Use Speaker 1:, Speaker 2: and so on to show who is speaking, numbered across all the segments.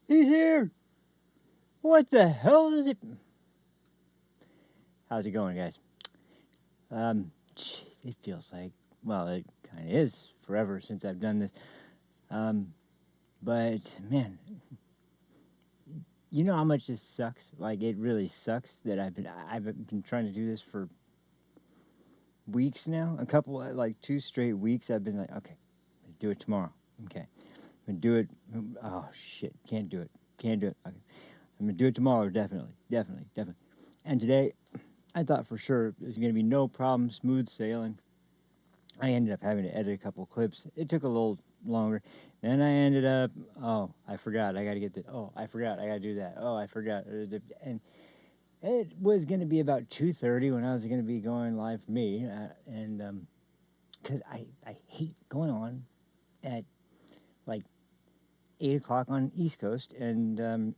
Speaker 1: He's here. What the hell is it? How's it going, guys? It feels like, well, it kind of is forever since I've done this. Um, but man, you know how much this sucks? Like, it really sucks that I've been trying to do this for weeks now. A couple, like 2 straight weeks. I've been like, okay, I'm gonna do it tomorrow. Okay, I'm gonna do it. Oh shit, can't do it. Can't do it. Okay. I'm gonna do it tomorrow. Definitely, definitely, definitely. And today, I thought for sure there's gonna be no problem, smooth sailing. I ended up having to edit a couple clips. It took a little longer. Then I ended up, oh, I forgot. I got to get the, oh, I forgot. I got to do that. Oh, I forgot. And it was going to be about 2:30 when I was going to be going live for me. And because I hate going on at like 8 o'clock on East Coast and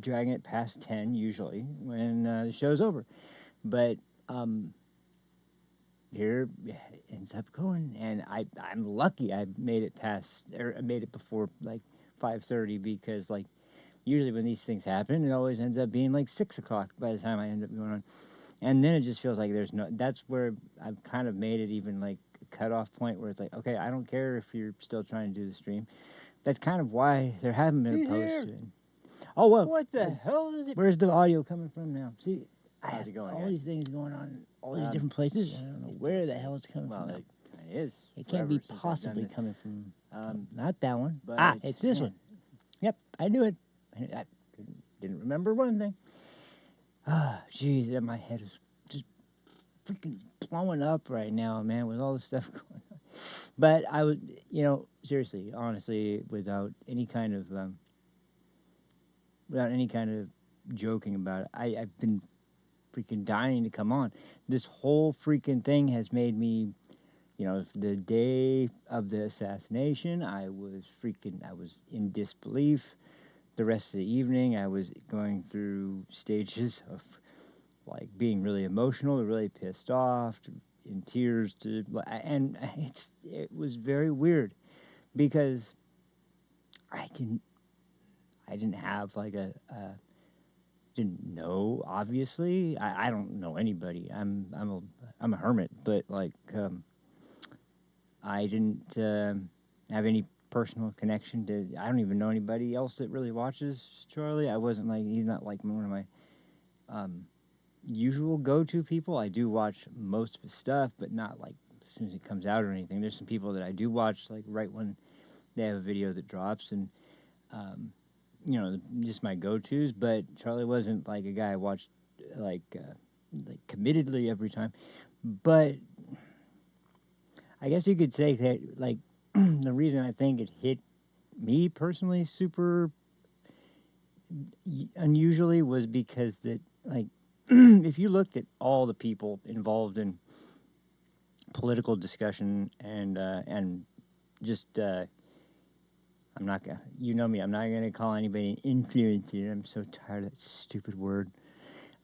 Speaker 1: dragging it past 10 usually when the show's over. But um, here it ends up going, and I'm lucky I made it past, or I made it before like 5:30, because like usually when these things happen, it always ends up being like 6 o'clock by the time I end up going on, and then it just feels like there's no. That's where I've kind of made it even like a cutoff point where it's like, okay, I don't care if you're still trying to do the stream. That's kind of why there haven't been a post. Oh well, what the hell is it? Where's the audio coming from now? See, I
Speaker 2: How's
Speaker 1: have
Speaker 2: it going,
Speaker 1: all
Speaker 2: guys?
Speaker 1: these things going on in all these different places. I don't know where the hell it's coming from. Now.
Speaker 2: It is.
Speaker 1: It can't be
Speaker 2: forever since I've done
Speaker 1: possibly
Speaker 2: this.
Speaker 1: coming from not that one.
Speaker 2: But,
Speaker 1: It's this
Speaker 2: man.
Speaker 1: one. Yep, I knew it. I didn't remember one thing. Ah, jeez, my head is just freaking blowing up right now, man, with all this stuff going on. But I would, seriously, honestly, without any kind of joking about it, I've been freaking dying to come on. This whole freaking thing has made me, the day of the assassination, I was in disbelief. The rest of the evening, I was going through stages of like being really emotional, to really pissed off, to, in tears, and it was very weird because I didn't I didn't have like didn't know, obviously. I don't know anybody. I'm a hermit, but like I didn't have any personal connection to. I don't even know anybody else that really watches Charlie. I wasn't like he's not like one of my um, usual go-to people. I do watch most of his stuff, but not like as soon as it comes out or anything. There's some people that I do watch like right when they have a video that drops, and um, just my go-tos. But Charlie wasn't like a guy I watched like committedly every time. But I guess you could say that like the reason I think it hit me personally super unusually was because that like if you looked at all the people involved in political discussion and just I'm not gonna, you know me, I'm not gonna call anybody an influencer. I'm so tired of that stupid word.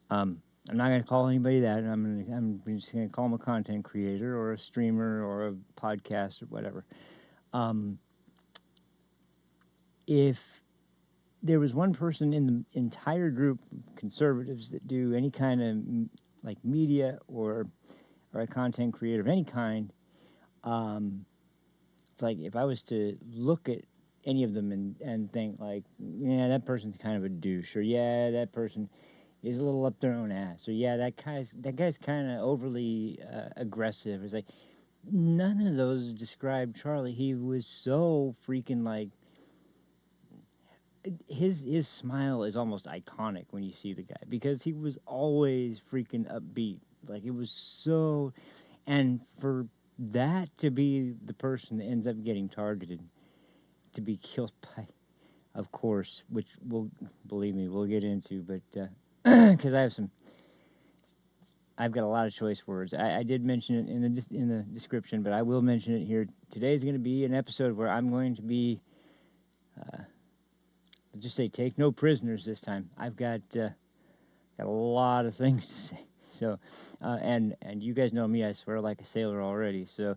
Speaker 1: Um, I'm not gonna call anybody that. I'm just gonna call them a content creator or a streamer or a podcast or whatever. Um, if there was one person in the entire group of conservatives that do any kind of like media or a content creator of any kind, um, it's like if I was to look at any of them and think like, yeah, that person's kind of a douche, or yeah, that person is a little up their own ass, or yeah, that guy's kind of overly aggressive. It's like none of those describe Charlie. He was so freaking like his smile is almost iconic when you see the guy because he was always freaking upbeat. Like it was so, and for that to be the person that ends up getting targeted to be killed by, of course, which we'll believe me, we'll get into, but because I've got a lot of choice words. I did mention it in the description, but I will mention it here. Today's going to be an episode where I'm going to be, let's just say, take no prisoners this time. I've got a lot of things to say. So, and you guys know me, I swear like a sailor already. So,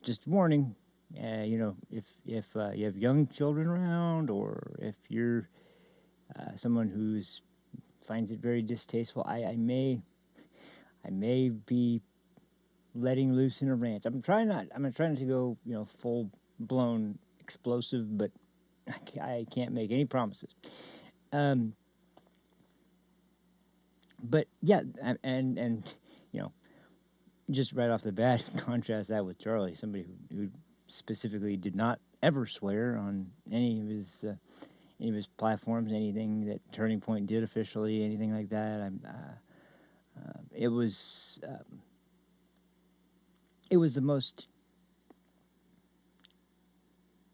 Speaker 1: just warning, If you have young children around, or if you're someone who's finds it very distasteful, I may be letting loose in a rant. I'm trying not to go full blown explosive, but I can't make any promises. Um, but yeah, and you know, just right off the bat, contrast that with Charlie, somebody who specifically did not ever swear on any of his platforms, anything that Turning Point did officially, anything like that. It was it was the most,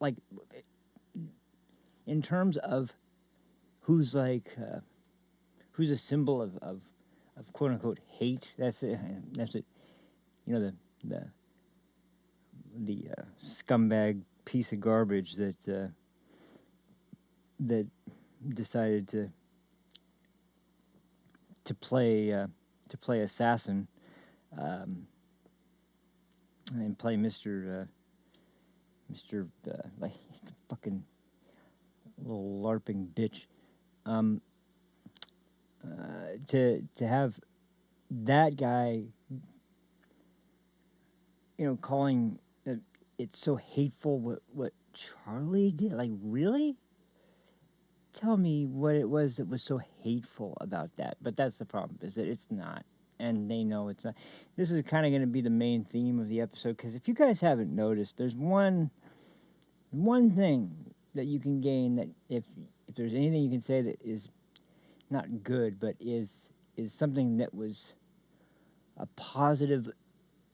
Speaker 1: like, in terms of who's like who's a symbol of quote unquote hate. That's it. That's it. The scumbag piece of garbage that decided to play assassin, um, and play Mister like he's the fucking little larping bitch. Um, to have that guy, calling it's so hateful what Charlie did. Like, really? Tell me what it was that was so hateful about that. But that's the problem, is that it's not. And they know it's not. This is kind of going to be the main theme of the episode, because if you guys haven't noticed, there's one thing that you can gain, that if there's anything you can say that is not good, but is something that was a positive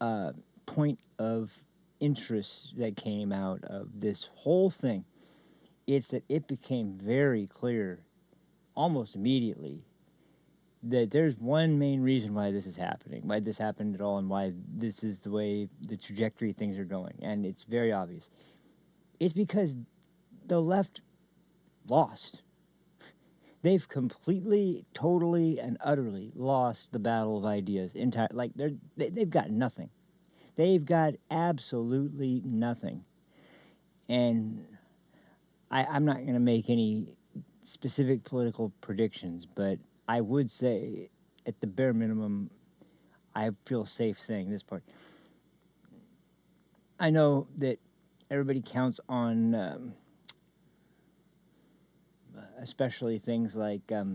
Speaker 1: uh, point of interest that came out of this whole thing. It's that it became very clear almost immediately that there's one main reason why this is happening, why this happened at all, and why this is the way the trajectory things are going. And it's very obvious. It's because the left lost. They've completely, totally, and utterly lost the battle of ideas. Like they've got nothing. They've got absolutely nothing. And I'm not going to make any specific political predictions, but I would say, at the bare minimum, I feel safe saying this part. I know that everybody counts on, especially things like, what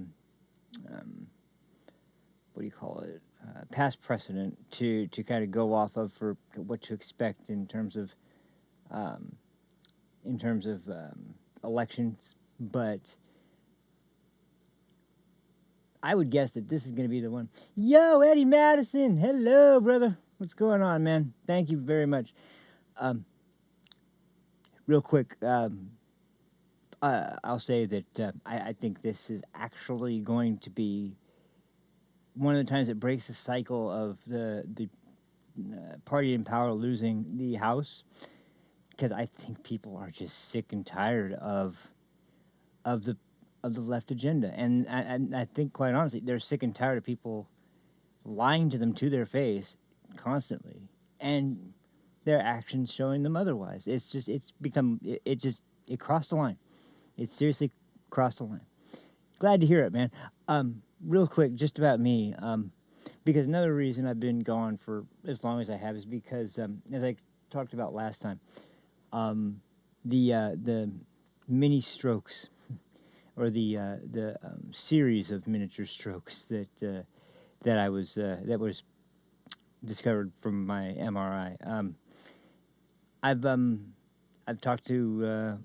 Speaker 1: do you call it, past precedent to kind of go off of for what to expect um, in terms of elections, but I would guess that this is going to be the one. Yo, Eddie Madison, hello, brother. What's going on, man? Thank you very much. Um, Real quick, I'll say that I think this is actually going to be one of the times it breaks the cycle of the party in power losing the House, because I think people are just sick and tired of the of the left agenda, and I think, quite honestly, they're sick and tired of people lying to them to their face constantly, and their actions showing them otherwise. It's become it crossed the line. It seriously crossed the line. Glad to hear it, man. Real quick, just about me. Because another reason I've been gone for as long as I have is because, as I talked about last time, the mini strokes, or the series of miniature strokes that was discovered from my MRI. I've I've talked to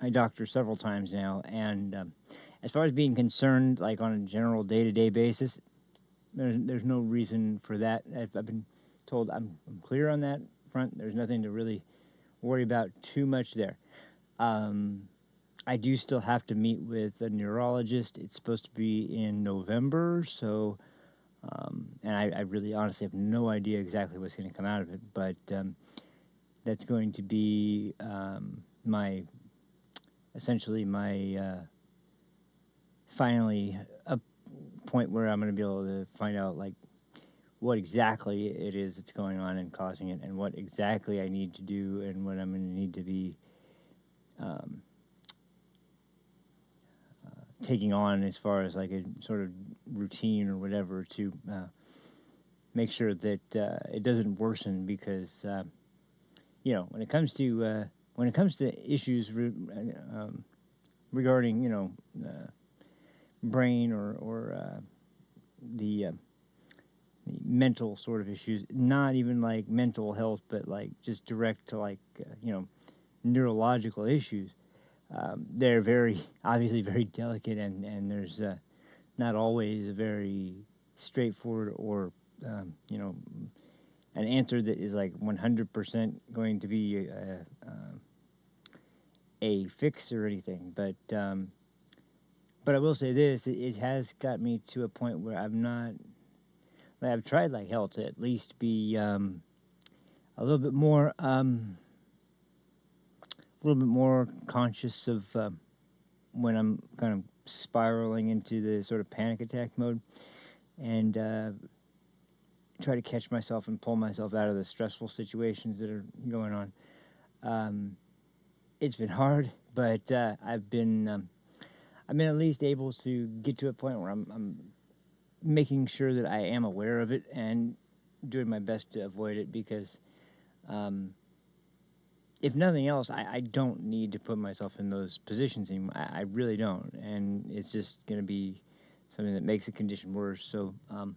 Speaker 1: my doctor several times now, and as far as being concerned, like on a general day-to-day basis, there's no reason for that. I've been told I'm clear on that front. There's nothing to really worry about too much there. I do still have to meet with a neurologist. It's supposed to be in November, so and I really honestly have no idea exactly what's going to come out of it, but that's going to be my essentially my finally a point where I'm going to be able to find out, like, what exactly it is that's going on and causing it, and what exactly I need to do, and what I'm going to need to be um, taking on as far as like a sort of routine or whatever to make sure that it doesn't worsen. Because when it comes to issues regarding brain or the mental sort of issues, not even like mental health, but like just direct to like neurological issues. They're very obviously very delicate, and there's not always a very straightforward or an answer that is like 100% going to be a fix or anything. But I will say this: it has got me to a point where I'm not. Like, I've tried like hell to at least be a little bit more conscious of when I'm kind of spiraling into the sort of panic attack mode, and try to catch myself and pull myself out of the stressful situations that are going on. It's been hard, but I've been at least able to get to a point where I'm making sure that I am aware of it and doing my best to avoid it, because if nothing else, I don't need to put myself in those positions anymore. I really don't, and it's just going to be something that makes the condition worse. So I'm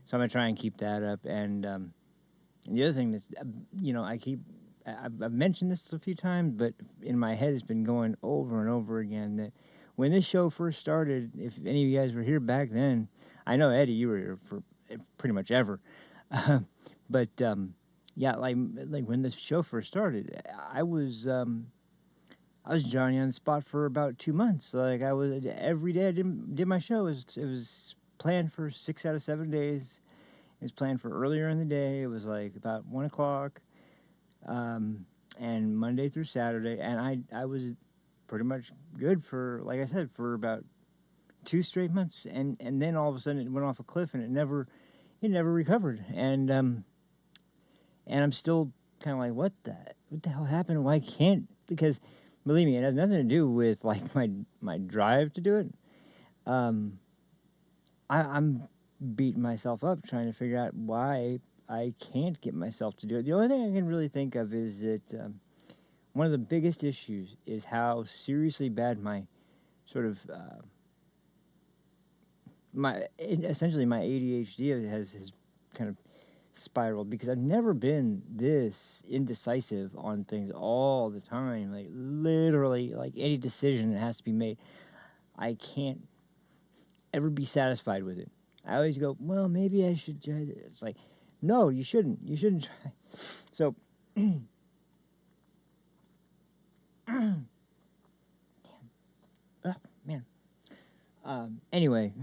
Speaker 1: gonna try and keep that up. And the other thing that's, I've mentioned this a few times, but in my head it's been going over and over again that when this show first started, if any of you guys were here back then, I know Eddie, you were here for pretty much ever, but yeah, like when this show first started, I was Johnny on the spot for about 2 months. Like I was every day I did my show. It was planned for 6 out of 7 days. It was planned for earlier in the day. It was like about 1 o'clock, and Monday through Saturday. And I was pretty much good for, like I said, for about 2 straight months. And then all of a sudden it went off a cliff, and it never recovered. And I'm still kind of like, what the hell happened? Why can't, because believe me, it has nothing to do with like my drive to do it. Um, I'm beating myself up trying to figure out why I can't get myself to do it. The only thing I can really think of is that one of the biggest issues is how seriously bad my sort of essentially my ADHD has kind of spiraled, because I've never been this indecisive on things all the time. Like literally, like any decision that has to be made, I can't ever be satisfied with it. I always go, well, maybe I should try this. It's like, no, you shouldn't. You shouldn't try. So, damn, ugh, man. Anyway,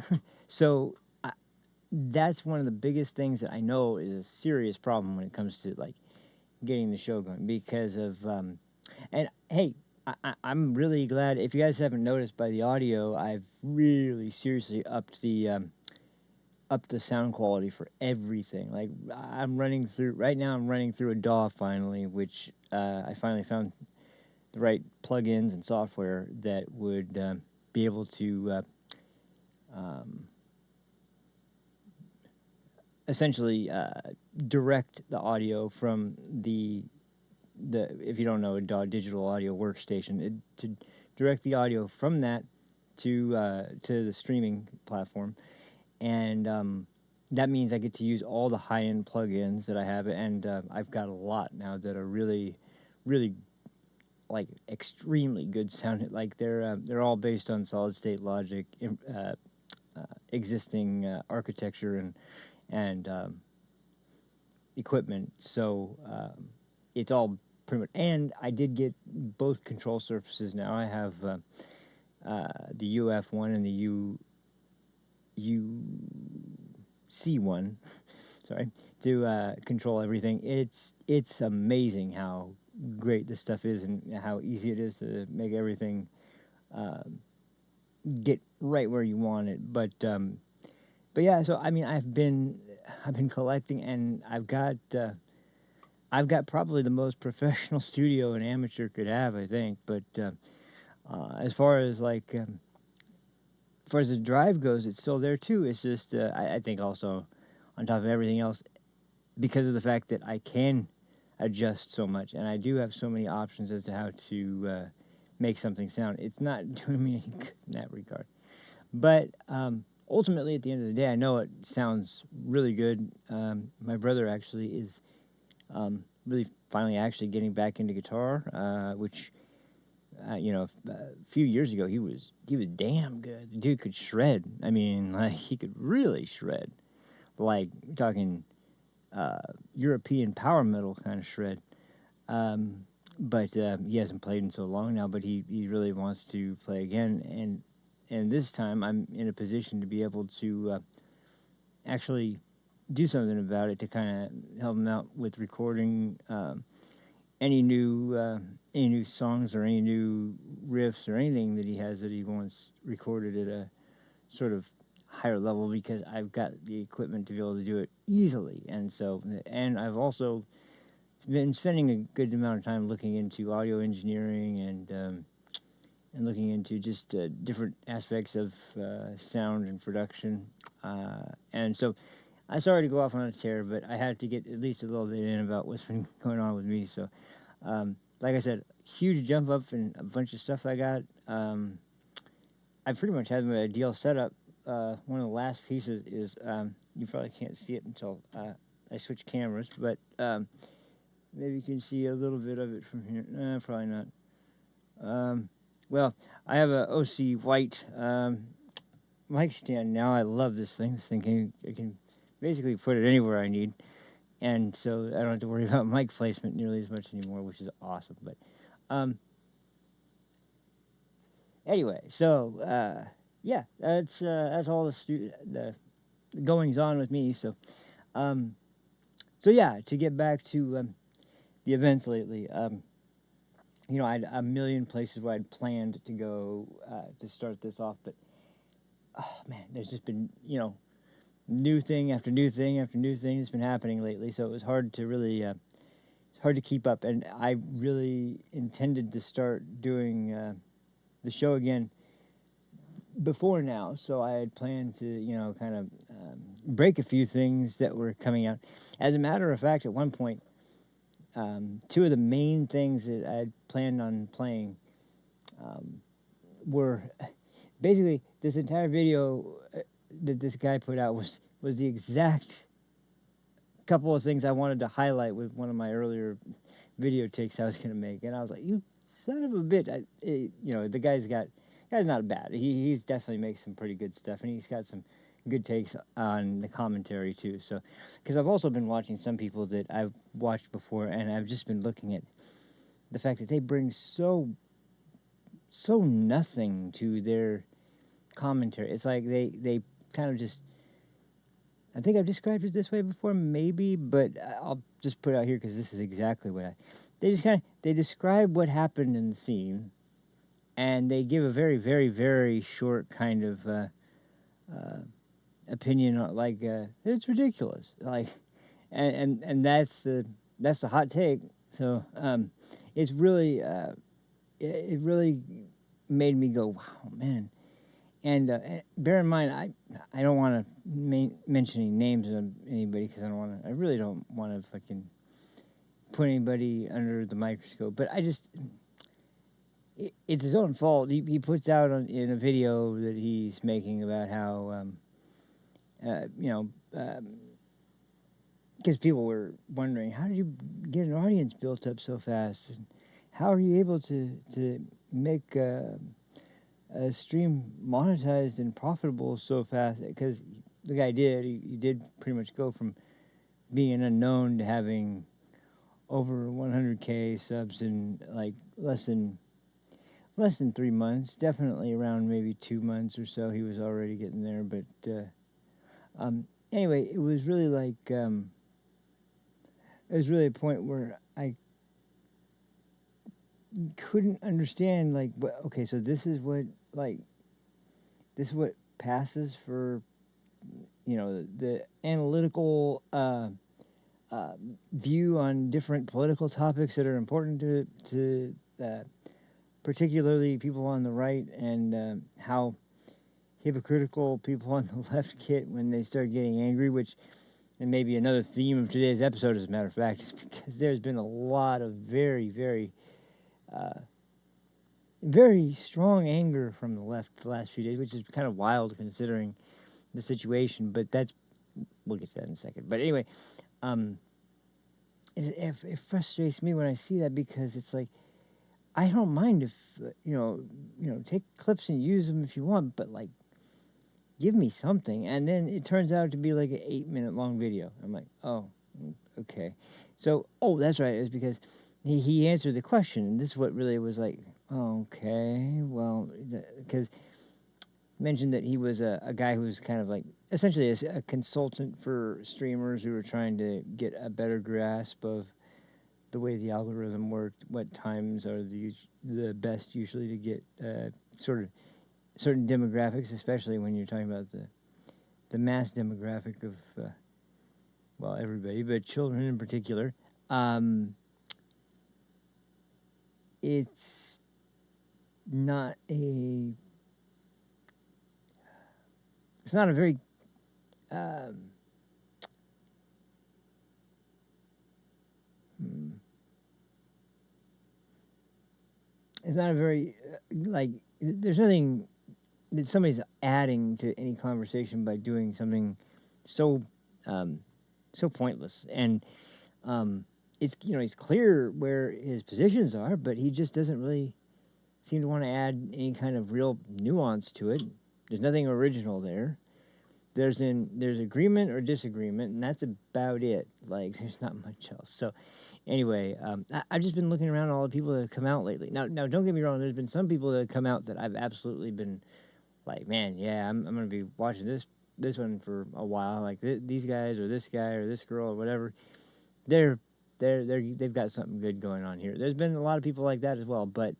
Speaker 1: so that's one of the biggest things that I know is a serious problem when it comes to like getting the show going, because of and hey, I'm really glad. If you guys haven't noticed by the audio, I've really seriously upped the sound quality for everything. Like I'm running through right now. I'm running through a DAW finally, which I finally found the right plugins and software that would be able to um, essentially direct the audio from the if you don't know, a DAW, digital audio workstation, to direct the audio from that to the streaming platform. And that means I get to use all the high-end plugins that I have, and I've got a lot now that are really, really like extremely good sounding. Like they're all based on solid-state Logic, existing architecture and equipment. So it's all pretty much. And I did get both control surfaces now. I have the UF1 and the UC1, sorry, to control everything. It's amazing how great this stuff is and how easy it is to make everything get right where you want it. But yeah, so I mean, I've been I've been collecting, and I've got probably the most professional studio an amateur could have, I think. But as far as as far as the drive goes, it's still there too. It's just I think also on top of everything else, because of the fact that I can adjust so much, and I do have so many options as to how to make something sound. It's not doing me any good in that regard. But ultimately, at the end of the day, I know it sounds really good. My brother actually is really finally actually getting back into guitar, which a few years ago he was damn good. The dude could shred. I mean, like he could really shred. Like we're talking uh, European power metal kind of shred. But he hasn't played in so long now. But he really wants to play again, and this time I'm in a position to be able to actually do something about it to kind of help him out with recording any new songs or any new riffs or anything that he has that he wants recorded at a sort of higher level because I've got the equipment to be able to do it easily. And I've also been spending a good amount of time looking into audio engineering and looking into just different aspects of sound and production. And so I sorry to go off on a tear, but I had to get at least a little bit in about what's been going on with me. So, like I said, huge jump up and a bunch of stuff I got. I pretty much had my ideal setup. One of the last pieces is you probably can't see it until I switch cameras, but maybe you can see a little bit of it from here. Probably not. Well, I have a OC white mic stand now. I love this thing. This thing I can basically put it anywhere I need, and so I don't have to worry about mic placement nearly as much anymore, which is awesome. But anyway, so yeah, that's all the goings on with me. Um, so yeah, to get back to the events lately, I had a million places where I'd planned to go to start this off, but oh man, there's just been new thing after new thing after new thing that's been happening lately. So it was hard to really hard to keep up, and I really intended to start doing the show again before now. So I had planned to kind of break a few things that were coming out. As a matter of fact, at one point, two of the main things that I had planned on playing were basically this entire video that this guy put out was the exact couple of things I wanted to highlight with one of my earlier video takes I was going to make, and I was like, "You son of a bitch!" The guy's not bad. He's definitely makes some pretty good stuff, and he's got some good takes on the commentary too. So, because I've also been watching some people that I've watched before, and I've just been looking at the fact that they bring so nothing to their commentary. It's like they kind of just. I think I've described it this way before, maybe, but I'll just put it out here because this is exactly what they just they describe what happened in the scene, and they give a very, very, very short kind of opinion, like it's ridiculous, like, and that's the hot take. So it's really it really made me go, wow, man. And bear in mind, I don't want to mention any names of anybody because I really don't want to fucking put anybody under the microscope. But it's his own fault. He puts out in a video that he's making about how, because people were wondering, how did you get an audience built up so fast? And how are you able to make a stream monetized and profitable so fast? Because the guy he did pretty much go from being an unknown to having over 100K subs in like less than 3 months. Definitely around maybe 2 months or so, he was already getting there. But anyway, it was really like it was really a point where I couldn't understand, like, okay, so this is what passes for the analytical view on different political topics that are important to particularly people on the right, and how hypocritical people on the left get when they start getting angry, which, and maybe another theme of today's episode, as a matter of fact, is because there's been a lot of very, very, very strong anger from the left the last few days, which is kind of wild considering the situation. But we'll get to that in a second. But anyway, it frustrates me when I see that, because it's like, I don't mind if take clips and use them if you want, but like, give me something. And then it turns out to be like an 8-minute long video. I'm like, oh, okay. So, that's right. It's because he answered the question, and this is what really was like, okay, well, because mentioned that he was a guy who was kind of like essentially a consultant for streamers who were trying to get a better grasp of the way the algorithm worked, what times are the best usually to get sort of certain demographics, especially when you're talking about the mass demographic of everybody, but children in particular. It's not a very it's not a very like, there's nothing that somebody's adding to any conversation by doing something so pointless. And it's he's clear where his positions are, but he just doesn't really seem to want to add any kind of real nuance to it. There's nothing original there. There's agreement or disagreement, and that's about it. Like, there's not much else. So anyway, I've just been looking around at all the people that have come out lately. Now don't get me wrong. There's been some people that have come out that I've absolutely been like, man, yeah, I'm going to be watching this one for a while. Like these guys or this guy or this girl or whatever, they've got something good going on here. There's been a lot of people like that as well, but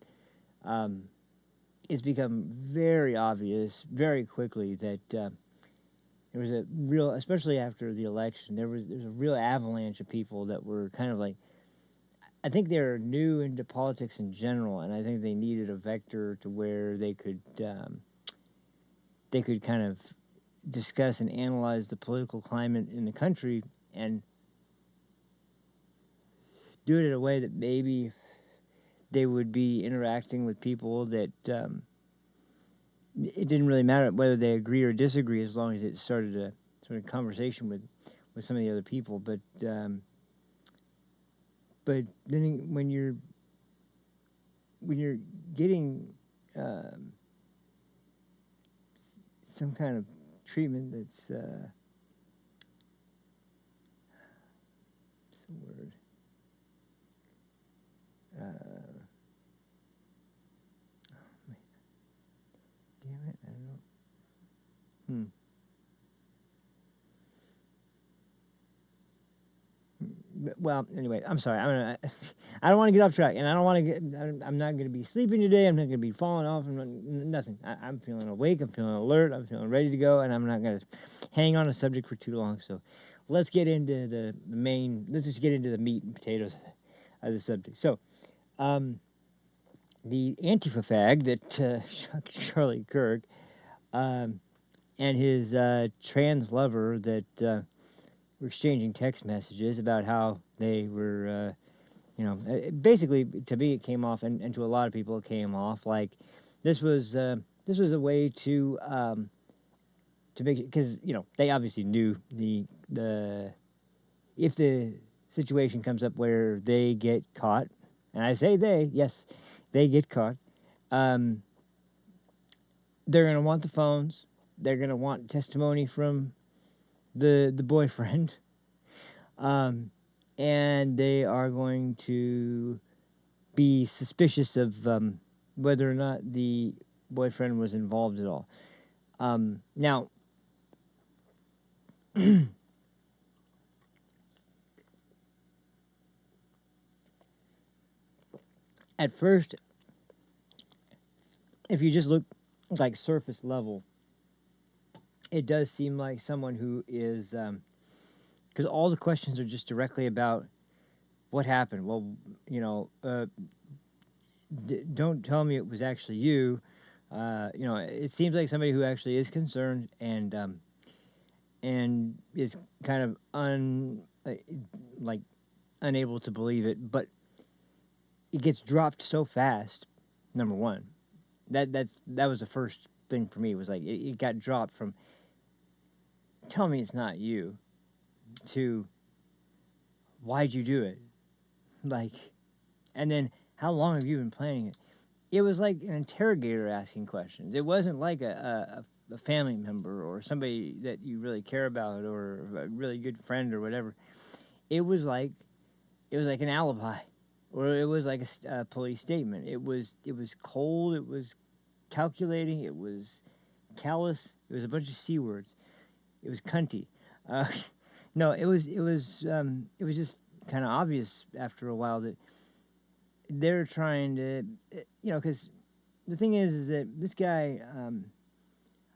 Speaker 1: it's become very obvious very quickly that there was a real, especially after the election, there's a real avalanche of people that were kind of like, I think they're new into politics in general, and I think they needed a vector to where they could kind of discuss and analyze the political climate in the country, and do it in a way that maybe they would be interacting with people that it didn't really matter whether they agree or disagree, as long as it started a sort of conversation with some of the other people. But then when you're getting some kind of treatment that's what's the word? Damn it, I don't know. Well, anyway, I'm sorry. I don't want to get off track, and I'm not going to be sleeping today. I'm not going to be falling off. Nothing. I'm feeling awake. I'm feeling alert. I'm feeling ready to go, and I'm not going to hang on a subject for too long. So, let's get into the main. Let's just get into the meat and potatoes of the subject. So, the Antifa fag that Charlie Kirk, and his trans lover that were exchanging text messages about how they were, basically, to me it came off, and to a lot of people it came off like this was a way to make, because they obviously knew the if the situation comes up where they get caught, and I say yes, they get caught, they're gonna want the phones, they're gonna want testimony from the boyfriend, and they are going to be suspicious of whether or not the boyfriend was involved at all. Now, at first, if you just look like surface level, it does seem like someone who is, because all the questions are just directly about what happened. Well, you know, don't tell me it was actually you. You know, it seems like somebody who actually is concerned and is kind of like unable to believe it, but it gets dropped so fast. Number one, that was the first thing for me, was like it got dropped from tell me it's not you to why'd you do it, like, and then how long have you been planning it? It was like an interrogator asking questions. It wasn't like a family member or somebody that you really care about or a really good friend or whatever. It was like an alibi, or it was like a police statement. It was cold. It was calculating. It was callous. It was a bunch of c words. It was cunty. Uh, no, it was just kind of obvious after a while that they're trying to, because the thing is that this guy,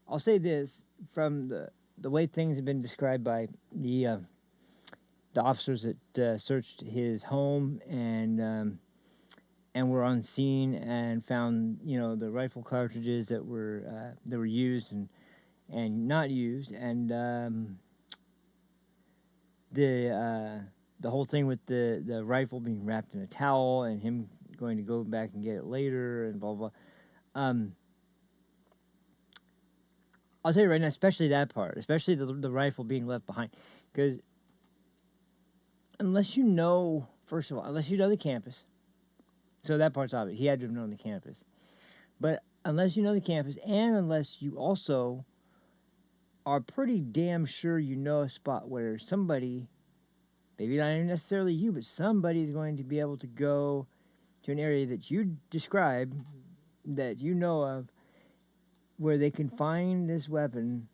Speaker 1: I'll say this from the way things have been described by the officers that searched his home and were on scene and found the rifle cartridges that were used and not used, and the whole thing with the rifle being wrapped in a towel and him going to go back and get it later and blah blah. Um, I'll tell you right now, especially that part, especially the rifle being left behind, because unless you know, first of all, unless you know the campus, so that part's obvious. He had to have known the campus, but unless you know the campus, and unless you also are pretty damn sure you know a spot where somebody, maybe not even necessarily you, but somebody is going to be able to go to an area that you describe, that you know of, where they can find this weapon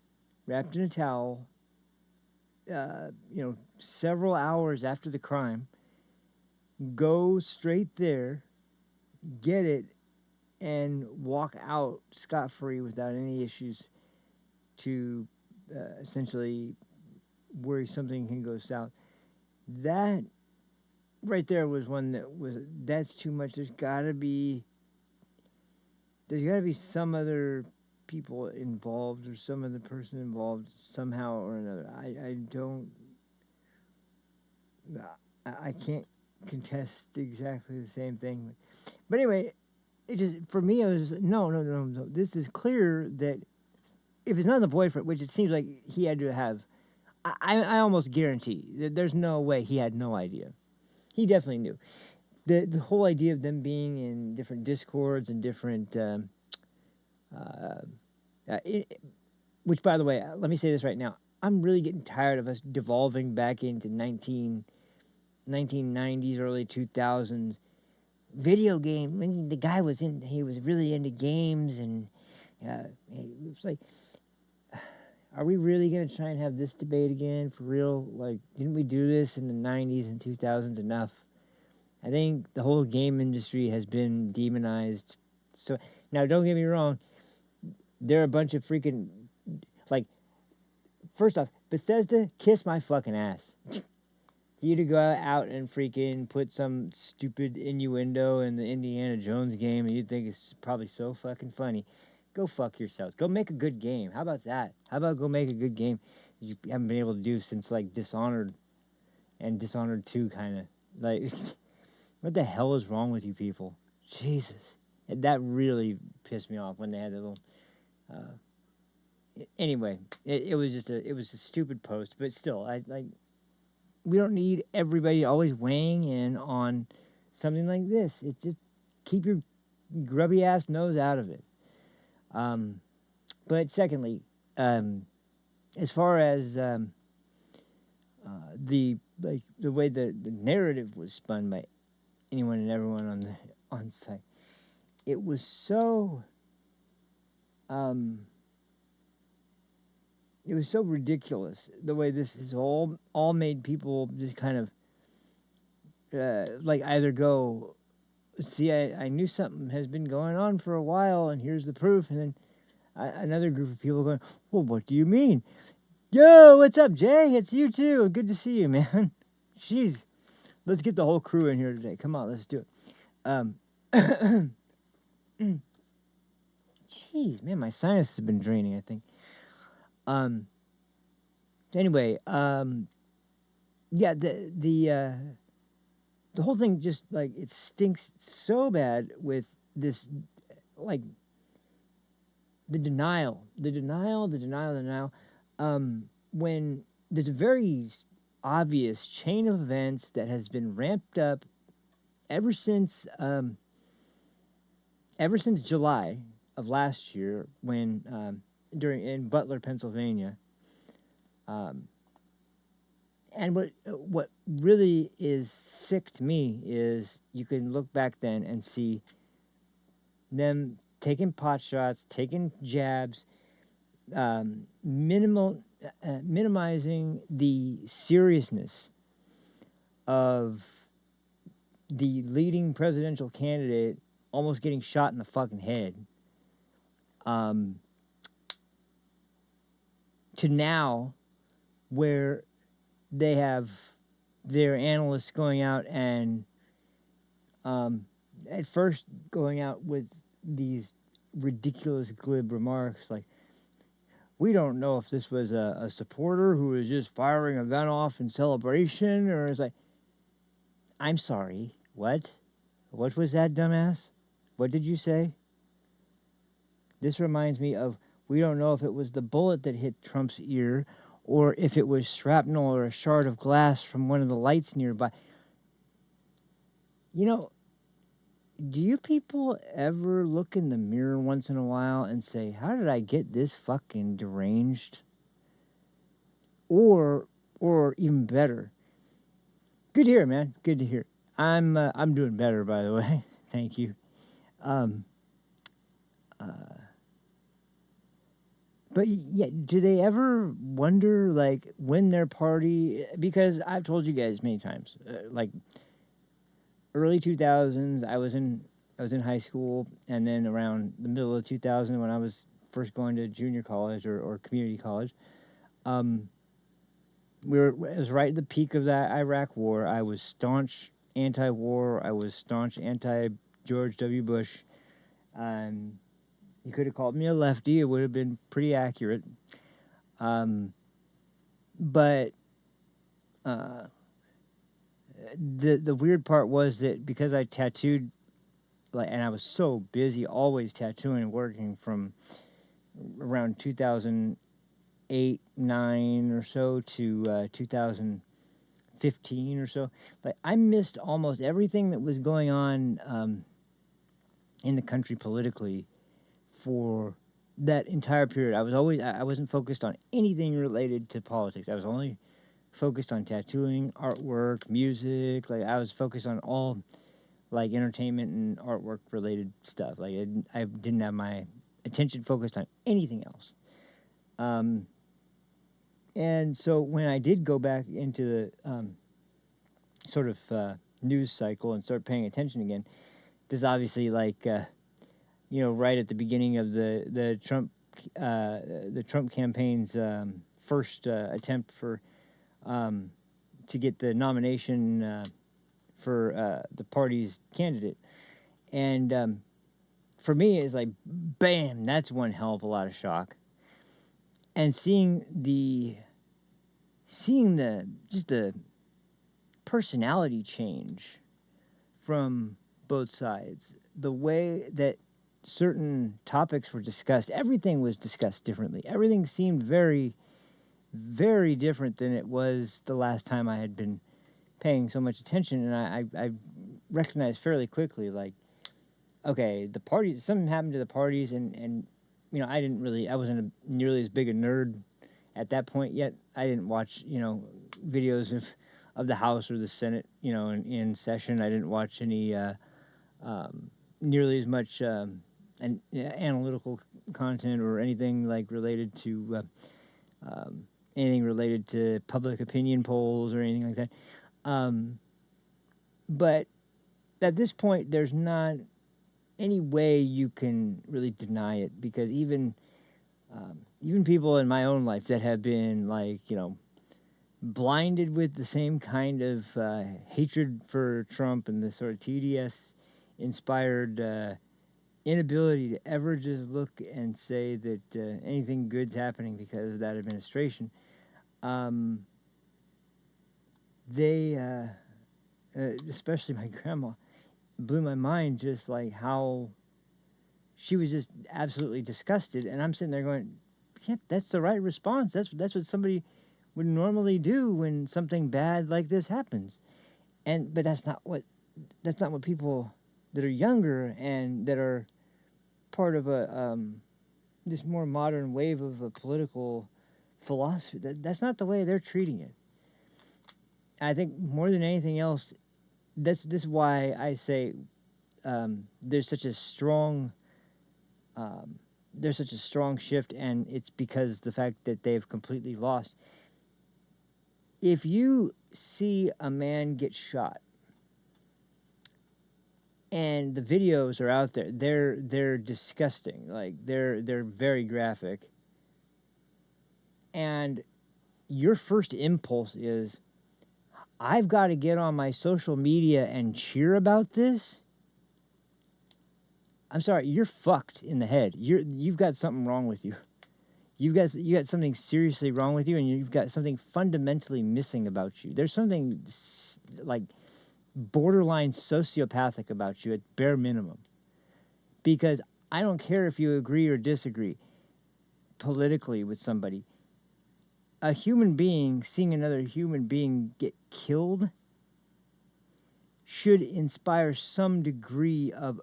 Speaker 1: wrapped in a towel, several hours after the crime, go straight there, get it, and walk out scot free without any issues to essentially worry something can go south. That right there was one that's too much. There's got to be some other people involved or some other person involved somehow or another. I don't I can't contest exactly the same thing. But anyway, it just for me it was no. This is clear that if it's not the boyfriend, which it seems like he had to have, I almost guarantee that there's no way he had no idea. He definitely knew. The whole idea of them being in different discords and different, uh, which by the way, let me say this right now. I'm really getting tired of us devolving back into 1990s, early 2000s video game. When the guy he was really into games, and it was like, are we really going to try and have this debate again for real? Like, didn't we do this in the 90s and 2000s enough? I think the whole game industry has been demonized. So now, don't get me wrong. They're a bunch of freaking, like, first off, Bethesda, kiss my fucking ass. You to go out and freaking put some stupid innuendo in the Indiana Jones game and you think it's probably so fucking funny. Go fuck yourselves. Go make a good game. How about that? How about go make a good game you haven't been able to do since like Dishonored and Dishonored 2 kind of. Like, what the hell is wrong with you people? Jesus. And that really pissed me off when they had that little. Anyway, it was just it was a stupid post, but still, I like. We don't need everybody always weighing in on something like this. It's just keep your grubby ass nose out of it. But secondly, as far as the way the narrative was spun by anyone and everyone on site, it was so um, it was so ridiculous the way this is all made people just kind of like either go, see, I knew something has been going on for a while and here's the proof, and then another group of people going, well, what do you mean? Yo, what's up, Jay? It's you too. Good to see you, man. Jeez, let's get the whole crew in here today. Come on, let's do it. Um, jeez, man, my sinus has been draining, I think. Um, anyway, yeah, the whole thing just like it stinks so bad with this, like the denial. When there's a very obvious chain of events that has been ramped up ever since July of last year, when during in Butler, Pennsylvania. Um, and what really is sick to me is you can look back then and see them taking pot shots, taking jabs, minimizing the seriousness of the leading presidential candidate almost getting shot in the fucking head. Um, to now, where they have their analysts going out and at first going out with these ridiculous glib remarks like, we don't know if this was a supporter who was just firing a gun off in celebration, or is like, I'm sorry, what? What was that, dumbass? What did you say? This reminds me of, we don't know if it was the bullet that hit Trump's ear or if it was shrapnel or a shard of glass from one of the lights nearby. You know, do you people ever look in the mirror once in a while and say, how did I get this fucking deranged? Or even better, good to hear, man. Good to hear. I'm doing better, by the way. Thank you. Um, uh, but yeah, do they ever wonder like when their party? Because I've told you guys many times, like early 2000s, I was in high school, and then around the middle of 2000 when I was first going to junior college or community college. Um, it was right at the peak of that Iraq War. I was staunch anti-war. I was staunch anti-George W. Bush. Um, you could have called me a lefty. It would have been pretty accurate. Um, but uh, the weird part was that because I tattooed, like, and I was so busy, always tattooing and working from around 2008, 9 or so to 2015 or so. Like, I missed almost everything that was going on in the country politically for that entire period. I wasn't focused on anything related to politics. I was only focused on tattooing, artwork, music. Like, I was focused on all like entertainment and artwork related stuff. Like, I didn't have my attention focused on anything else. And so when I did go back into the sort of news cycle and start paying attention again, this is obviously like right at the beginning of the Trump campaign's first attempt for to get the nomination for the party's candidate, and for me it's like, bam, that's one hell of a lot of shock, and seeing the just the personality change from both sides, the way that certain topics were discussed, everything was discussed differently. Everything seemed very, very different than it was the last time I had been paying so much attention. And I recognized fairly quickly, like, okay, the parties, something happened to the parties, and I wasn't nearly as big a nerd at that point yet. I didn't watch, videos of the House or the Senate, in session. I didn't watch any nearly as much analytical content or anything like related to anything related to public opinion polls or anything like that. But at this point, there's not any way you can really deny it, because even Even people in my own life that have been like, blinded with the same kind of hatred for Trump and the sort of TDS inspired inability to ever just look and say that anything good's happening because of that administration. Um, they, especially my grandma, blew my mind just like how she was just absolutely disgusted. And I'm sitting there going, yeah, that's the right response. That's what somebody would normally do when something bad like this happens. But that's not what people that are younger and that are part of a this more modern wave of a political philosophy. That's not the way they're treating it. I think more than anything else, this is why I say there's such a strong shift, and it's because the fact that they've completely lost. If you see a man get shot, and the videos are out there, they're disgusting. Like they're very graphic, and your first impulse is, I've got to get on my social media and cheer about this. I'm sorry, you're fucked in the head. You've got something wrong with you. You got something seriously wrong with you, and you've got something fundamentally missing about you. There's something like borderline sociopathic about you at bare minimum. Because I don't care if you agree or disagree politically with somebody. A human being seeing another human being get killed should inspire some degree of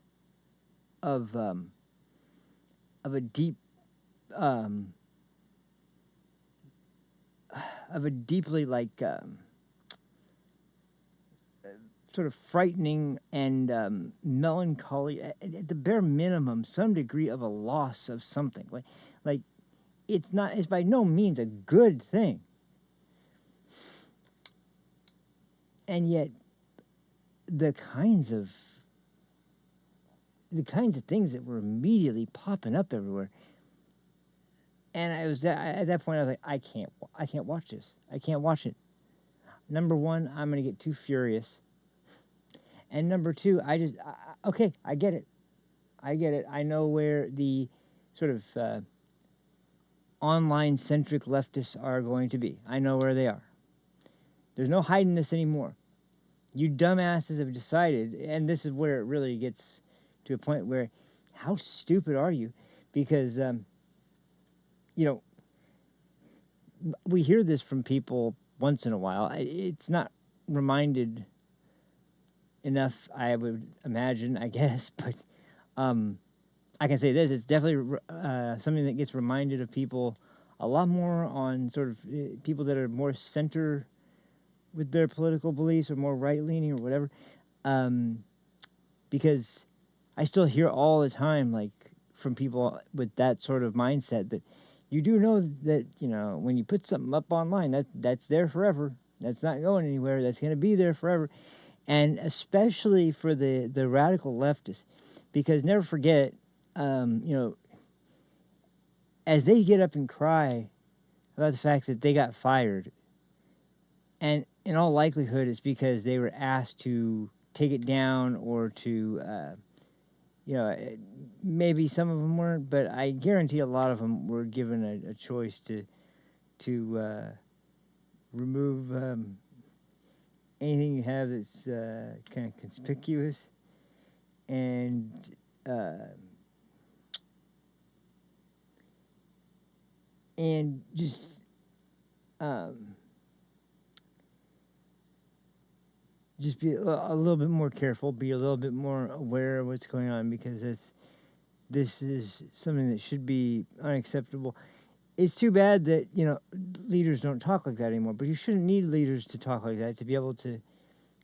Speaker 1: a deep of a deeply like sort of frightening and melancholy, at the bare minimum, some degree of a loss of something. Like it's by no means a good thing, and yet the kinds of things that were immediately popping up everywhere. And I was at that point I was like, I can't watch this. I can't watch it. Number one, I'm gonna get too furious. And number two, okay, I get it. I know where the sort of online centric leftists are going to be. I know where they are. There's no hiding this anymore. You dumbasses have decided, and this is where it really gets to a point where, how stupid are you? Because, we hear this from people once in a while. It's not reminded enough, I would imagine, I guess, but I can say this: it's definitely something that gets reminded of people a lot more on sort of people that are more center with their political beliefs or more right-leaning or whatever, because I still hear all the time, like, from people with that sort of mindset, that you do know that, when you put something up online, that's there forever. That's not going anywhere. That's going to be there forever. And especially for the radical leftists, because never forget, as they get up and cry about the fact that they got fired, and in all likelihood it's because they were asked to take it down or to, maybe some of them weren't, but I guarantee a lot of them were given a choice to remove anything you have that's kind of conspicuous, and just be a little bit more careful, be a little bit more aware of what's going on, because this is something that should be unacceptable. It's too bad that, leaders don't talk like that anymore, but you shouldn't need leaders to talk like that to be able to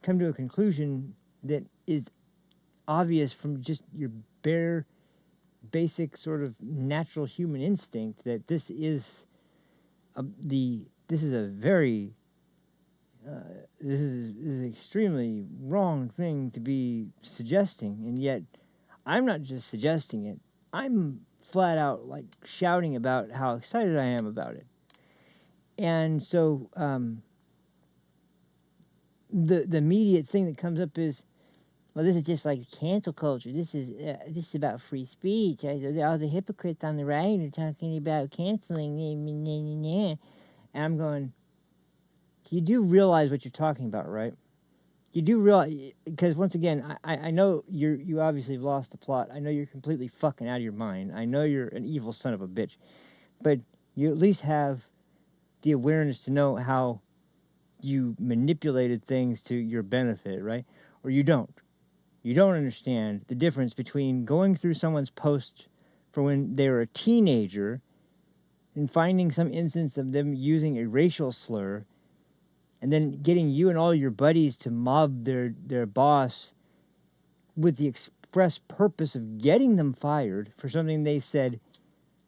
Speaker 1: come to a conclusion that is obvious from just your bare, basic sort of natural human instinct, that this is a very this is an extremely wrong thing to be suggesting, and yet I'm not just suggesting it. I'm flat out like shouting about how excited I am about it. And so the immediate thing that comes up is, well, this is just like cancel culture. This is about free speech. All the hypocrites on the right are talking about canceling. And I'm going, you do realize what you're talking about, right? You do realize, because once again, I know you obviously have lost the plot. I know you're completely fucking out of your mind. I know you're an evil son of a bitch, but you at least have the awareness to know how you manipulated things to your benefit, right? Or you don't. You don't understand the difference between going through someone's post for when they were a teenager and finding some instance of them using a racial slur, and then getting you and all your buddies to mob their boss with the express purpose of getting them fired for something they said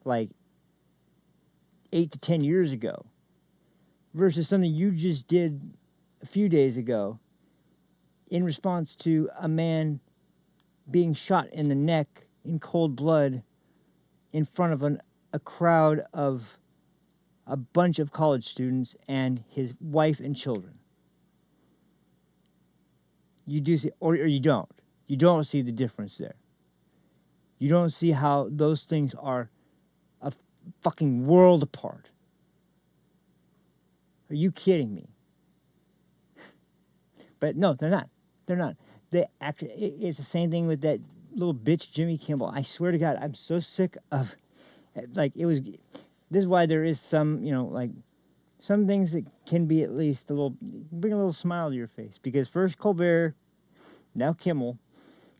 Speaker 1: like 8 to 10 years ago, versus something you just did a few days ago in response to a man being shot in the neck in cold blood in front of a crowd of a bunch of college students and his wife and children. You do see, or you don't. You don't see the difference there. You don't see how those things are a fucking world apart. Are you kidding me? But no, they're not. They're not. They actually, it's the same thing with that little bitch Jimmy Kimmel. I swear to God, I'm so sick of, like, it was. This is why there is some, like, some things that can be at least a little, bring a little smile to your face. Because first Colbert, now Kimmel,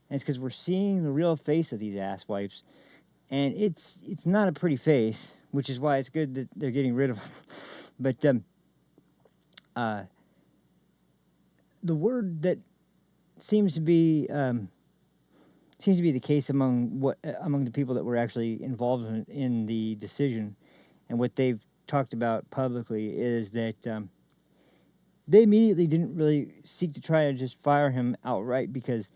Speaker 1: and it's because we're seeing the real face of these asswipes, and it's not a pretty face, which is why it's good that they're getting rid of them. But the word that seems to be the case among the people that were actually involved in the decision, and what they've talked about publicly, is that they immediately didn't really seek to try to just fire him outright, because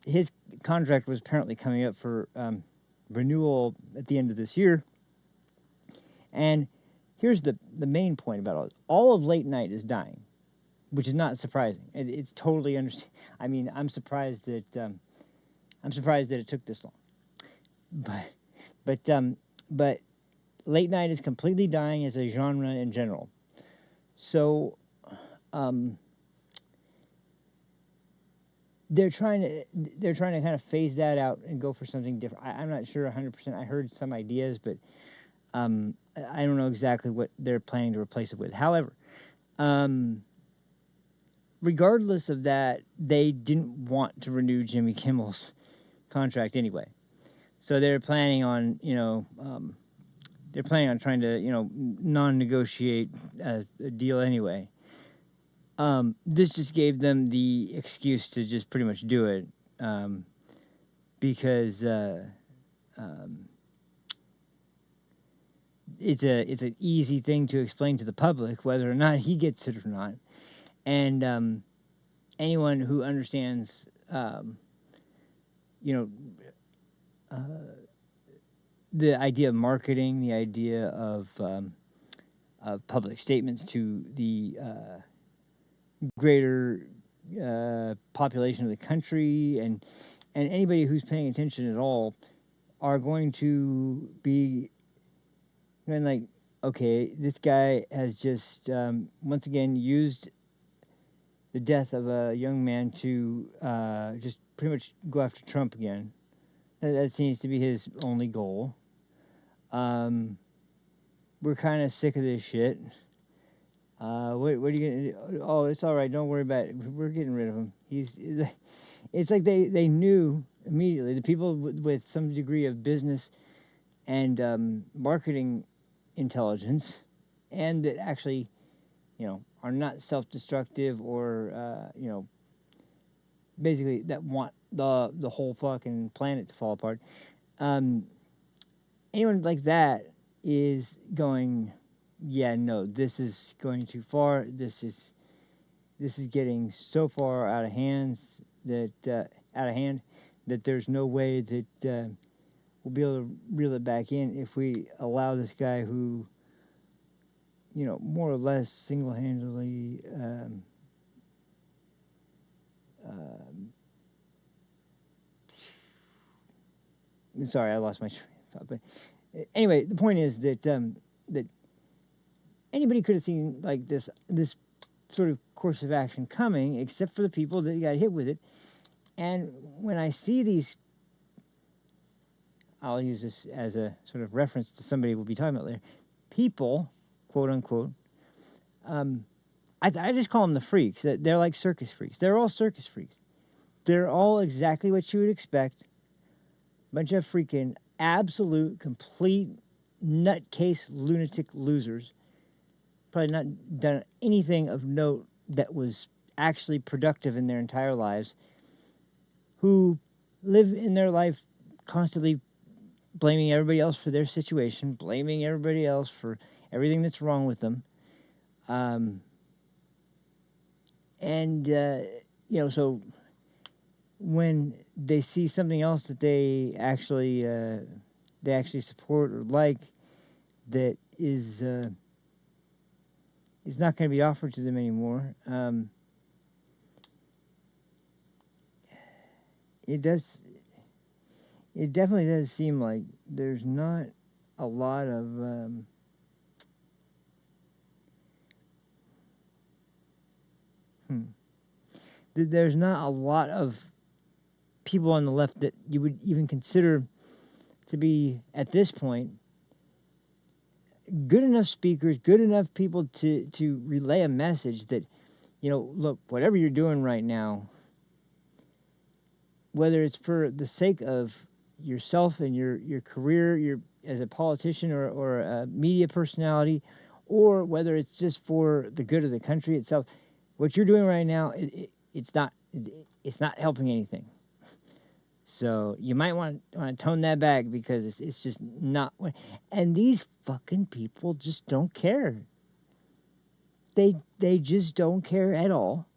Speaker 1: his contract was apparently coming up for renewal at the end of this year. And here's the main point about all this. All of late night is dying, which is not surprising. It's totally understand. I mean, I'm surprised that it took this long. But late night is completely dying as a genre in general. So they're trying to kind of phase that out and go for something different. I'm not sure 100%. I heard some ideas, but I don't know exactly what they're planning to replace it with. However, regardless of that, they didn't want to renew Jimmy Kimmel's contract anyway. So they're planning on, trying to, non-negotiate a deal anyway. This just gave them the excuse to just pretty much do it, because it's an easy thing to explain to the public whether or not he gets it or not, and anyone who understands, the idea of marketing, the idea of public statements to the greater population of the country, and anybody who's paying attention at all, are going to be going like, okay, this guy has just once again used the death of a young man to just pretty much go after Trump again. That seems to be his only goal. We're kind of sick of this shit. What are you gonna do? Oh, it's all right. Don't worry about it. We're getting rid of him. It's like they knew immediately. The people with some degree of business and marketing intelligence, and that actually, are not self-destructive, or basically that want the whole fucking planet to fall apart. Anyone like that is going, yeah, no, this is going too far. This is getting so far out of hand that there's no way that we'll be able to reel it back in if we allow this guy who, more or less single-handedly sorry, I lost my train of thought. But anyway, the point is that that anybody could have seen like this sort of course of action coming, except for the people that got hit with it. And when I see these, I'll use this as a sort of reference to somebody we'll be talking about later. People, quote unquote, I just call them the freaks. They're like circus freaks. They're all circus freaks. They're all exactly what you would expect. Bunch of freaking absolute, complete, nutcase, lunatic losers. Probably not done anything of note that was actually productive in their entire lives. Who live in their life constantly blaming everybody else for their situation, blaming everybody else for everything that's wrong with them. So when they see something else that they actually support or like that is not going to be offered to them anymore, it definitely does seem like there's not a lot of there's not a lot of people on the left that you would even consider to be, at this point, good enough speakers, good enough people to relay a message that, look, whatever you're doing right now, whether it's for the sake of yourself and your career, as a politician or a media personality, or whether it's just for the good of the country itself, what you're doing right now, it's not helping anything. So you might want to tone that back because it's just not. And these fucking people just don't care. They just don't care at all.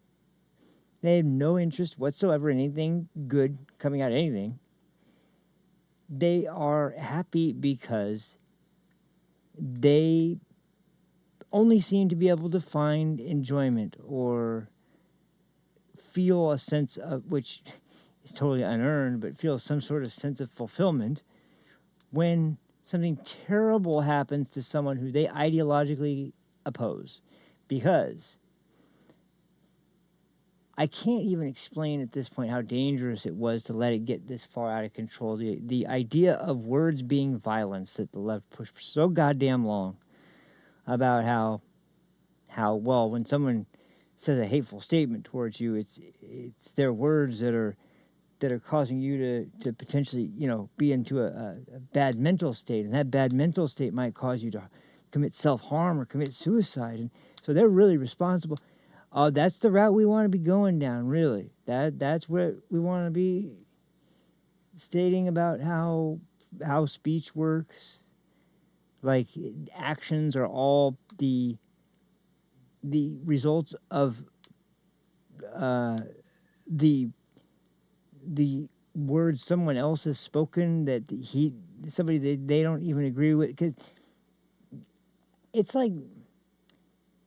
Speaker 1: They have no interest whatsoever in anything good coming out of anything. They are happy because they only seem to be able to find enjoyment or feel a sense of, which is totally unearned, but feel some sort of sense of fulfillment when something terrible happens to someone who they ideologically oppose. Because I can't even explain at this point how dangerous it was to let it get this far out of control. The idea of words being violence that the left pushed for so goddamn long, about how well, when someone says a hateful statement towards you, it's their words that are causing you to potentially, be into a bad mental state, and that bad mental state might cause you to commit self-harm or commit suicide, and so they're really responsible. That's the route we want to be going down, really. That's what we want to be stating about how speech works. Like, actions are all the results of the words someone else has spoken that somebody they don't even agree with. Because it's like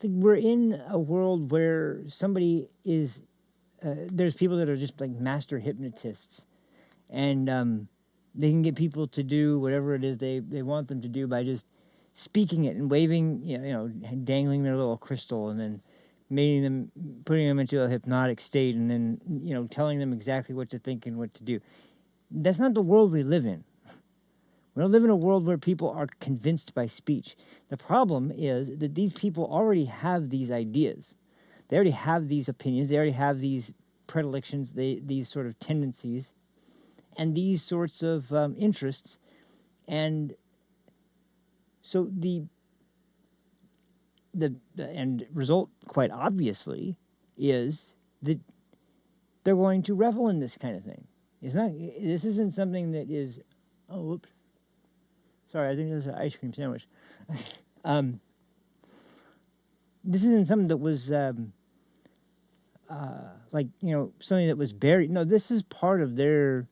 Speaker 1: we're in a world where somebody is there's people that are just like master hypnotists, and they can get people to do whatever it is they want them to do by just speaking it and waving, dangling their little crystal, and then putting them into a hypnotic state, and then telling them exactly what to think and what to do. That's not the world we live in. We don't live in a world where people are convinced by speech. The problem is that these people already have these ideas. They already have these opinions. They already have these predilections, these sort of tendencies, and these sorts of interests. And so the end result, quite obviously, is that they're going to revel in this kind of thing. This isn't something that is, whoops. Sorry, I think there's an ice cream sandwich. This isn't something that was something that was buried. No, this is part of their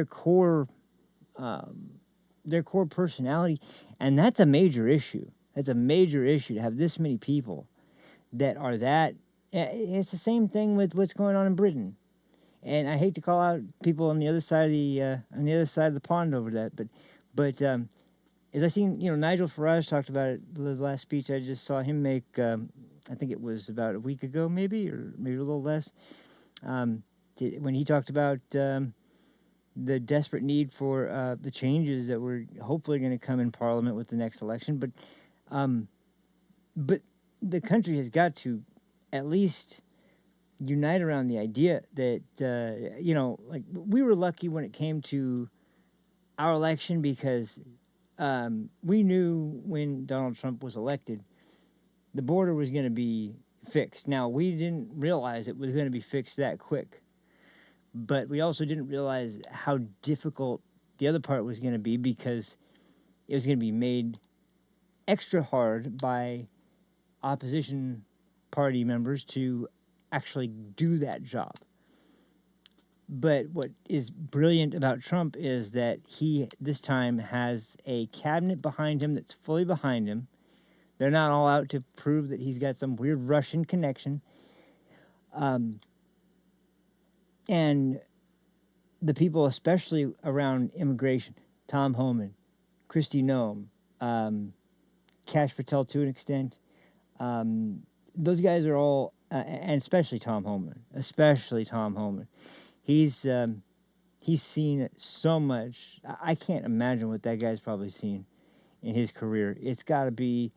Speaker 1: core um, their core personality, and that's a major issue. That's a major issue to have this many people that are that. It's the same thing with what's going on in Britain, and I hate to call out people on the other side of the pond over that, but as I seen, Nigel Farage talked about it the last speech I just saw him make. I think it was about a week ago, maybe, or maybe a little less, um, when he talked about the desperate need for the changes that were hopefully going to come in Parliament with the next election. Um, but the country has got to at least unite around the idea that like we were lucky when it came to our election because we knew when Donald Trump was elected, the border was going to be fixed. Now, we didn't realize it was going to be fixed that quick, but we also didn't realize how difficult the other part was going to be because it was going to be made extra hard by opposition party members to actually do that job. But what is brilliant about Trump is that he this time has a cabinet behind him that's fully behind him. They're not all out to prove that he's got some weird Russian connection. And the people, especially around immigration, Tom Homan, Kristi Noem, Cash Patel to an extent, those guys are all, and especially Tom Homan, He's seen so much. I can't imagine what that guy's probably seen in his career. It's got to be.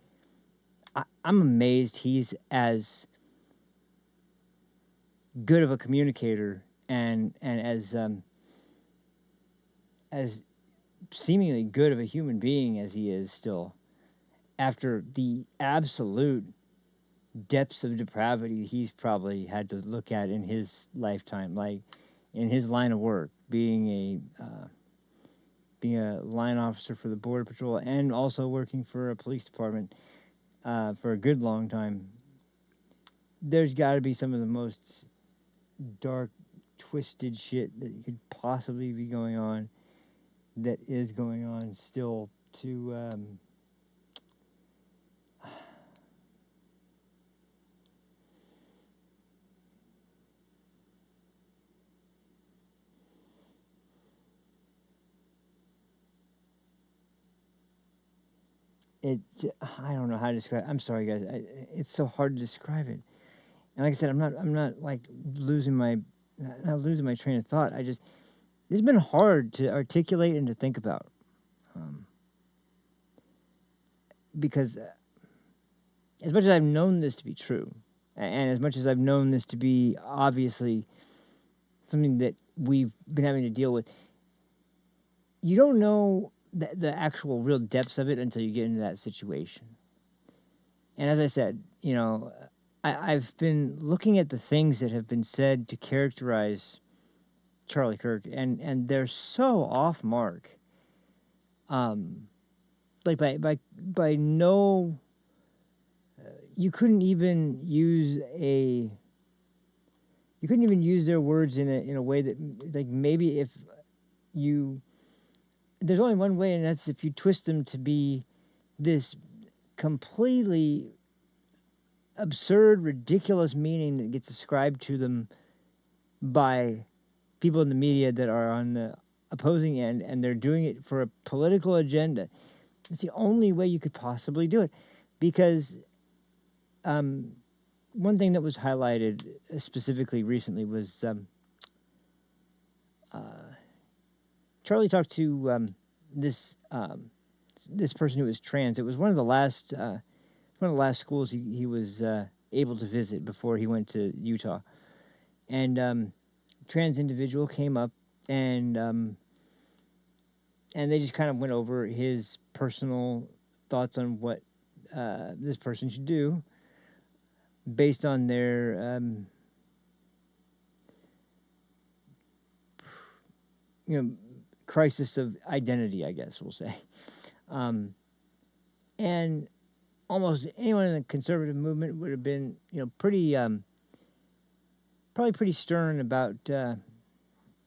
Speaker 1: I'm amazed he's as good of a communicator and as seemingly good of a human being as he is still after the absolute depths of depravity he's probably had to look at in his lifetime, like in his line of work, being a line officer for the Border Patrol and also working for a police department for a good long time. There's got to be some of the most dark, twisted shit that could possibly be going on, that is going on still to. I don't know how to describe. I'm sorry, guys. It's so hard to describe it. And like I said, I'm not like not losing my train of thought. It's been hard to articulate and to think about, because as much as I've known this to be true, and as much as I've known this to be obviously something that we've been having to deal with, you don't know the actual real depths of it until you get into that situation. And as I said, I've been looking at the things that have been said to characterize Charlie Kirk, and they're so off mark. Like by no, you couldn't even use their words in a way that, like, maybe if you, there's only one way, and that's if you twist them to be this completely absurd, ridiculous meaning that gets ascribed to them by people in the media that are on the opposing end, and they're doing it for a political agenda. It's the only way you could possibly do it, because one thing that was highlighted specifically recently was Charlie talked to this person who was trans. It was one of the last schools he was able to visit before he went to Utah, and trans individual came up and they just kind of went over his personal thoughts on what this person should do based on their crisis of identity, I guess we'll say. And almost anyone in the conservative movement would have been, pretty, probably pretty stern about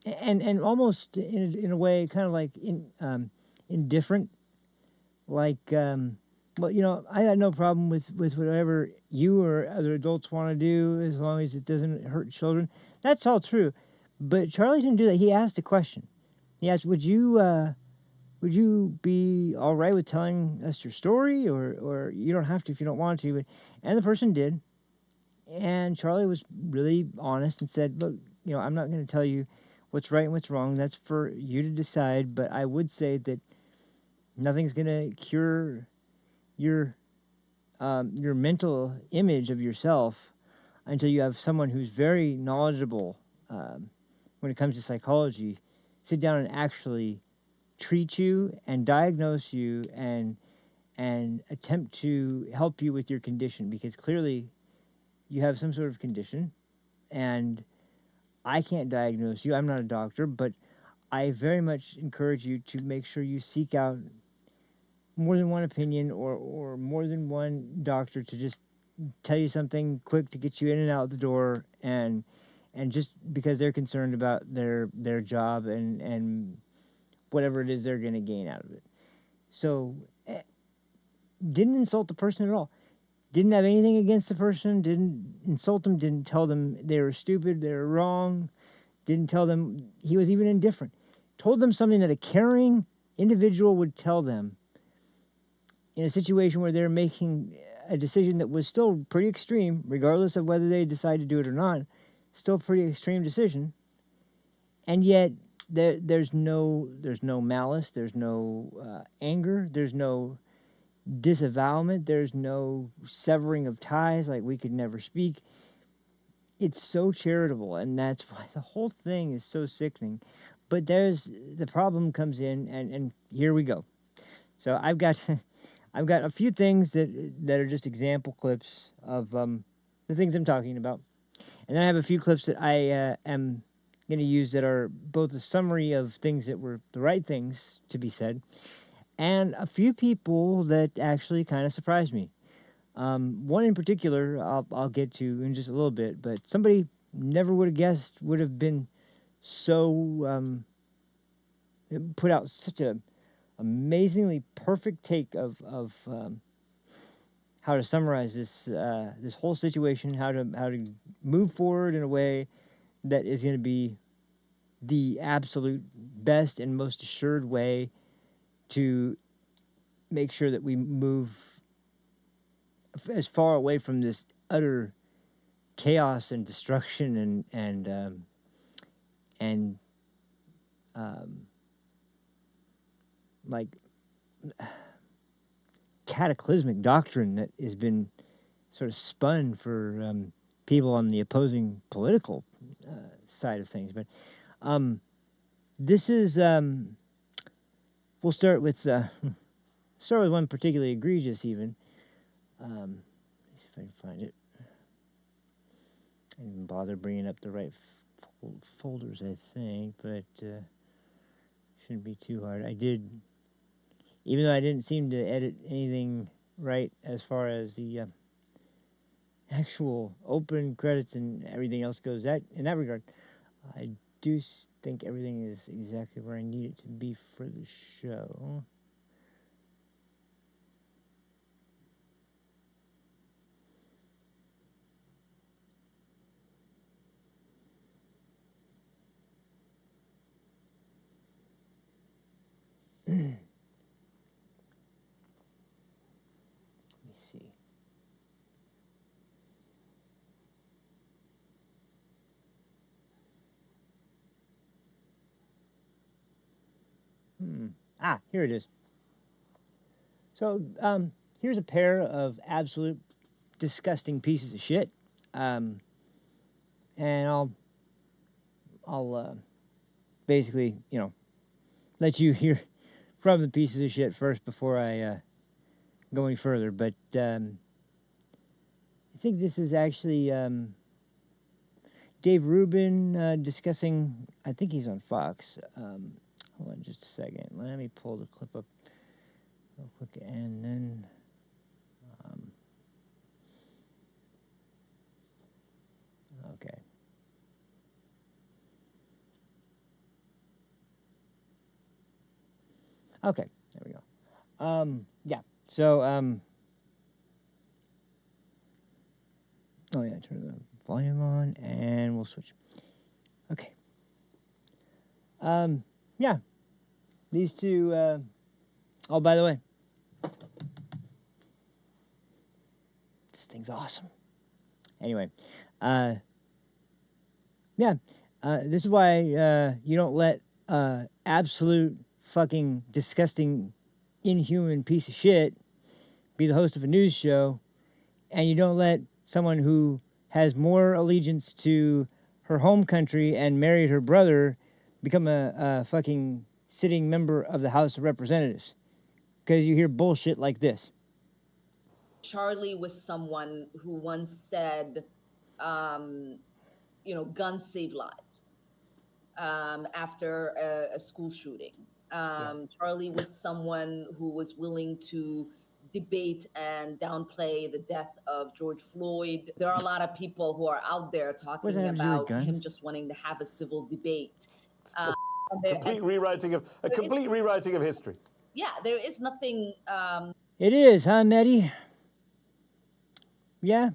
Speaker 1: and almost in a way, kind of like indifferent. Like, well, I got no problem with whatever you or other adults want to do as long as it doesn't hurt children. That's all true, but Charlie didn't do that. He asked a question. He asked, would you be all right with telling us your story, or you don't have to if you don't want to?" And the person did, and Charlie was really honest and said, "Look, I'm not going to tell you what's right and what's wrong. That's for you to decide. But I would say that nothing's going to cure your your mental image of yourself until you have someone who's very knowledgeable when it comes to psychology sit down and actually treat you and diagnose you and attempt to help you with your condition, because clearly you have some sort of condition, and I can't diagnose you. I'm not a doctor, but I very much encourage you to make sure you seek out more than one opinion, or more than one doctor to just tell you something quick to get you in and out the door, and just because they're concerned about their job and whatever it is they're going to gain out of it. So, didn't insult the person at all. Didn't have anything against the person. Didn't insult them. Didn't tell them they were stupid, they were wrong. Didn't tell them he was even indifferent. Told them something that a caring individual would tell them in a situation where they're making a decision that was still pretty extreme, regardless of whether they decide to do it or not. Still a pretty extreme decision. And yet there's no malice, there's no anger, there's no disavowalment, there's no severing of ties like we could never speak. It's so charitable, and that's why the whole thing is so sickening. But there's the problem comes in, and here we go. So I've got I've got a few things that are just example clips of the things I'm talking about, and then I have a few clips that I am going to use that are both a summary of things that were the right things to be said, and a few people that actually kind of surprised me. One in particular, I'll get to in just a little bit, but somebody never would have guessed would have been so put out such a amazingly perfect take of how to summarize this whole situation, how to move forward in a way that is going to be the absolute best and most assured way to make sure that we move as far away from this utter chaos and destruction and like cataclysmic doctrine that has been sort of spun for people on the opposing political side of things. But this is we'll start with start with one particularly egregious even. Let's see if I can find it. I didn't even bother bringing up the right folders, I think, but shouldn't be too hard. I did, even though I didn't seem to edit anything right as far as the actual open credits and everything else goes. That in that regard, I do think everything is exactly where I need it to be for the show. Let me see. Here it is. So, here's a pair of absolute disgusting pieces of shit. And I'll basically, let you hear from the pieces of shit first before I go any further. But I think this is actually Dave Rubin discussing. I think he's on Fox. Hold on just a second. Let me pull the clip up real quick, and then. Okay. Okay, there we go. Yeah. So, oh yeah, turn the volume on, and we'll switch. Okay. Yeah. These two. Oh, by the way, this thing's awesome. Anyway, yeah. This is why you don't let absolute fucking disgusting, inhuman piece of shit be the host of a news show, and you don't let someone who has more allegiance to her home country and married her brother become a fucking sitting member of the House of Representatives, because you hear bullshit like this.
Speaker 2: Charlie was someone who once said, guns save lives after a school shooting. Charlie was someone who was willing to debate and downplay the death of George Floyd. There are a lot of people who are out there talking about him just wanting to have a civil debate.
Speaker 3: Complete rewriting of history.
Speaker 2: Yeah, there is nothing.
Speaker 1: It is, huh, Mehdi? Yeah,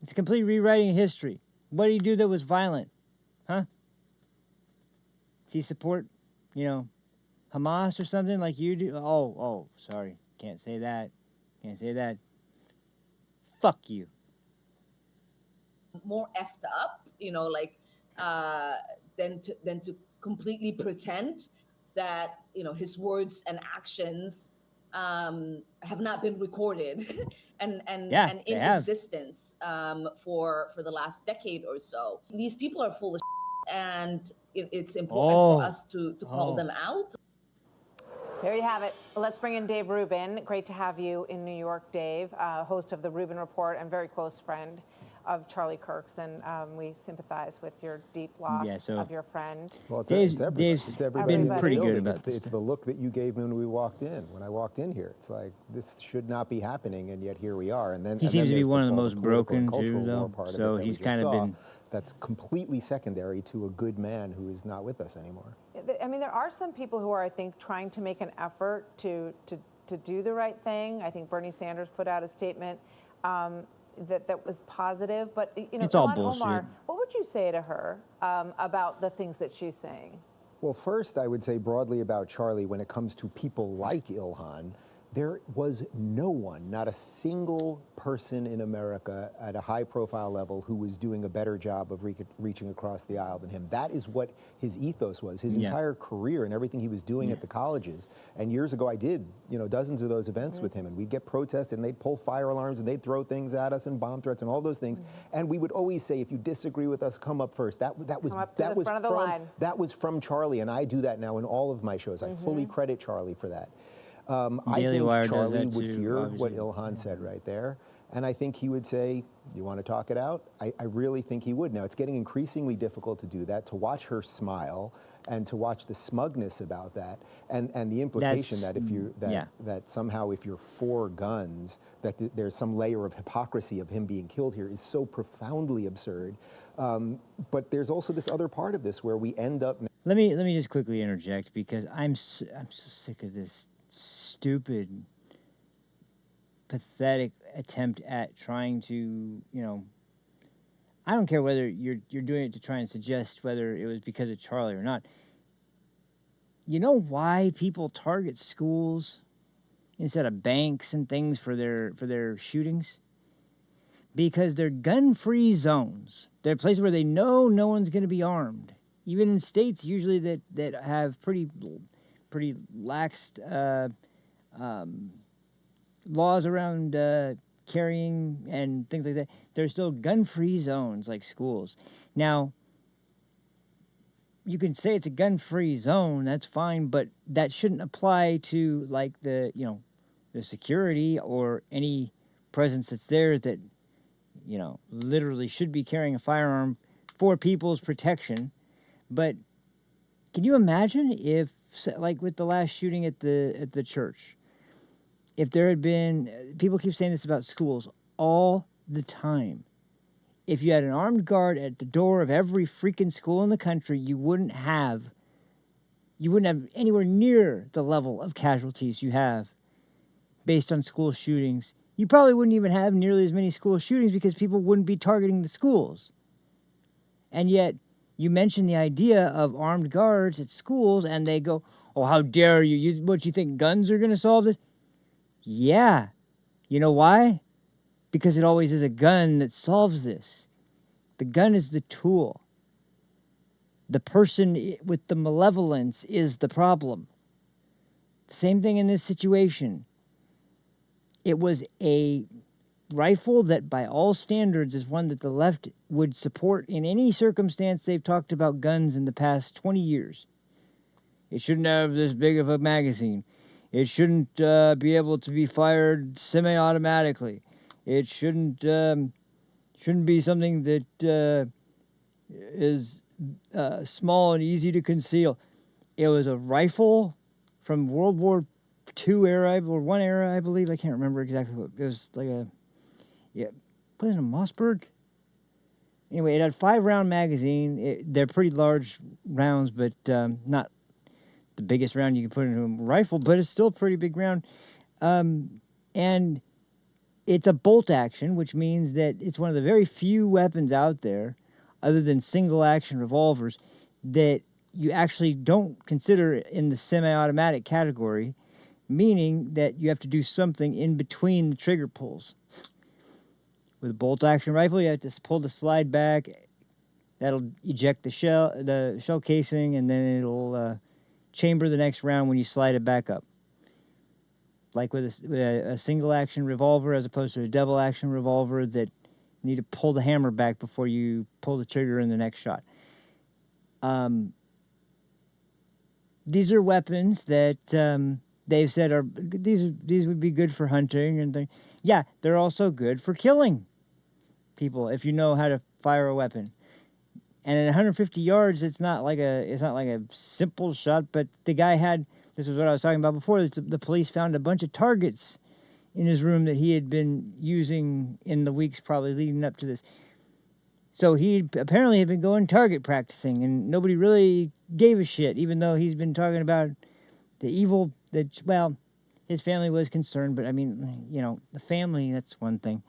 Speaker 1: it's a complete rewriting of history. What did he do that was violent? Huh? Does he support, Hamas or something like you do? Oh, sorry. Can't say that. Can't say that. Fuck you.
Speaker 2: More effed up, than to completely pretend that his words and actions have not been recorded and in existence for the last decade or so. These people are full of shit, and it's important for us to call them out.
Speaker 4: There you have it. Let's bring in Dave Rubin. Great to have you in New York, Dave, host of the Rubin Report and very close friend of Charlie Kirk's, and we sympathize with your deep loss of your friend.
Speaker 5: Well, it's everybody
Speaker 1: been pretty good about this.
Speaker 5: It's the look that you gave me when we walked in. When I walked in here, it's like this should not be happening, and yet here we are. And then
Speaker 1: he seems to be one of the most broken too, though. So he's kind of been.
Speaker 5: That's completely secondary to a good man who is not with us anymore.
Speaker 4: I mean, there are some people who are, I think, trying to make an effort to do the right thing. I think Bernie Sanders put out a statement that was positive, but
Speaker 1: it's all bullshit.
Speaker 4: Omar, what would you say to her about the things that she's saying?
Speaker 5: Well, first, I would say broadly about Charlie, when it comes to people like Ilhan, there was no one, not a single person in America at a high-profile level who was doing a better job of reaching across the aisle than him. That is what his ethos was, his entire career and everything he was doing at the colleges. And years ago, I did, dozens of those events with him, and we'd get protested, and they'd pull fire alarms, and they'd throw things at us, and bomb threats, and all those things. And we would always say, if you disagree with us, come up first. That was from Charlie, and I do that now in all of my shows. I fully credit Charlie for that. I think Charlie would hear what Ilhan said right there, and I think he would say, you want to talk it out? I really think he would. Now, it's getting increasingly difficult to do that, to watch her smile and to watch the smugness about that, and the implication that if you that somehow if you're for guns, that there's some layer of hypocrisy of him being killed here is so profoundly absurd. But there's also this other part of this where we end up.
Speaker 1: Let me just quickly interject, because I'm so sick of this stupid, pathetic attempt at trying to, I don't care whether you're doing it to try and suggest whether it was because of Charlie or not. You know why people target schools instead of banks and things for their shootings? Because they're gun-free zones. They're places where they know no one's going to be armed. Even in states usually that have pretty laxed laws around carrying and things like that, there's still gun-free zones like schools. Now, you can say it's a gun-free zone, that's fine, but that shouldn't apply to like the security or any presence that's there that literally should be carrying a firearm for people's protection. But can you imagine if, like with the last shooting at the church, if there had been, people keep saying this about schools all the time, if you had an armed guard at the door of every freaking school in the country, you wouldn't have you wouldn't have anywhere near the level of casualties you have based on school shootings. You probably wouldn't even have nearly as many school shootings because people wouldn't be targeting the schools. And yet, you mention the idea of armed guards at schools, and they go, "Oh, how dare you? What, you think guns are going to solve this?" Yeah. You know why? Because it always is a gun that solves this. The gun is the tool. The person with the malevolence is the problem. Same thing in this situation. It was a rifle that, by all standards, is one that the left would support in any circumstance they've talked about guns in the past 20 years. It shouldn't have this big of a magazine. It shouldn't be able to be fired semi-automatically. It shouldn't be something that is small and easy to conceal. It was a rifle from World War II era, or one era, I believe. I can't remember exactly what it was. Like a, yeah, put in a Mossberg. Anyway, it had 5-round magazine. They're pretty large rounds, but not the biggest round you can put into a rifle, but it's still a pretty big round. And it's a bolt action, which means that it's one of the very few weapons out there, other than single action revolvers, that you actually don't consider in the semi-automatic category, meaning that you have to do something in between the trigger pulls. With a bolt action rifle, you have to pull the slide back. That'll eject the shell casing, and then it'll chamber the next round when you slide it back up. Like with a single action revolver, as opposed to a double action revolver that you need to pull the hammer back before you pull the trigger in the next shot. These are weapons that they've said are these would be good for hunting and things. Yeah, they're also good for killing people if you know how to fire a weapon. And at 150 yards, it's not like a simple shot. But the guy had, this was what I was talking about before. The police found a bunch of targets in his room that he had been using in the weeks probably leading up to this. So he apparently had been going target practicing, and nobody really gave a shit, even though he's been talking about the evil that, well, his family was concerned. But I mean, you know, the family, that's one thing.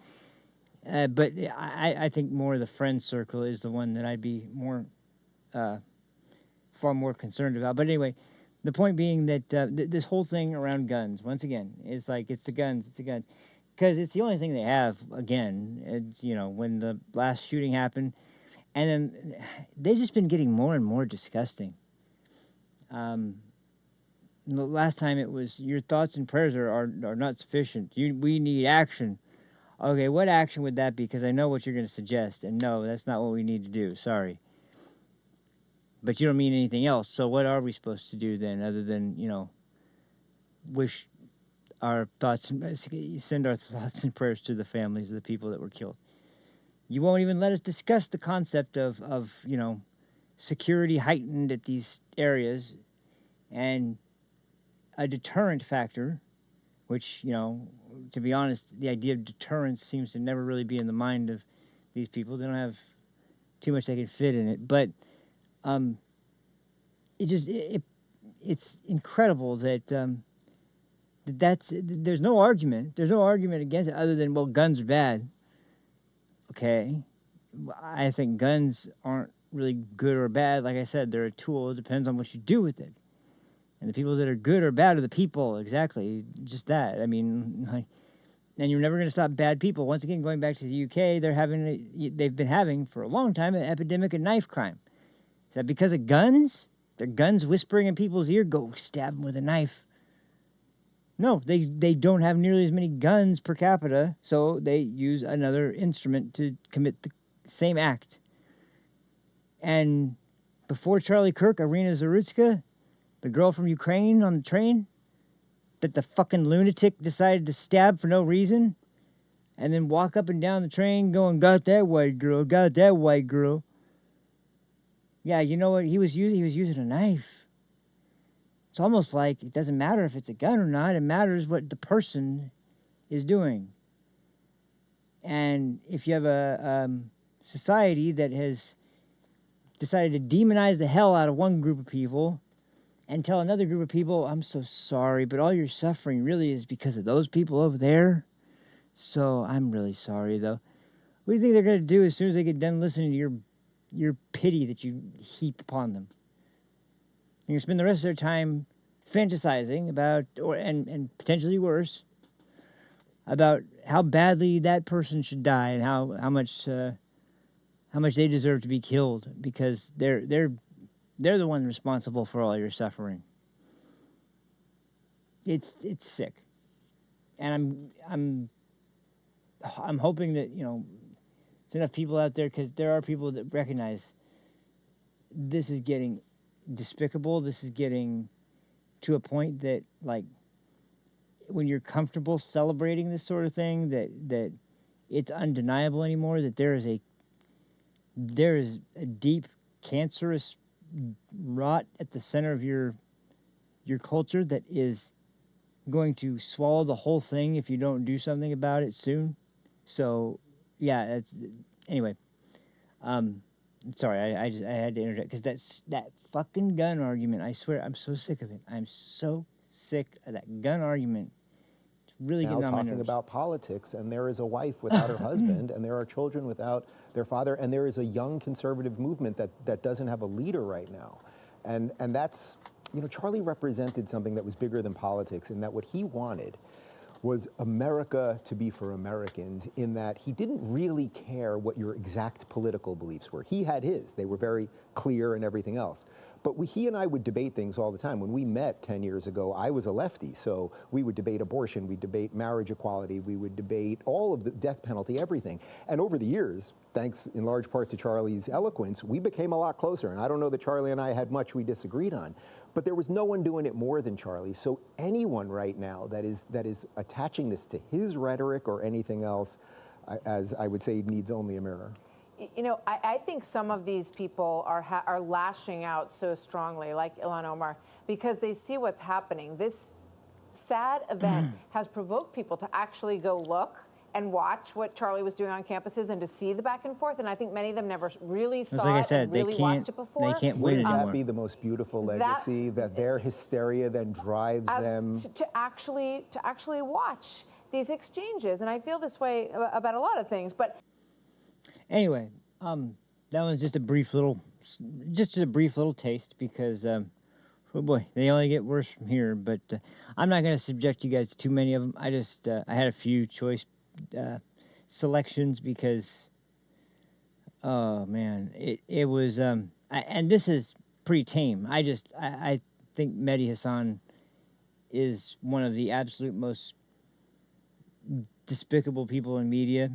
Speaker 1: But I think more the friend circle is the one that I'd be more, far more concerned about. But anyway, the point being that this whole thing around guns, once again, is like it's the guns. Because it's the only thing they have, again, it's, you know, when the last shooting happened. And then they've just been getting more and more disgusting. The last time it was, your thoughts and prayers are not sufficient. We need action. Okay, what action would that be? Because I know what you're going to suggest. And no, that's not what we need to do. Sorry. But you don't mean anything else. So what are we supposed to do then, other than, you know, wish our thoughts, send our thoughts and prayers to the families of the people that were killed? You won't even let us discuss the concept of you know, security heightened at these areas and a deterrent factor, which, you know, to be honest, the idea of deterrence seems to never really be in the mind of these people. They don't have too much they can fit in it. But it's incredible that there's no argument. There's no argument against it other than, well, guns are bad. Okay. I think guns aren't really good or bad. Like I said, they're a tool. It depends on what you do with it. And the people that are good or bad are the people. Exactly. Just that. I mean, like, and you're never going to stop bad people. Once again, going back to the UK, they've been having for a long time an epidemic of knife crime. Is that because of guns? Their guns whispering in people's ear, go stab them with a knife. No, they don't have nearly as many guns per capita, so they use another instrument to commit the same act. And before Charlie Kirk, Irina Zarutska, the girl from Ukraine on the train, that the fucking lunatic decided to stab for no reason, and then walk up and down the train going, got that white girl, got that white girl. Yeah, you know what he was using? He was using a knife. It's almost like it doesn't matter if it's a gun or not. It matters what the person is doing. And if you have a society that has decided to demonize the hell out of one group of people and tell another group of people, I'm so sorry, but all your suffering really is because of those people over there. So I'm really sorry, though. What do you think they're going to do as soon as they get done listening to your pity that you heap upon them? You're going to spend the rest of their time fantasizing about, and potentially worse, about how badly that person should die and how much they deserve to be killed because they're the one responsible for all your suffering. It's sick, and I'm hoping that there's enough people out there, because there are people that recognize this is getting despicable. This is getting to a point that, like, when you're comfortable celebrating this sort of thing, that it's undeniable anymore that there is a deep cancerous rot at the center of your culture that is going to swallow the whole thing if you don't do something about it soon. So, yeah, anyway. Sorry, I had to interject because that fucking gun argument. I swear, I'm so sick of it. I'm so sick of that gun argument. It's really getting on my nerves.
Speaker 5: Talking about politics, and there is a wife without her husband, and there are children without their father, and there is a young conservative movement that doesn't have a leader right now, and that's, Charlie represented something that was bigger than politics, in that what he wanted was America to be for Americans, in that he didn't really care what your exact political beliefs were. He had his. They were very clear and everything else. But he and I would debate things all the time. When we met 10 years ago, I was a lefty, so we would debate abortion, we'd debate marriage equality, we would debate all of the death penalty, everything. And over the years, thanks in large part to Charlie's eloquence, we became a lot closer. And I don't know that Charlie and I had much we disagreed on, but there was no one doing it more than Charlie. So anyone right now that is attaching this to his rhetoric or anything else, as I would say, needs only a mirror.
Speaker 4: I think some of these people are lashing out so strongly, like Ilhan Omar, because they see what's happening. This sad event has provoked people to actually go look and watch what Charlie was doing on campuses and to see the back and forth. And I think many of them never really saw it and really watched it before.
Speaker 1: They can't win anymore.
Speaker 5: Wouldn't that be the most beautiful legacy, that their hysteria then drives them
Speaker 4: to actually watch these exchanges? And I feel this way about a lot of things, but.
Speaker 1: Anyway, that one's just a brief little taste, because, oh boy, they only get worse from here. But I'm not going to subject you guys to too many of them. I had a few choice selections because, oh man, it was, and this is pretty tame. I think Mehdi Hasan is one of the absolute most despicable people in media.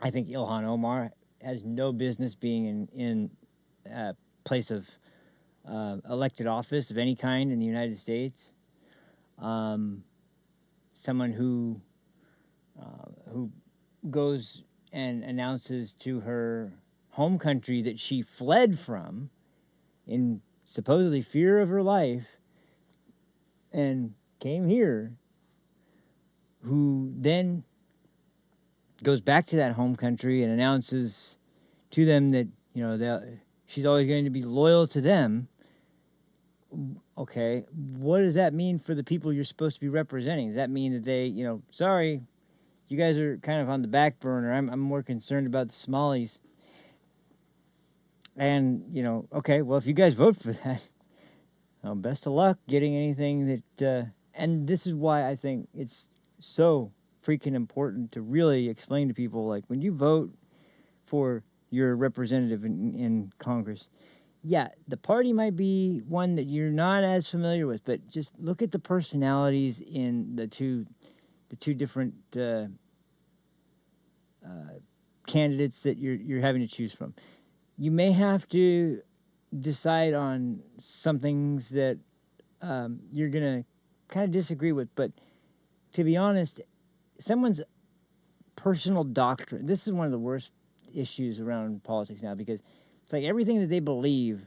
Speaker 1: I think Ilhan Omar has no business being in a place of elected office of any kind in the United States. Someone who goes and announces to her home country that she fled from in supposedly fear of her life and came here, who then goes back to that home country and announces to them that, she's always going to be loyal to them. Okay, what does that mean for the people you're supposed to be representing? Does that mean that they, sorry, you guys are kind of on the back burner. I'm more concerned about the Somalis. And, okay, well, if you guys vote for that, best of luck getting anything that, and this is why I think it's so freaking important to really explain to people, like, when you vote for your representative in Congress, yeah, the party might be one that you're not as familiar with, but just look at the personalities in the two different candidates that you're having to choose from. You may have to decide on some things that you're gonna kind of disagree with, but to be honest, someone's personal doctrine. This is one of the worst issues around politics now, because it's like everything that they believe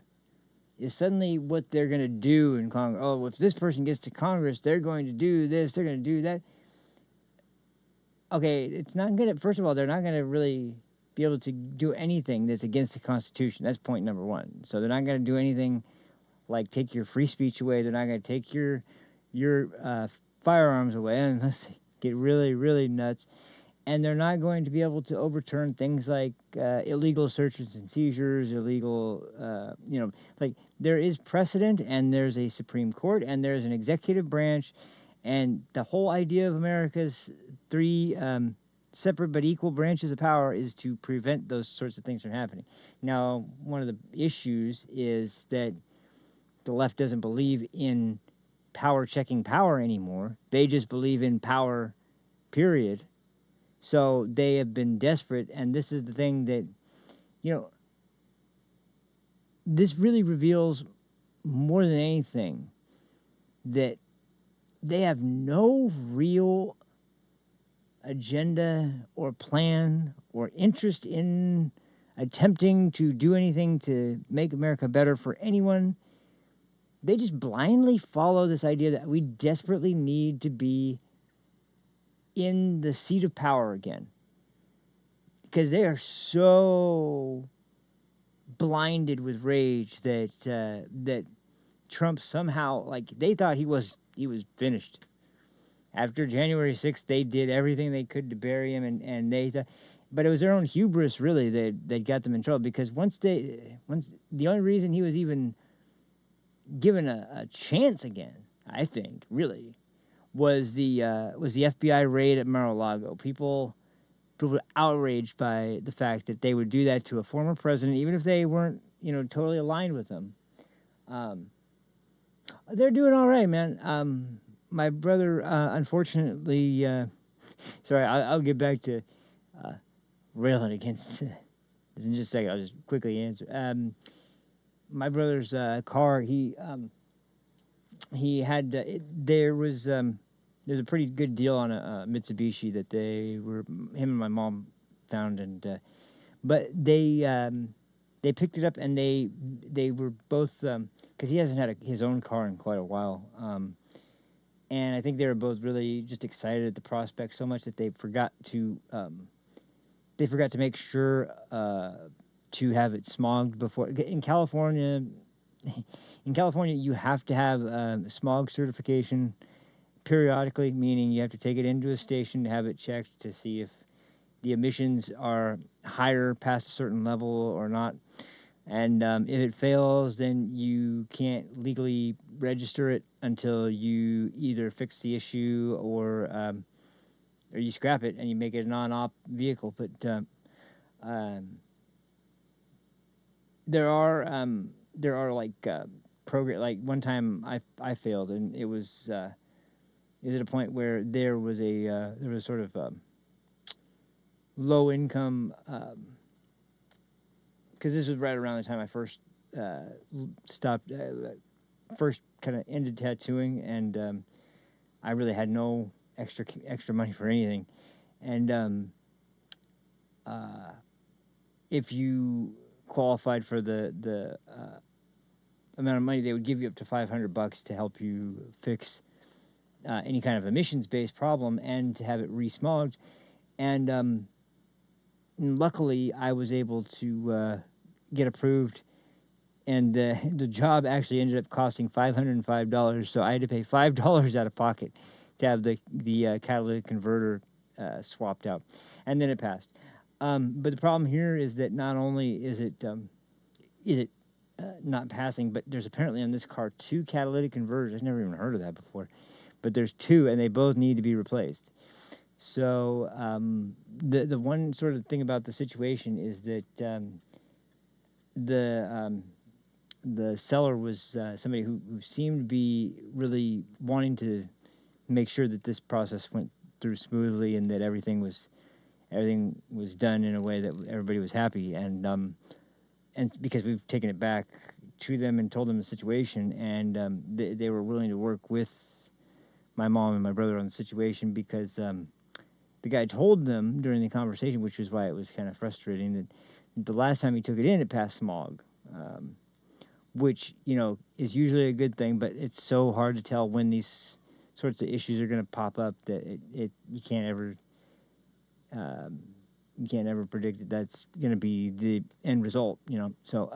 Speaker 1: is suddenly what they're going to do in Congress. Oh, if this person gets to Congress, they're going to do this, they're going to do that. Okay, it's not going to, first of all, they're not going to really be able to do anything that's against the Constitution. That's point number one. So they're not going to do anything like take your free speech away. They're not going to take your firearms away, and let's get really, really nuts. And they're not going to be able to overturn things like illegal searches and seizures, illegal, like there is precedent, and there's a Supreme Court, and there's an executive branch, and the whole idea of America's three separate but equal branches of power is to prevent those sorts of things from happening. Now, one of the issues is that the left doesn't believe in power checking power anymore. They just believe in power, period. So they have been desperate, and this is the thing that, this really reveals more than anything that they have no real agenda or plan or interest in attempting to do anything to make America better for anyone. They just blindly follow this idea that we desperately need to be in the seat of power again, because they are so blinded with rage that that Trump somehow, like, they thought he was finished. After January 6th, they did everything they could to bury him, and they thought, but it was their own hubris really that got them in trouble, because once the only reason he was even given a chance again, I think, really, was the FBI raid at Mar-a-Lago. People were outraged by the fact that they would do that to a former president, even if they weren't, totally aligned with him. They're doing all right, man. My brother, unfortunately, sorry, I'll get back to railing against this in just a second. I'll just quickly answer. My brother's car, he had, there's a pretty good deal on a Mitsubishi that him and my mom found, and but they picked it up, and they were both, because he hasn't had his own car in quite a while, and I think they were both really just excited at the prospect so much that they forgot to make sure to have it smogged before. In California, you have to have smog certification periodically, meaning you have to take it into a station to have it checked to see if the emissions are higher past a certain level or not. And if it fails, then you can't legally register it until you either fix the issue or you scrap it and you make it a non-op vehicle. But there are like program, like one time I failed, and it was at a point where there was sort of low income, because this was right around the time I first stopped, first kind of ended tattooing, and I really had no extra money for anything, and if you qualified for the amount of money, they would give you up to $500 to help you fix any kind of emissions-based problem and to have it re-smogged. And luckily, I was able to get approved, and the job actually ended up costing $505. So I had to pay $5 out of pocket to have the catalytic converter swapped out, and then it passed. But the problem here is that not only is it not passing, but there's apparently on this car 2 catalytic converters. I've never even heard of that before, but there's 2, and they both need to be replaced. So the one sort of thing about the situation is that the seller was somebody who seemed to be really wanting to make sure that this process went through smoothly and that everything was done in a way that everybody was happy, and because we've taken it back to them and told them the situation, and they were willing to work with my mom and my brother on the situation, because the guy told them during the conversation, which was why it was kind of frustrating, that the last time he took it in, it passed smog, which, is usually a good thing, but it's so hard to tell when these sorts of issues are going to pop up that you can't ever predict that that's going to be the end result, So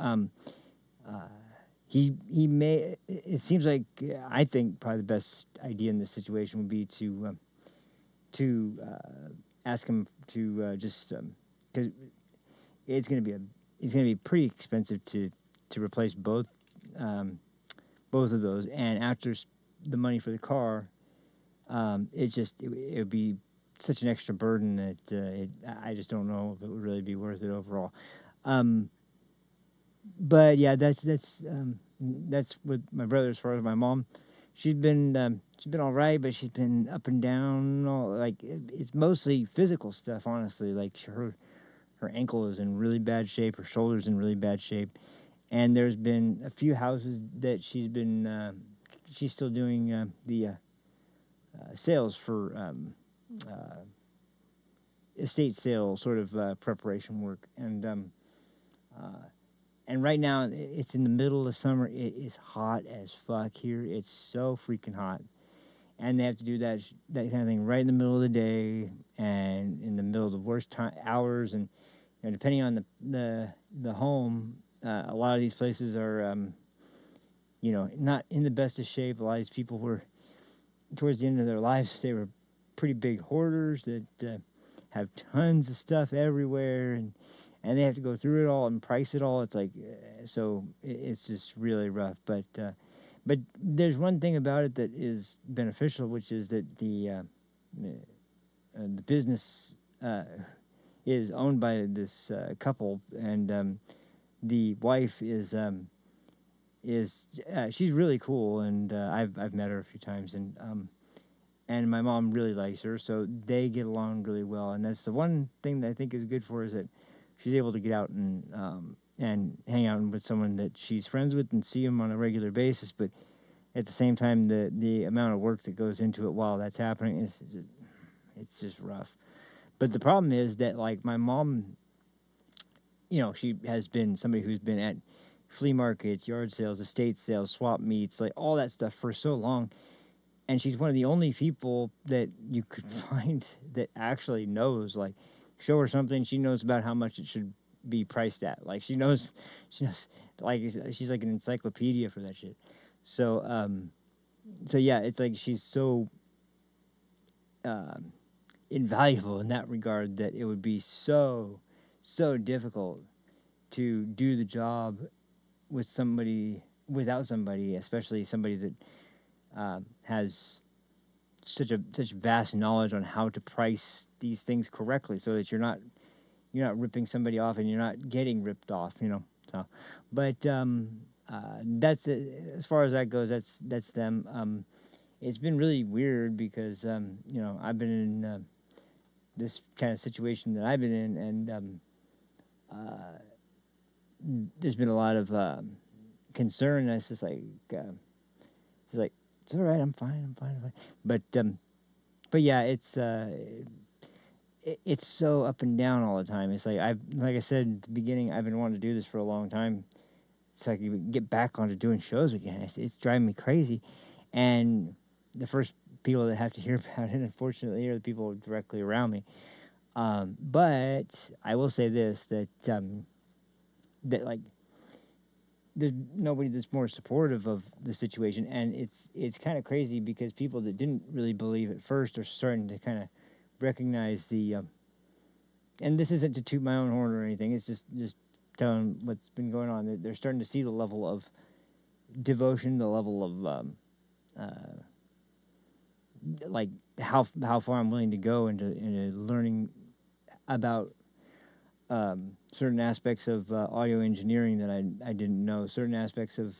Speaker 1: he may. It seems like I think probably the best idea in this situation would be to ask him to just because it's going to be it's going to be pretty expensive to replace um, both of those, and after the money for the car, it would be such an extra burden that I just don't know if it would really be worth it overall. Um, but yeah, that's with my brother. As far as my mom, she's been all right, but she's been up and down. It's mostly physical stuff, honestly. Like her ankle is in really bad shape, her shoulder's in really bad shape, and there's been a few houses that she's still doing the sales for uh, estate sale sort of preparation work, uh, and right now it's in the middle of summer. It is hot as fuck here. It's so freaking hot, and they have to do that kind of thing right in the middle of the day and in the middle of the worst time hours, and depending on the home, a lot of these places are not in the best of shape. A lot of these people were towards the end of their lives. They were pretty big hoarders that have tons of stuff everywhere, and they have to go through it all and price it all. It's like it's just really rough. But there's one thing about it that is beneficial, which is that the business is owned by this couple, and the wife is she's really cool, and I've met her a few times, and my mom really likes her, so they get along really well. And that's the one thing that I think is good for her, is that she's able to get out and hang out with someone that she's friends with and see them on a regular basis. But at the same time, the amount of work that goes into it while that's happening it's just rough. But the problem is that, like, my mom, she has been somebody who's been at flea markets, yard sales, estate sales, swap meets, like all that stuff for so long. And she's one of the only people that you could find that actually knows. Like, show her something, she knows about how much it should be priced at. Like, she knows, like, she's like an encyclopedia for that shit. So yeah, it's like she's so invaluable in that regard that it would be so difficult to do the job without somebody, especially somebody that has such vast knowledge on how to price these things correctly, so that you're not ripping somebody off and you're not getting ripped off. So, but that's it. As far as that goes. That's them. It's been really weird because I've been in this kind of situation that I've been in, and there's been a lot of concern. And it's just like it's all right. I'm fine. I'm fine. I'm fine. But yeah, it's so up and down all the time. It's like I said at the beginning, I've been wanting to do this for a long time, so I can get back onto doing shows again. It's driving me crazy, and the first people that have to hear about it, unfortunately, are the people directly around me. But I will say this, that like there's nobody that's more supportive of the situation, and it's kind of crazy because people that didn't really believe at first are starting to kind of recognize and this isn't to toot my own horn or anything. It's just telling what's been going on. They're starting to see the level of devotion, the level of like how far I'm willing to go into learning about certain aspects of audio engineering that I didn't know, certain aspects of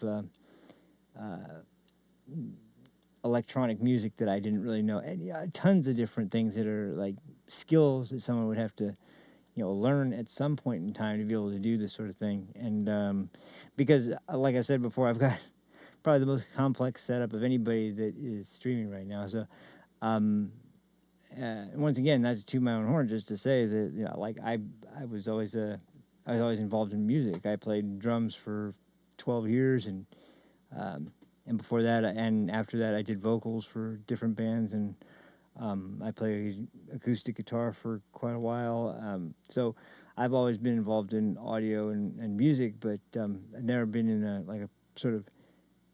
Speaker 1: electronic music that I didn't really know, and tons of different things that are like skills that someone would have to learn at some point in time to be able to do this sort of thing. And because like I said before, I've got probably the most complex setup of anybody that is streaming right now. So once again, that's to my own horn, just to say that like I was always involved in music. I played drums for 12 years, and before that and after that, I did vocals for different bands, and I played acoustic guitar for quite a while. So I've always been involved in audio and music, but I've never been in a sort of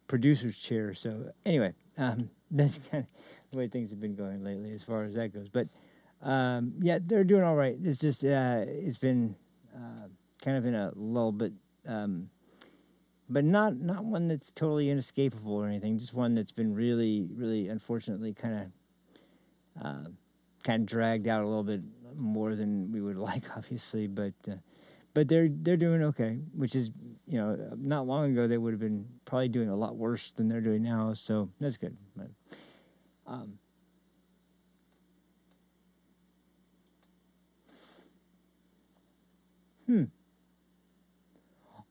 Speaker 1: producer's chair. So anyway, that's kind of the way things have been going lately as far as that goes. But yeah, they're doing all right. It's just it's been kind of in a lull, but not one that's totally inescapable or anything. Just one that's been really, really unfortunately kind of dragged out a little bit more than we would like, obviously. But they're doing okay, which is, you know, not long ago they would have been probably doing a lot worse than they're doing now. So that's good. But,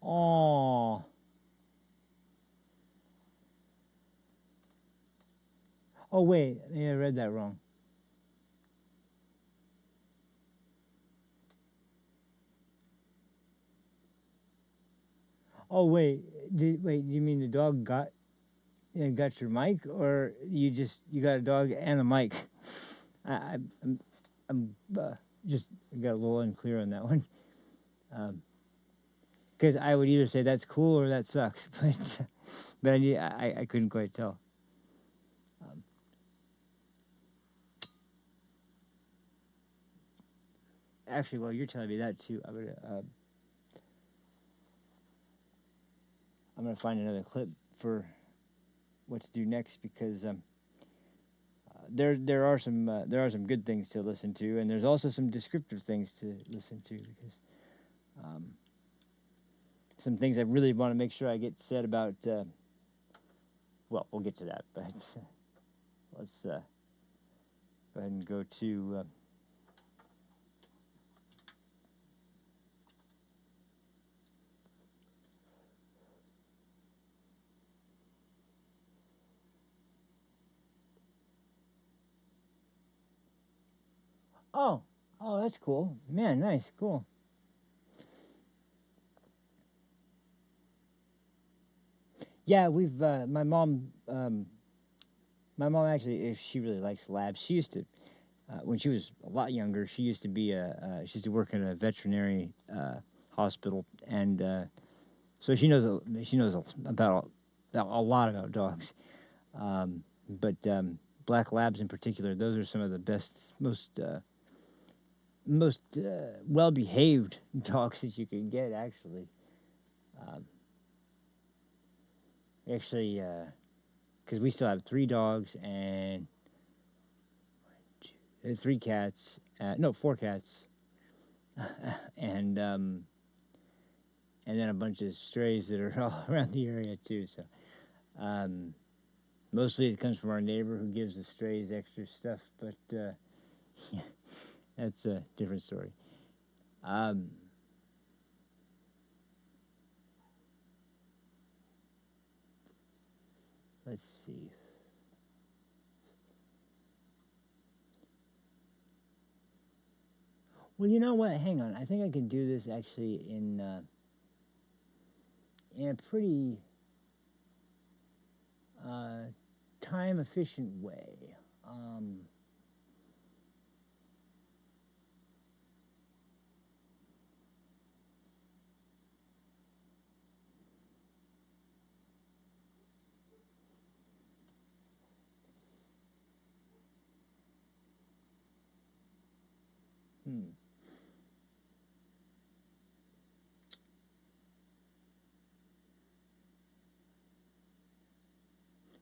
Speaker 1: Oh. Oh wait, yeah, I read that wrong. Oh wait, do you mean the dog got your mic, or you got a dog and a mic? I'm just got a little unclear on that one. Because I would either say that's cool or that sucks, but I couldn't quite tell. Actually, well, you're telling me that too. I'm gonna find another clip for what to do next, because there are some good things to listen to, and there's also some descriptive things to listen to, because some things I really want to make sure I get said about. Well, we'll get to that, but let's go ahead and go to. Oh, that's cool, man. Nice, cool. Yeah, we've my mom actually, if she really likes labs, she used to when she was a lot younger. She used to be she used to work in a veterinary hospital, and she knows about a lot about dogs. But black labs in particular, those are some of the best, most well behaved dogs that you can get, actually. Um, actually, because we still have 3 dogs and 3 cats. No, 4 cats, and then a bunch of strays that are all around the area too. So mostly it comes from our neighbor, who gives the strays extra stuff. But yeah, that's a different story. Let's see. Well, you know what? Hang on. I think I can do this actually in a pretty time efficient way.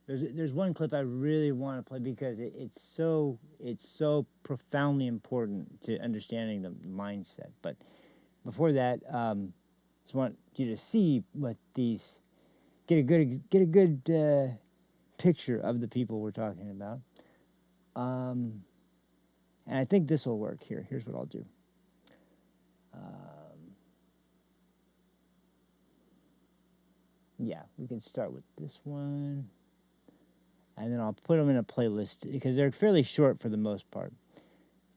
Speaker 1: There's one clip I really want to play, because it's so profoundly important to understanding the mindset. But before that, just want you to see what these get a good picture of the people we're talking about. And I think this will work here. Here's what I'll do. Yeah, we can start with this one. And then I'll put them in a playlist, because they're fairly short for the most part.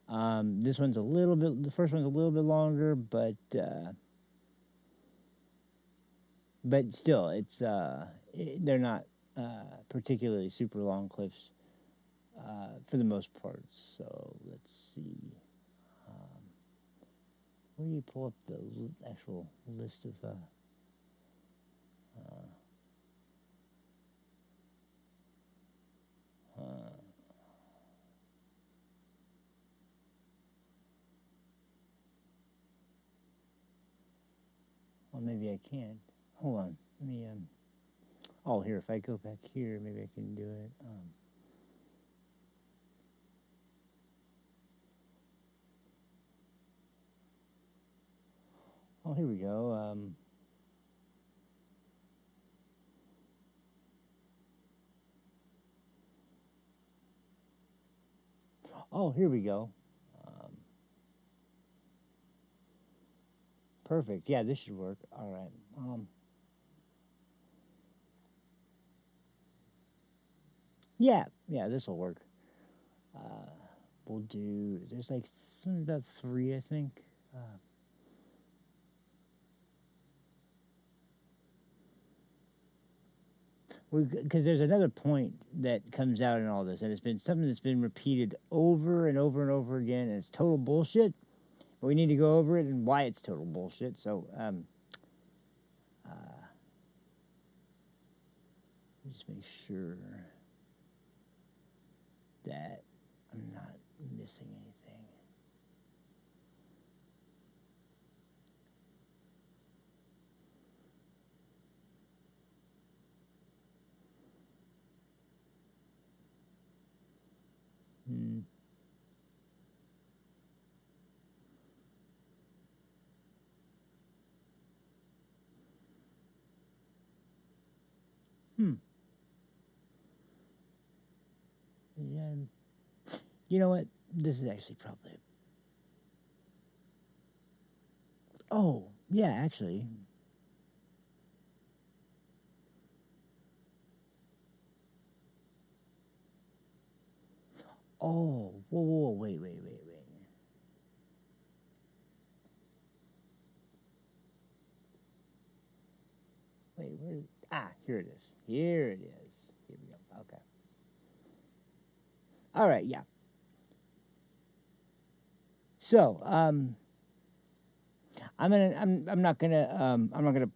Speaker 1: This one's the first one's a little bit longer, but still, they're not particularly super long clips for the most part. So let's see. Where do you pull up the actual list of? maybe I can't. Hold on. Let me, oh, here, if I go back here, maybe I can do it. Oh, here we go. Oh, here we go. Perfect. Yeah, this should work. All right. Yeah, this will work. We'll do. There's like about 3, I think. Because there's another point that comes out in all this, and it's been something that's been repeated over and over and over again, and it's total bullshit. But we need to go over it and why it's total bullshit. So, just make sure that I'm not missing anything. Yeah. You know what? This is actually probably. Oh, yeah, actually. Oh, whoa, wait. Wait, where? Here it is. Here it is. Here we go. Okay. All right, yeah. So, I'm not gonna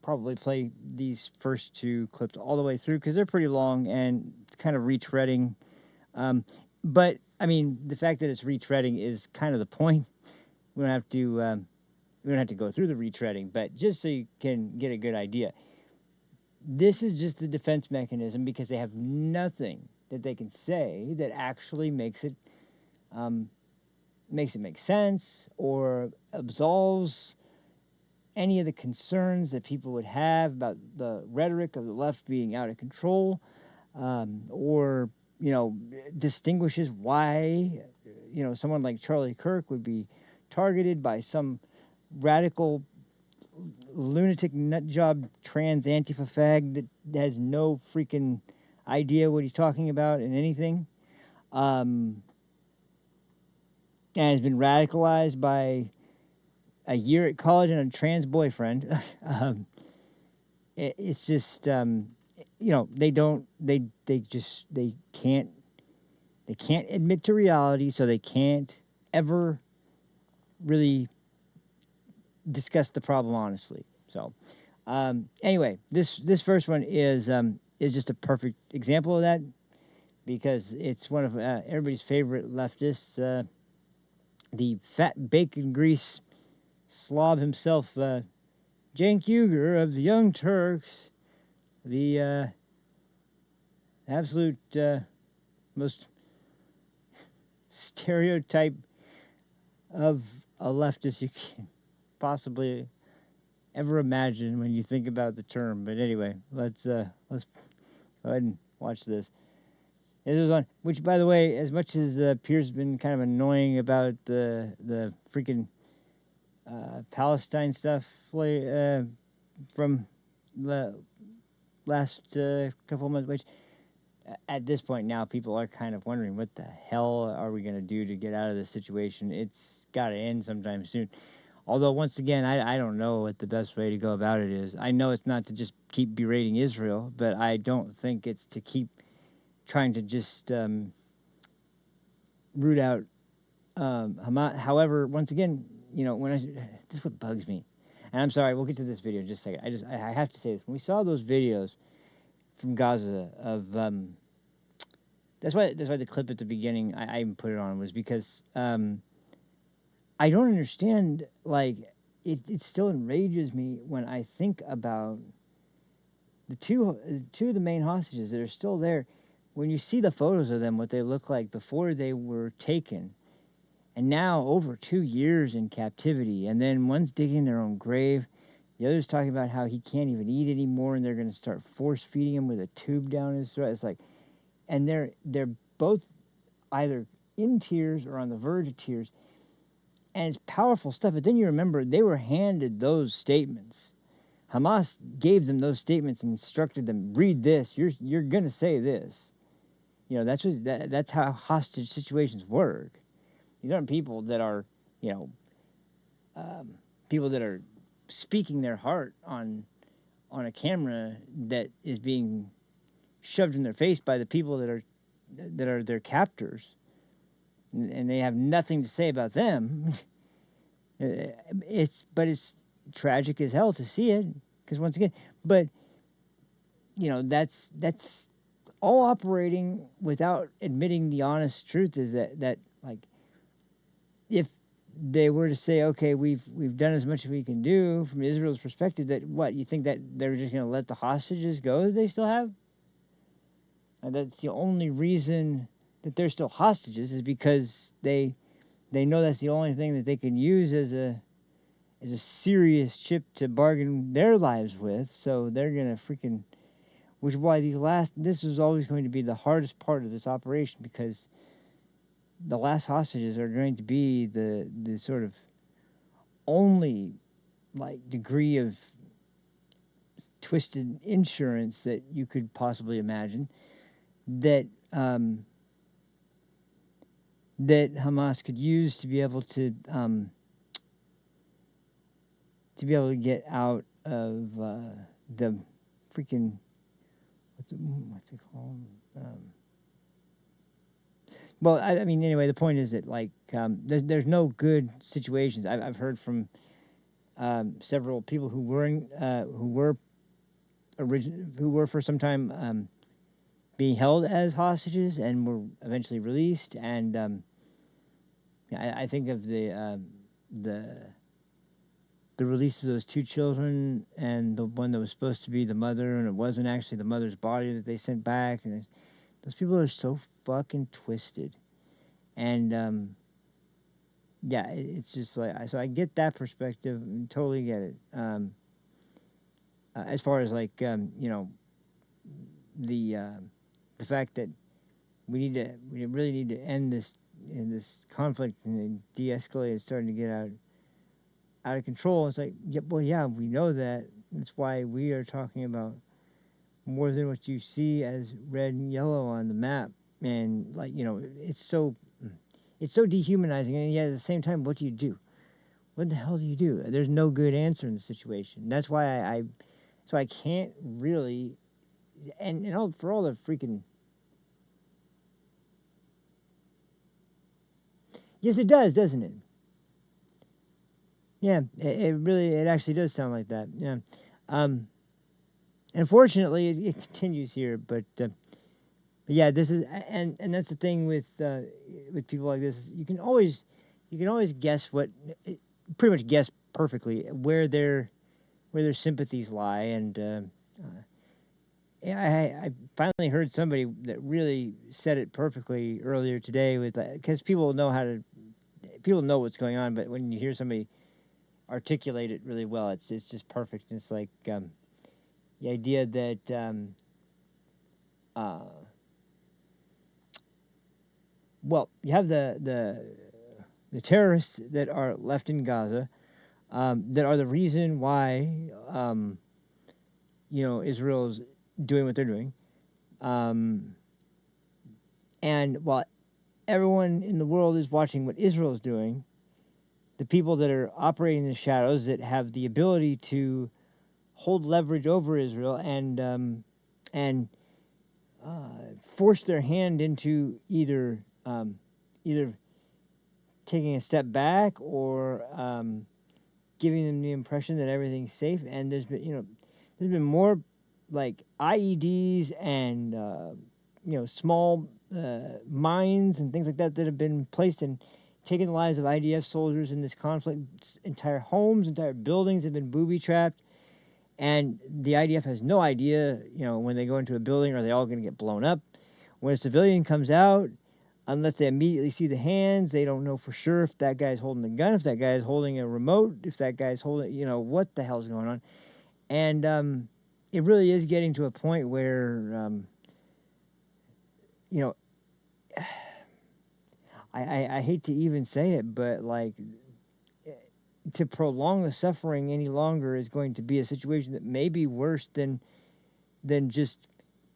Speaker 1: probably play these first 2 clips all the way through because they're pretty long and kind of retreading. But I mean, the fact that it's retreading is kind of the point. We don't have to go through the retreading, but just so you can get a good idea. This is just the defense mechanism because they have nothing that they can say that actually makes it make sense or absolves any of the concerns that people would have about the rhetoric of the left being out of control, or distinguishes why someone like Charlie Kirk would be targeted by some radical lunatic nutjob trans Antifa fag that has no freaking idea what he's talking about in anything, and has been radicalized by a year at college and a trans boyfriend. It's just they can't admit to reality, so they can't ever really discuss the problem honestly. So anyway, this first one is just a perfect example of that because it's one of everybody's favorite leftists, the fat bacon grease slob himself, Cenk Uygur of the Young Turks, the absolute most stereotype of a leftist you can possibly ever imagine when you think about the term. But anyway, let's go ahead and watch this. This is on, which, by the way, as much as Pierre's been kind of annoying about the freaking Palestine stuff from the last couple of months, which at this point now people are kind of wondering what the hell are we going to do to get out of this situation. It's got to end sometime soon. Although, once again, I don't know what the best way to go about it is. I know it's not to just keep berating Israel, but I don't think it's to keep trying to just root out Hamas. However, once again, when this is what bugs me. And I'm sorry, we'll get to this video in just a second. I have to say this. When we saw those videos from Gaza of that's why the clip at the beginning I even put it on was because I don't understand, like, it still enrages me when I think about the two of the main hostages that are still there. When you see the photos of them, what they look like before they were taken, and now over 2 years in captivity, and then one's digging their own grave, the other's talking about how he can't even eat anymore, and they're going to start force feeding him with a tube down his throat. It's like, and they're both either in tears or on the verge of tears, and it's powerful stuff. But then you remember they were handed those statements. Hamas gave them those statements and instructed them, read this. You're gonna say this. You know, that's how hostage situations work. These aren't people that are, you know, people that are speaking their heart on a camera that is being shoved in their face by the people that are their captors, and they have nothing to say about them. It's tragic as hell to see it, because once again, but you know, that's all operating without admitting the honest truth is that like, if they were to say, okay, we've done as much as we can do from Israel's perspective, that what, you think that they're just going to let the hostages go that they still have? And that's the only reason that they're still hostages, is because they know that's the only thing that they can use as a serious chip to bargain their lives with. So they're gonna freaking, which is why this was always going to be the hardest part of this operation, because the last hostages are going to be the sort of only like degree of twisted insurance that you could possibly imagine that that Hamas could use to be able to get out of the freaking what's it called? Well, I mean, anyway, the point is that like there's no good situations. I've heard from several people who were for some time being held as hostages and were eventually released. And I think of the release of those two children, and the one that was supposed to be the mother, and it wasn't actually the mother's body that they sent back. And those people are so fucking twisted. And yeah, it's just like, so I get that perspective, and totally get it. As far as like you know, the fact that we really need to end this conflict and de-escalate. It's starting to get out of control. It's like, yeah, well, yeah, we know that. That's why we are talking about more than what you see as red and yellow on the map. And like, you know, it's so dehumanizing. And yet at the same time, what do you do? What the hell do you do? There's no good answer in the situation. That's why I can't really, and all, for all the freaking. Yes, it does, doesn't it? Yeah, it actually does sound like that. Yeah. Unfortunately, it continues here, but yeah, this is, and that's the thing with people like this. You can always guess pretty much guess perfectly where their sympathies lie. And I finally heard somebody that really said it perfectly earlier today, with because people know what's going on, but when you hear somebody articulate it really well, it's just perfect. It's like the idea that well, you have the terrorists that are left in Gaza, that are the reason why Israel's doing what they're doing, and while everyone in the world is watching what Israel's doing, the people that are operating in the shadows, that have the ability to hold leverage over Israel and force their hand into either taking a step back or giving them the impression that everything's safe. And there's been more like IEDs and small mines and things like that have been placed in taken the lives of IDF soldiers in this conflict. Entire homes, entire buildings have been booby-trapped. And the IDF has no idea, when they go into a building, are they all going to get blown up? When a civilian comes out, unless they immediately see the hands, they don't know for sure if that guy's holding a gun, if that guy is holding a remote, if that guy's holding, what the hell's going on. And it really is getting to a point where, I hate to even say it, but like, to prolong the suffering any longer is going to be a situation that may be worse than just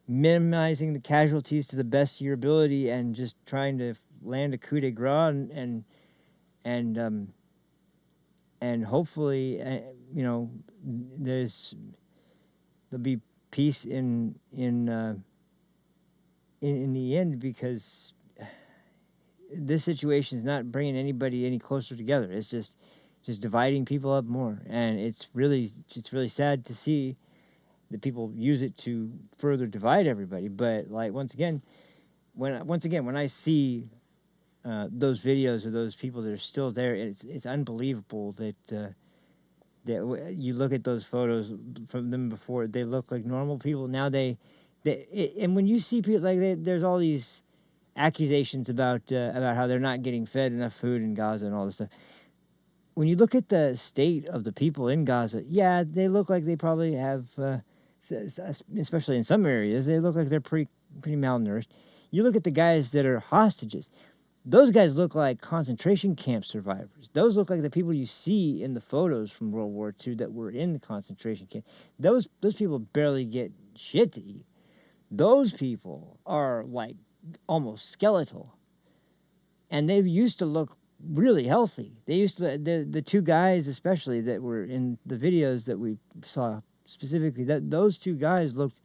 Speaker 1: minimizing the casualties to the best of your ability and just trying to land a coup de grace and hopefully there'll be peace in the end, because this situation is not bringing anybody any closer together. It's just dividing people up more, and it's really sad to see that people use it to further divide everybody. But like once again, when I see those videos of those people that are still there, it's unbelievable that you look at those photos from them before, they look like normal people. Now and when you see people like there's all these accusations about how they're not getting fed enough food in Gaza and all this stuff. When you look at the state of the people in Gaza, yeah, they look like they probably have, especially in some areas, they look like they're pretty malnourished. You look at the guys that are hostages; those guys look like concentration camp survivors. Those look like the people you see in the photos from World War II that were in the concentration camp. Those people barely get shit to eat. Those people are like almost skeletal, and they used to look really healthy. They used to, the two guys especially that were in the videos that we saw specifically, that those two guys looked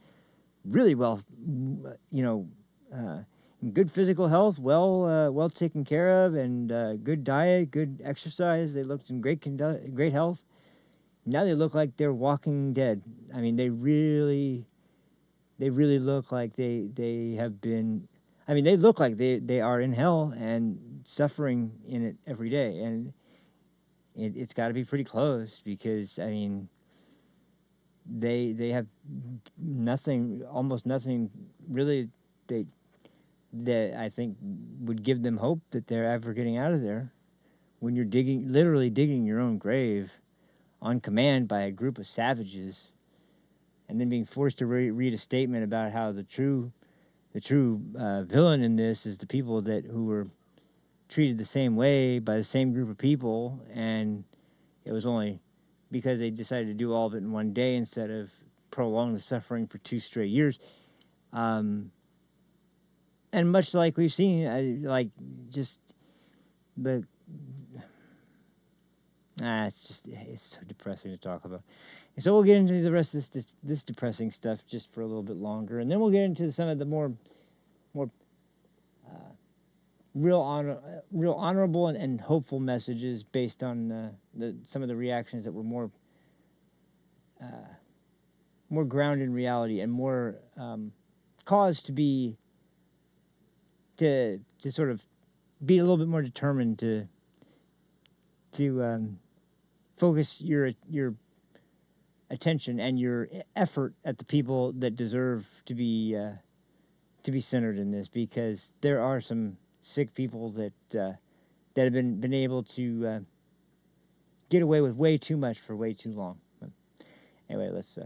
Speaker 1: really well, in good physical health, well taken care of, and good diet, good exercise. They looked in great health. Now they look like they're walking dead. I mean, they really look like they have been. I mean, they look like they are in hell and suffering in it every day, and it's got to be pretty close, because I mean, they have nothing, almost nothing, really. That I think would give them hope that they're ever getting out of there. When you're literally digging your own grave, on command by a group of savages, and then being forced to read a statement about how the true villain in this is the people who were treated the same way by the same group of people, and it was only because they decided to do all of it in one day instead of prolong the suffering for 2 straight years. And much like we've seen, it's so depressing to talk about. So we'll get into the rest of this depressing stuff just for a little bit longer, and then we'll get into some of the more real honorable and hopeful messages based on some of the reactions that were more grounded in reality and more cause to sort of be a little bit more determined to focus your attention and your effort at the people that deserve to be centered in this, because there are some sick people that have been able to get away with way too much for way too long. But anyway, let's.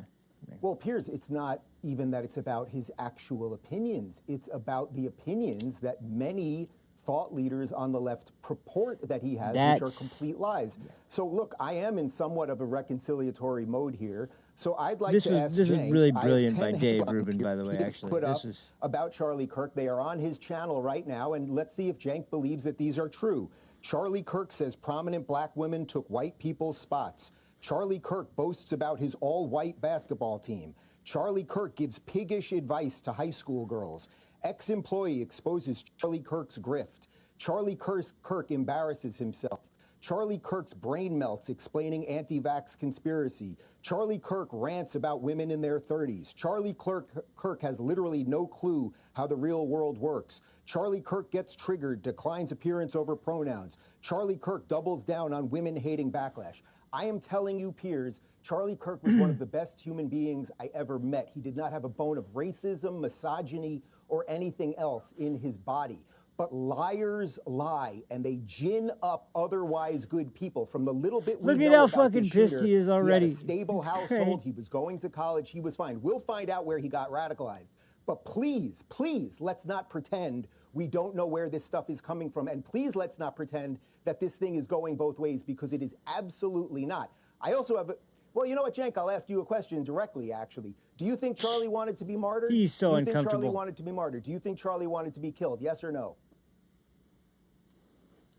Speaker 5: Well, Piers, it's not even that it's about his actual opinions. It's about the opinions that many thought leaders on the left purport that he has, which are complete lies. So look, I am in somewhat of a reconciliatory mode here. So I'd like to ask
Speaker 1: This
Speaker 5: Cenk,
Speaker 1: was really brilliant by Dave Rubin, by the way, actually.
Speaker 5: Put up about Charlie Kirk. They are on his channel right now, and let's see if Cenk believes that these are true. Charlie Kirk says prominent black women took white people's spots. Charlie Kirk boasts about his all-white basketball team. Charlie Kirk gives piggish advice to high school girls. Ex-employee exposes Charlie Kirk's grift. Charlie Kirk embarrasses himself. Charlie Kirk's brain melts explaining anti-vax conspiracy. Charlie Kirk rants about women in their 30s. Charlie Kirk has literally no clue how the real world works. Charlie Kirk gets triggered, declines appearance over pronouns. Charlie Kirk doubles down on women-hating backlash. I am telling you, peers, Charlie Kirk was one of the best human beings I ever met. He did not have a bone of racism, misogyny, or anything else in his body. But liars lie, and they gin up otherwise good people. From the little bit we
Speaker 1: Look at
Speaker 5: know
Speaker 1: how
Speaker 5: about
Speaker 1: fucking
Speaker 5: this
Speaker 1: pissed
Speaker 5: shooter,
Speaker 1: he is already.
Speaker 5: He had a stable
Speaker 1: It's
Speaker 5: household.
Speaker 1: great.
Speaker 5: He was going to college. He was fine. We'll find out where he got radicalized. But please, please, let's not pretend we don't know where this stuff is coming from. And please, let's not pretend that this thing is going both ways, because it is absolutely not. I also have well, you know what, Cenk? I'll ask you a question directly, actually. Do you think Charlie wanted to be martyred?
Speaker 1: He's so
Speaker 5: Do you think
Speaker 1: uncomfortable.
Speaker 5: Charlie wanted to be martyred? Do you think Charlie wanted to be killed? Yes or no?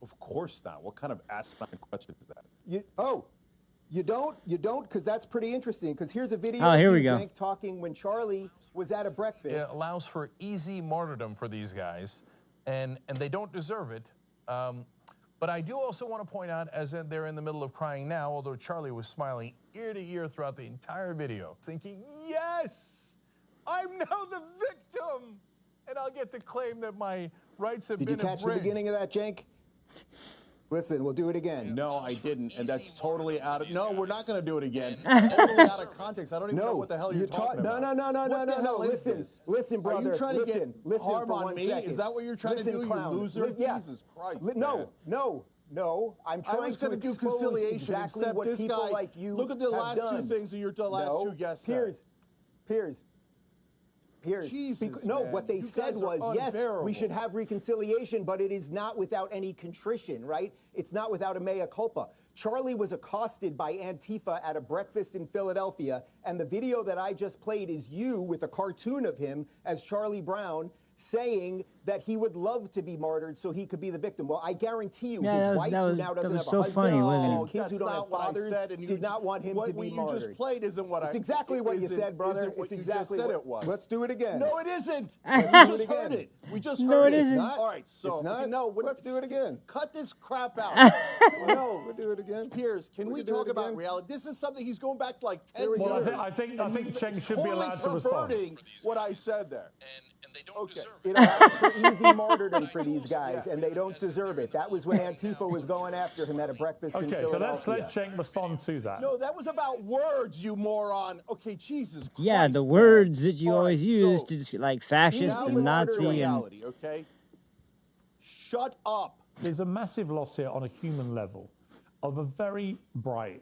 Speaker 3: Of course not. What kind of asinine question is that?
Speaker 5: You don't? You don't? Because that's pretty interesting. Because here's a video
Speaker 1: Oh, here
Speaker 5: of
Speaker 1: we
Speaker 5: you,
Speaker 1: go.
Speaker 5: Cenk, talking when Charlie was at a breakfast.
Speaker 6: It allows for easy martyrdom for these guys, and they don't deserve it. But I do also want to point out, as they're in the middle of crying now, although Charlie was smiling ear to ear throughout the entire video, thinking, yes, I'm now the victim, and I'll get to claim that my rights have been
Speaker 5: Did you catch the beginning of that, Cenk? Listen, we'll do it again.
Speaker 3: No, I didn't, and that's totally out of. No, we're not going to do it again. Totally out of context. I don't even know what the hell you're talking about.
Speaker 5: No. Listen, brother.
Speaker 3: Are you trying to get
Speaker 5: listen
Speaker 3: harm
Speaker 5: for
Speaker 3: on
Speaker 5: 1
Speaker 3: me?
Speaker 5: second.
Speaker 3: Is that what you're trying to do,
Speaker 5: clown.
Speaker 3: you loser?
Speaker 5: Yeah.
Speaker 3: Jesus Christ.
Speaker 5: No. I'm trying
Speaker 3: I was going to do
Speaker 5: expose
Speaker 3: conciliation,
Speaker 5: exactly
Speaker 3: except
Speaker 5: what
Speaker 3: this
Speaker 5: people
Speaker 3: guy.
Speaker 5: like you
Speaker 3: Look at the
Speaker 5: have
Speaker 3: last
Speaker 5: done.
Speaker 3: two things that the last two guests said.
Speaker 5: Piers.
Speaker 3: Jesus,
Speaker 5: no,
Speaker 3: man.
Speaker 5: what they
Speaker 3: You
Speaker 5: said
Speaker 3: guys are
Speaker 5: was, yes,
Speaker 3: unbearable.
Speaker 5: we should have reconciliation, but it is not without any contrition, right? It's not without a mea culpa. Charlie was accosted by Antifa at a breakfast in Philadelphia, and the video that I just played is you with a cartoon of him as Charlie Brown saying that he would love to be martyred so he could be the victim. Well, I guarantee you, his wife, who now doesn't have a
Speaker 1: so
Speaker 5: husband,
Speaker 1: funny,
Speaker 5: and his kids
Speaker 3: that's
Speaker 5: who don't
Speaker 3: not
Speaker 5: have
Speaker 3: what I
Speaker 5: fathers,
Speaker 3: said, and
Speaker 5: did not want him to be martyred.
Speaker 3: What you just played isn't what
Speaker 5: It's exactly what you said, brother. It's exactly
Speaker 3: what you just said
Speaker 5: what
Speaker 3: it was.
Speaker 5: Let's do it again.
Speaker 3: No, it isn't.
Speaker 5: Let's
Speaker 3: We
Speaker 5: do it
Speaker 3: just
Speaker 5: again.
Speaker 3: heard it. We just
Speaker 1: No,
Speaker 3: heard
Speaker 1: it
Speaker 3: it.
Speaker 1: isn't.
Speaker 5: It's not.
Speaker 3: All right, so
Speaker 5: It's not.
Speaker 3: no,
Speaker 5: Let's do it again.
Speaker 3: Cut this crap out.
Speaker 5: No, we'll do it again.
Speaker 3: Piers, can we
Speaker 5: do
Speaker 3: talk
Speaker 5: it
Speaker 3: about
Speaker 5: again.
Speaker 3: reality? This is something he's going back to like 10
Speaker 5: Here we
Speaker 3: years.
Speaker 5: go.
Speaker 7: I think
Speaker 3: And he's
Speaker 7: Cenk should be allowed to respond.
Speaker 3: perverting what I said there.
Speaker 6: And they don't deserve
Speaker 5: It allows for easy martyrdom for these guys, and they don't deserve it. That was when Antifa was going after him at a breakfast in
Speaker 7: Okay, so
Speaker 5: Philadelphia.
Speaker 7: let's let Cenk respond to that.
Speaker 3: No, that was about words, you moron. Okay, Jesus Christ.
Speaker 1: Yeah, the
Speaker 3: man.
Speaker 1: words that you
Speaker 3: All
Speaker 1: always
Speaker 3: right,
Speaker 1: use
Speaker 3: so
Speaker 1: to just like fascist
Speaker 3: now
Speaker 1: and
Speaker 3: let's
Speaker 1: Nazi
Speaker 3: go to
Speaker 1: and
Speaker 3: reality, okay? Shut up.
Speaker 7: There's a massive loss here on a human level of a very bright,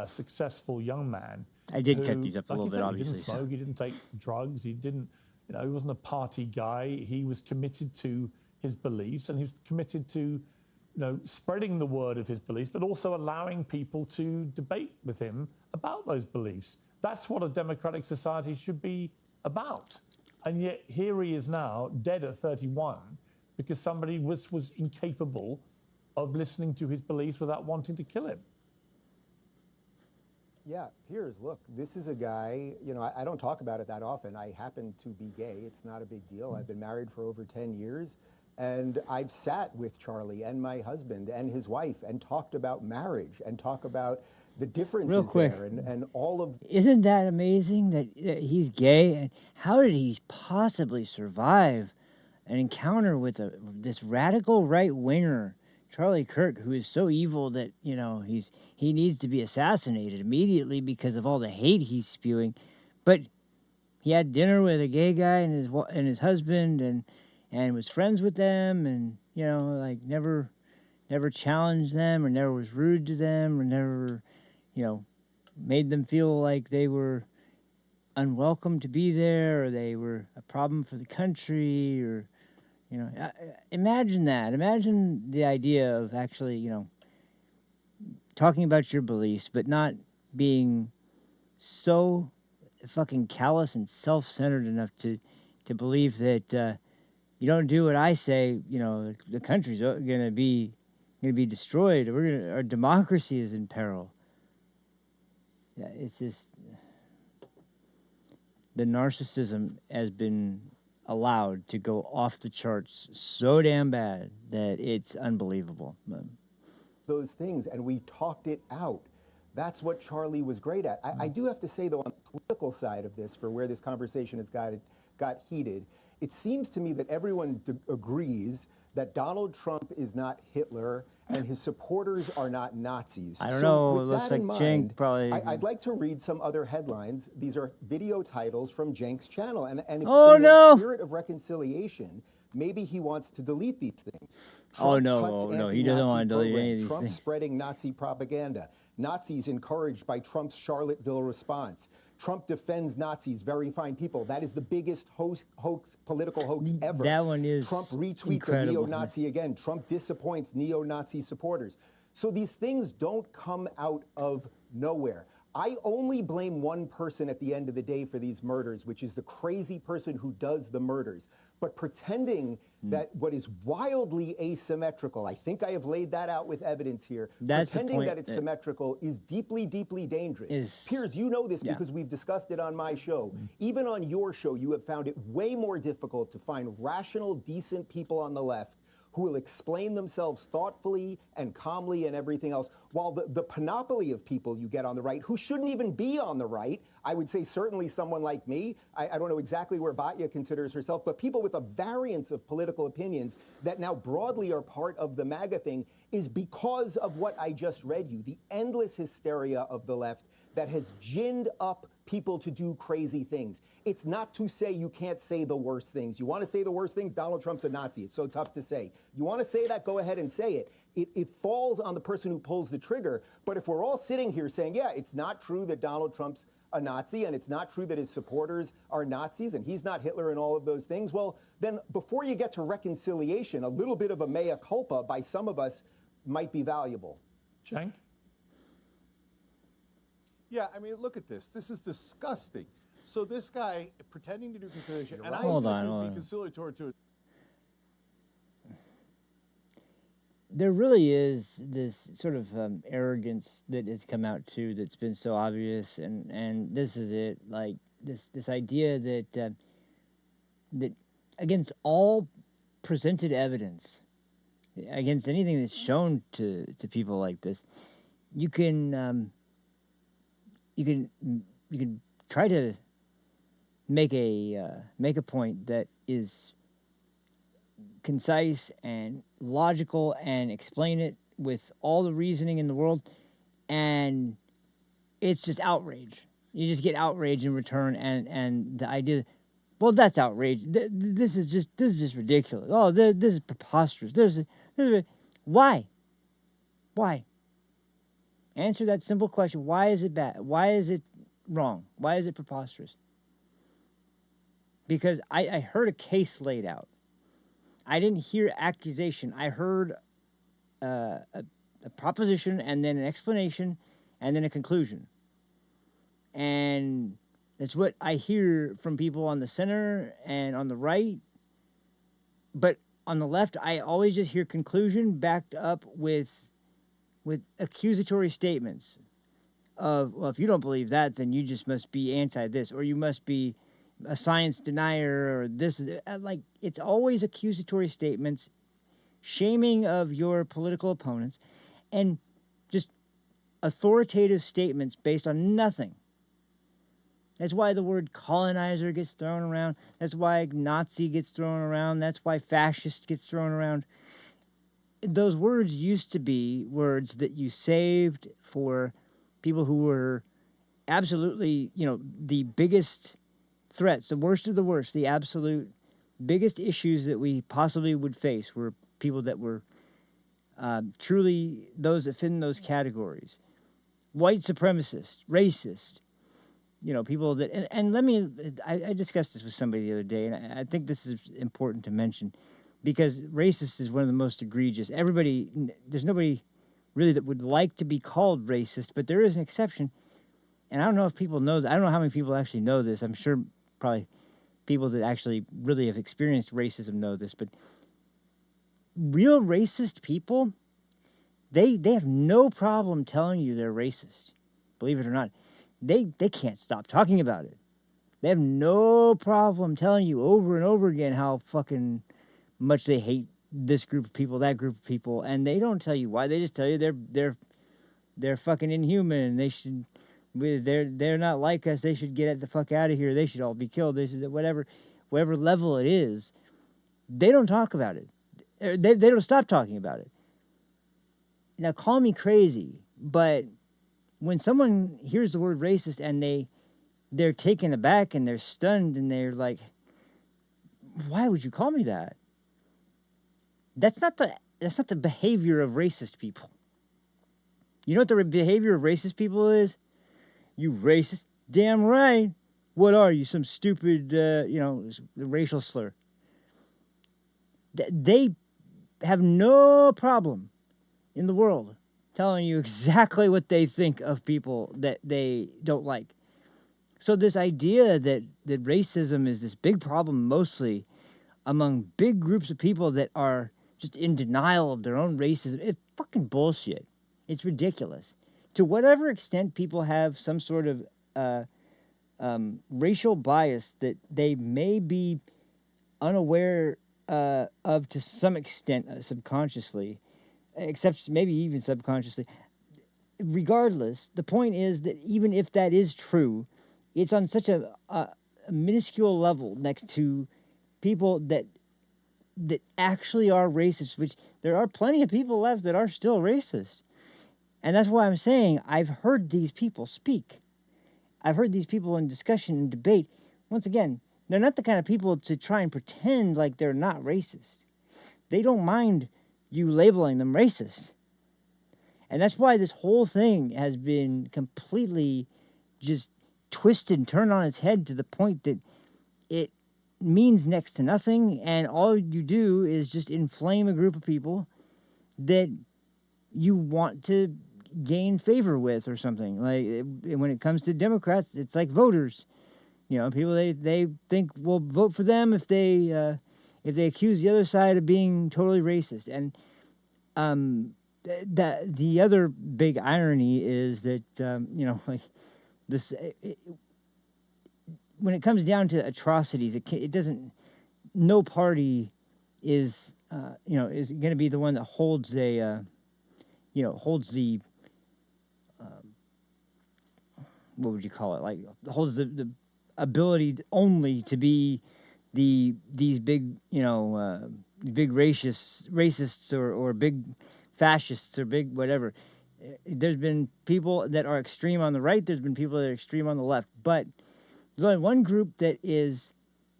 Speaker 7: successful young man.
Speaker 1: I did cut
Speaker 7: who,
Speaker 1: these up a
Speaker 7: like
Speaker 1: little
Speaker 7: you
Speaker 1: bit,
Speaker 7: said,
Speaker 1: obviously.
Speaker 7: He didn't smoke, he didn't take drugs, he didn't, he wasn't a party guy. He was committed to his beliefs, and he was committed to, spreading the word of his beliefs, but also allowing people to debate with him about those beliefs. That's what a democratic society should be about. And yet here he is now, dead at 31, because somebody was incapable of listening to his beliefs without wanting to kill him.
Speaker 5: Yeah, Piers, look, this is a guy, I don't talk about it that often. I happen to be gay. It's not a big deal. I've been married for over 10 years, and I've sat with Charlie and my husband and his wife and talked about marriage and talk about the differences
Speaker 1: Real quick,
Speaker 5: there and all of...
Speaker 1: Isn't that amazing that he's gay? And how did he possibly survive an encounter with this radical right-winger, Charlie Kirk, who is so evil that, he needs to be assassinated immediately because of all the hate he's spewing. But he had dinner with a gay guy and his husband and was friends with them and, never challenged them or never was rude to them or never, made them feel like they were unwelcome to be there or they were a problem for the country or, imagine that. Imagine the idea of actually, talking about your beliefs, but not being so fucking callous and self-centered enough to believe that you don't do what I say, the country's gonna be destroyed. Our democracy is in peril. Yeah, it's just the narcissism has been allowed to go off the charts so damn bad that it's unbelievable.
Speaker 5: those things, and we talked it out. That's what Charlie was great at. I do have to say, though, on the political side of this, for where this conversation has got heated, it seems to me that everyone agrees that Donald Trump is not Hitler and his supporters are not Nazis.
Speaker 1: I don't know.
Speaker 5: With
Speaker 1: It looks
Speaker 5: that
Speaker 1: like
Speaker 5: in
Speaker 1: Cenk
Speaker 5: mind,
Speaker 1: probably.
Speaker 5: I'd like to read some other headlines. These are video titles from Cenk's channel. And if, in the spirit of reconciliation, maybe he wants to delete these things.
Speaker 1: Trump no, he doesn't want to delete any of these
Speaker 5: Trump
Speaker 1: things.
Speaker 5: Spreading Nazi propaganda. Nazis encouraged by Trump's Charlottesville response. Trump defends Nazis, very fine people. That is the biggest political hoax ever.
Speaker 1: That one is
Speaker 5: Trump retweets
Speaker 1: incredible.
Speaker 5: a neo-Nazi again. Trump disappoints neo-Nazi supporters. So these things don't come out of nowhere. I only blame one person at the end of the day for these murders, which is the crazy person who does the murders. But pretending that what is wildly asymmetrical, I think I have laid that out with evidence here, pretending that it's symmetrical is deeply, deeply dangerous. Piers, you know this because we've discussed it on my show. Even on your show, you have found it way more difficult to find rational, decent people on the left who will explain themselves thoughtfully and calmly and everything else, while the panoply of people you get on the right, who shouldn't even be on the right, I would say certainly someone like me, I don't know exactly where Batya considers herself, but people with a variance of political opinions that now broadly are part of the MAGA thing is because of what I just read you, the endless hysteria of the left that has ginned up people to do crazy things. It's not to say you can't say the worst things. You want to say the worst things, Donald Trump's a Nazi. It's so tough to say. You want to say that, go ahead and say it. It falls on the person who pulls the trigger. But if we're all sitting here saying, yeah, it's not true that Donald Trump's a Nazi and it's not true that his supporters are Nazis and he's not Hitler and all of those things, well, then before you get to reconciliation, a little bit of a mea culpa by some of us might be valuable.
Speaker 7: Cenk?
Speaker 3: Yeah, I mean, look at this. This is disgusting. So this guy pretending to do conciliation, and
Speaker 1: Hold
Speaker 3: I'm
Speaker 1: on.
Speaker 3: be conciliatory to it.
Speaker 1: There really is this sort of arrogance that has come out too that's been so obvious, and this is it. Like this idea that that against all presented evidence, against anything that's shown to people like this, you can try to make a point that is concise and logical and explain it with all the reasoning in the world, and it's just outrage. You just get outrage in return, and the idea, well, that's outrage. This is just ridiculous. Oh, this is preposterous. Why? Answer that simple question. Why is it bad? Why is it wrong? Why is it preposterous? Because I heard a case laid out. I didn't hear accusation. I heard a proposition and then an explanation and then a conclusion. And that's what I hear from people on the center and on the right. But on the left, I always just hear conclusion backed up with accusatory statements of, well, if you don't believe that, then you just must be anti this, or you must be a science denier, or this. Like, it's always accusatory statements, shaming of your political opponents, and just authoritative statements based on nothing. That's why the word colonizer gets thrown around. That's why Nazi gets thrown around. That's why fascist gets thrown around. Those words used to be words that you saved for people who were absolutely, the biggest threats, the worst of the worst, the absolute biggest issues that we possibly would face were people that were truly those that fit in those categories. White supremacist, racist, people that, and let me, I discussed this with somebody the other day, and I think this is important to mention, because racist is one of the most egregious. There's nobody really that would like to be called racist, but there is an exception. And I don't know if people know that. I don't know how many people actually know this. I'm sure probably people that actually really have experienced racism know this, but real racist people, they have no problem telling you they're racist. Believe it or not. They can't stop talking about it. They have no problem telling you over and over again how fucking much they hate this group of people, that group of people, and they don't tell you why. They just tell you they're fucking inhuman. They should, they're not like us. They should get the fuck out of here. They should all be killed. They should, whatever level it is. They don't talk about it. They don't stop talking about it. Now, call me crazy, but when someone hears the word racist and they're taken aback and they're stunned and they're like, why would you call me that? That's not the behavior of racist people. You know what the behavior of racist people is? You racist? Damn right. What are you, some stupid, racial slur? They have no problem in the world telling you exactly what they think of people that they don't like. So this idea that racism is this big problem mostly among big groups of people that are just in denial of their own racism, it's fucking bullshit. It's ridiculous. To whatever extent people have some sort of racial bias that they may be unaware of to some extent subconsciously, except maybe even subconsciously. Regardless, the point is that even if that is true, it's on such a minuscule level next to people that actually are racist, which there are plenty of people left that are still racist. And that's why I'm saying I've heard these people speak. I've heard these people in discussion and debate. Once again, they're not the kind of people to try and pretend like they're not racist. They don't mind you labeling them racist. And that's why this whole thing has been completely just twisted and turned on its head to the point that it means next to nothing, and all you do is just inflame a group of people that you want to gain favor with or something. Like when it comes to Democrats, it's like voters. People they think will vote for them if they accuse the other side of being totally racist. And the other big irony is that like this. When it comes down to atrocities, it doesn't. No party is is going to be the one that holds holds the what would you call it? Like holds the ability only to be these big big racists or big fascists or big whatever. There's been people that are extreme on the right. There's been people that are extreme on the left, but there's only one group that is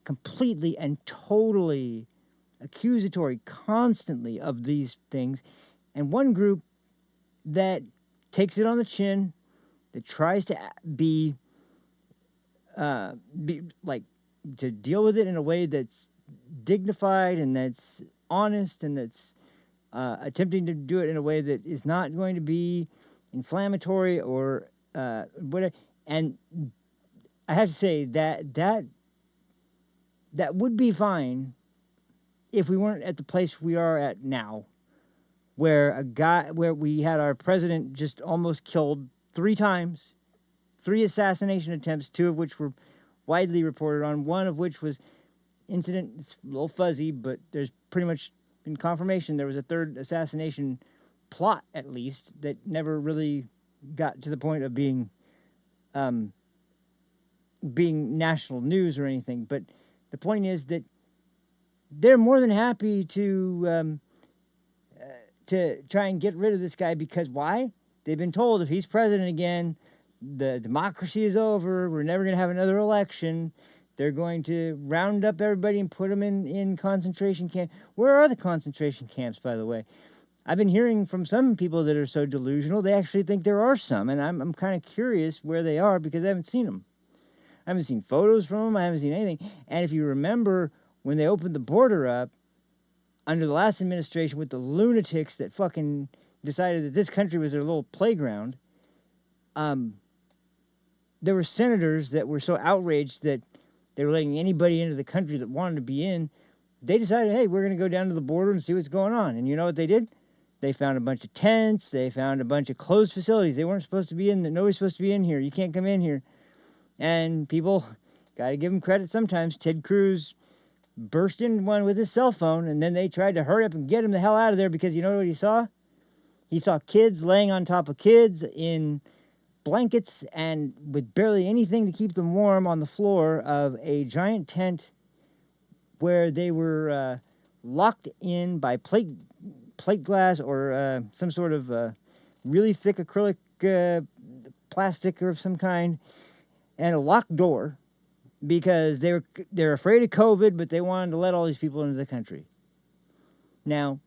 Speaker 1: completely and totally accusatory constantly of these things, and one group that takes it on the chin, that tries to be like to deal with it in a way that's dignified and that's honest and that's attempting to do it in a way that is not going to be inflammatory or whatever. And I have to say that would be fine if we weren't at the place we are at now, where we had our president just almost killed 3 times, 3 assassination attempts, 2 of which were widely reported on, 1 of which was incident. It's a little fuzzy, but there's pretty much been confirmation there was a 3rd assassination plot, at least, that never really got to the point of being national news or anything. But the point is that they're more than happy to try and get rid of this guy, because why? They've been told if he's president again, the democracy is over. We're never going to have another election. They're going to round up everybody and put them in concentration camps. Where are the concentration camps, by the way? I've been hearing from some people that are so delusional, they actually think there are some, and I'm kind of curious where they are because I haven't seen them. I haven't seen photos from them. I haven't seen anything. And if you remember when they opened the border up under the last administration with the lunatics that fucking decided that this country was their little playground, there were senators that were so outraged that they were letting anybody into the country that wanted to be in. They decided, hey, we're going to go down to the border and see what's going on. And you know what they did? They found a bunch of tents. They found a bunch of closed facilities. They weren't supposed to be in. Nobody's supposed to be in here. You can't come in here. And people, got to give them credit sometimes. Ted Cruz burst in one with his cell phone, and then they tried to hurry up and get him the hell out of there because you know what he saw? He saw kids laying on top of kids in blankets and with barely anything to keep them warm on the floor of a giant tent where they were locked in by plate glass or some sort of really thick acrylic plastic of some kind, and a locked door because they're afraid of COVID, but they wanted to let all these people into the country. Now,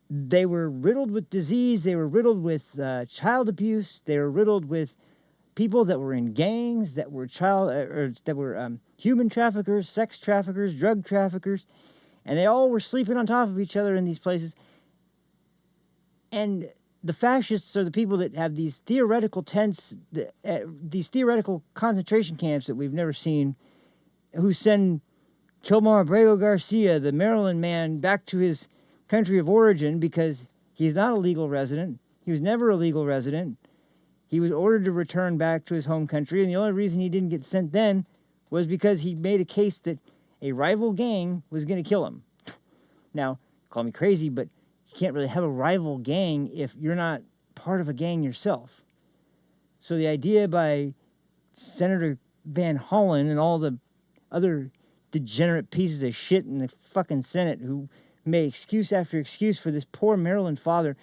Speaker 1: they were riddled with disease. They were riddled with child abuse. They were riddled with people that were in gangs, that were human traffickers, sex traffickers, drug traffickers, and they all were sleeping on top of each other in these places. And the fascists are the people that have these theoretical tents, these theoretical concentration camps that we've never seen, who send Kilmar Abrego Garcia, the Maryland man, back to his country of origin because he's not a legal resident. He was never a legal resident. He was ordered to return back to his home country, and the only reason he didn't get sent then was because he made a case that a rival gang was going to kill him. Now, call me crazy, but you can't really have a rival gang if you're not part of a gang yourself. So the idea by Senator Van Hollen and all the other degenerate pieces of shit in the fucking Senate who made excuse after excuse for this poor Maryland father.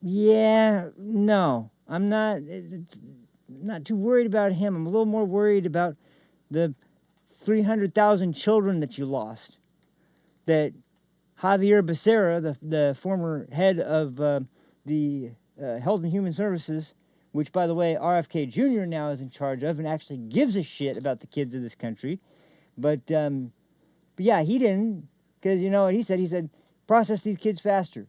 Speaker 1: Yeah, no, I'm not too worried about him. I'm a little more worried about the 300,000 children that you lost. That Javier Becerra, the former head of the Health and Human Services, which, by the way, RFK Jr. now is in charge of and actually gives a shit about the kids of this country. But yeah, he didn't. Because you know what he said? He said, process these kids faster.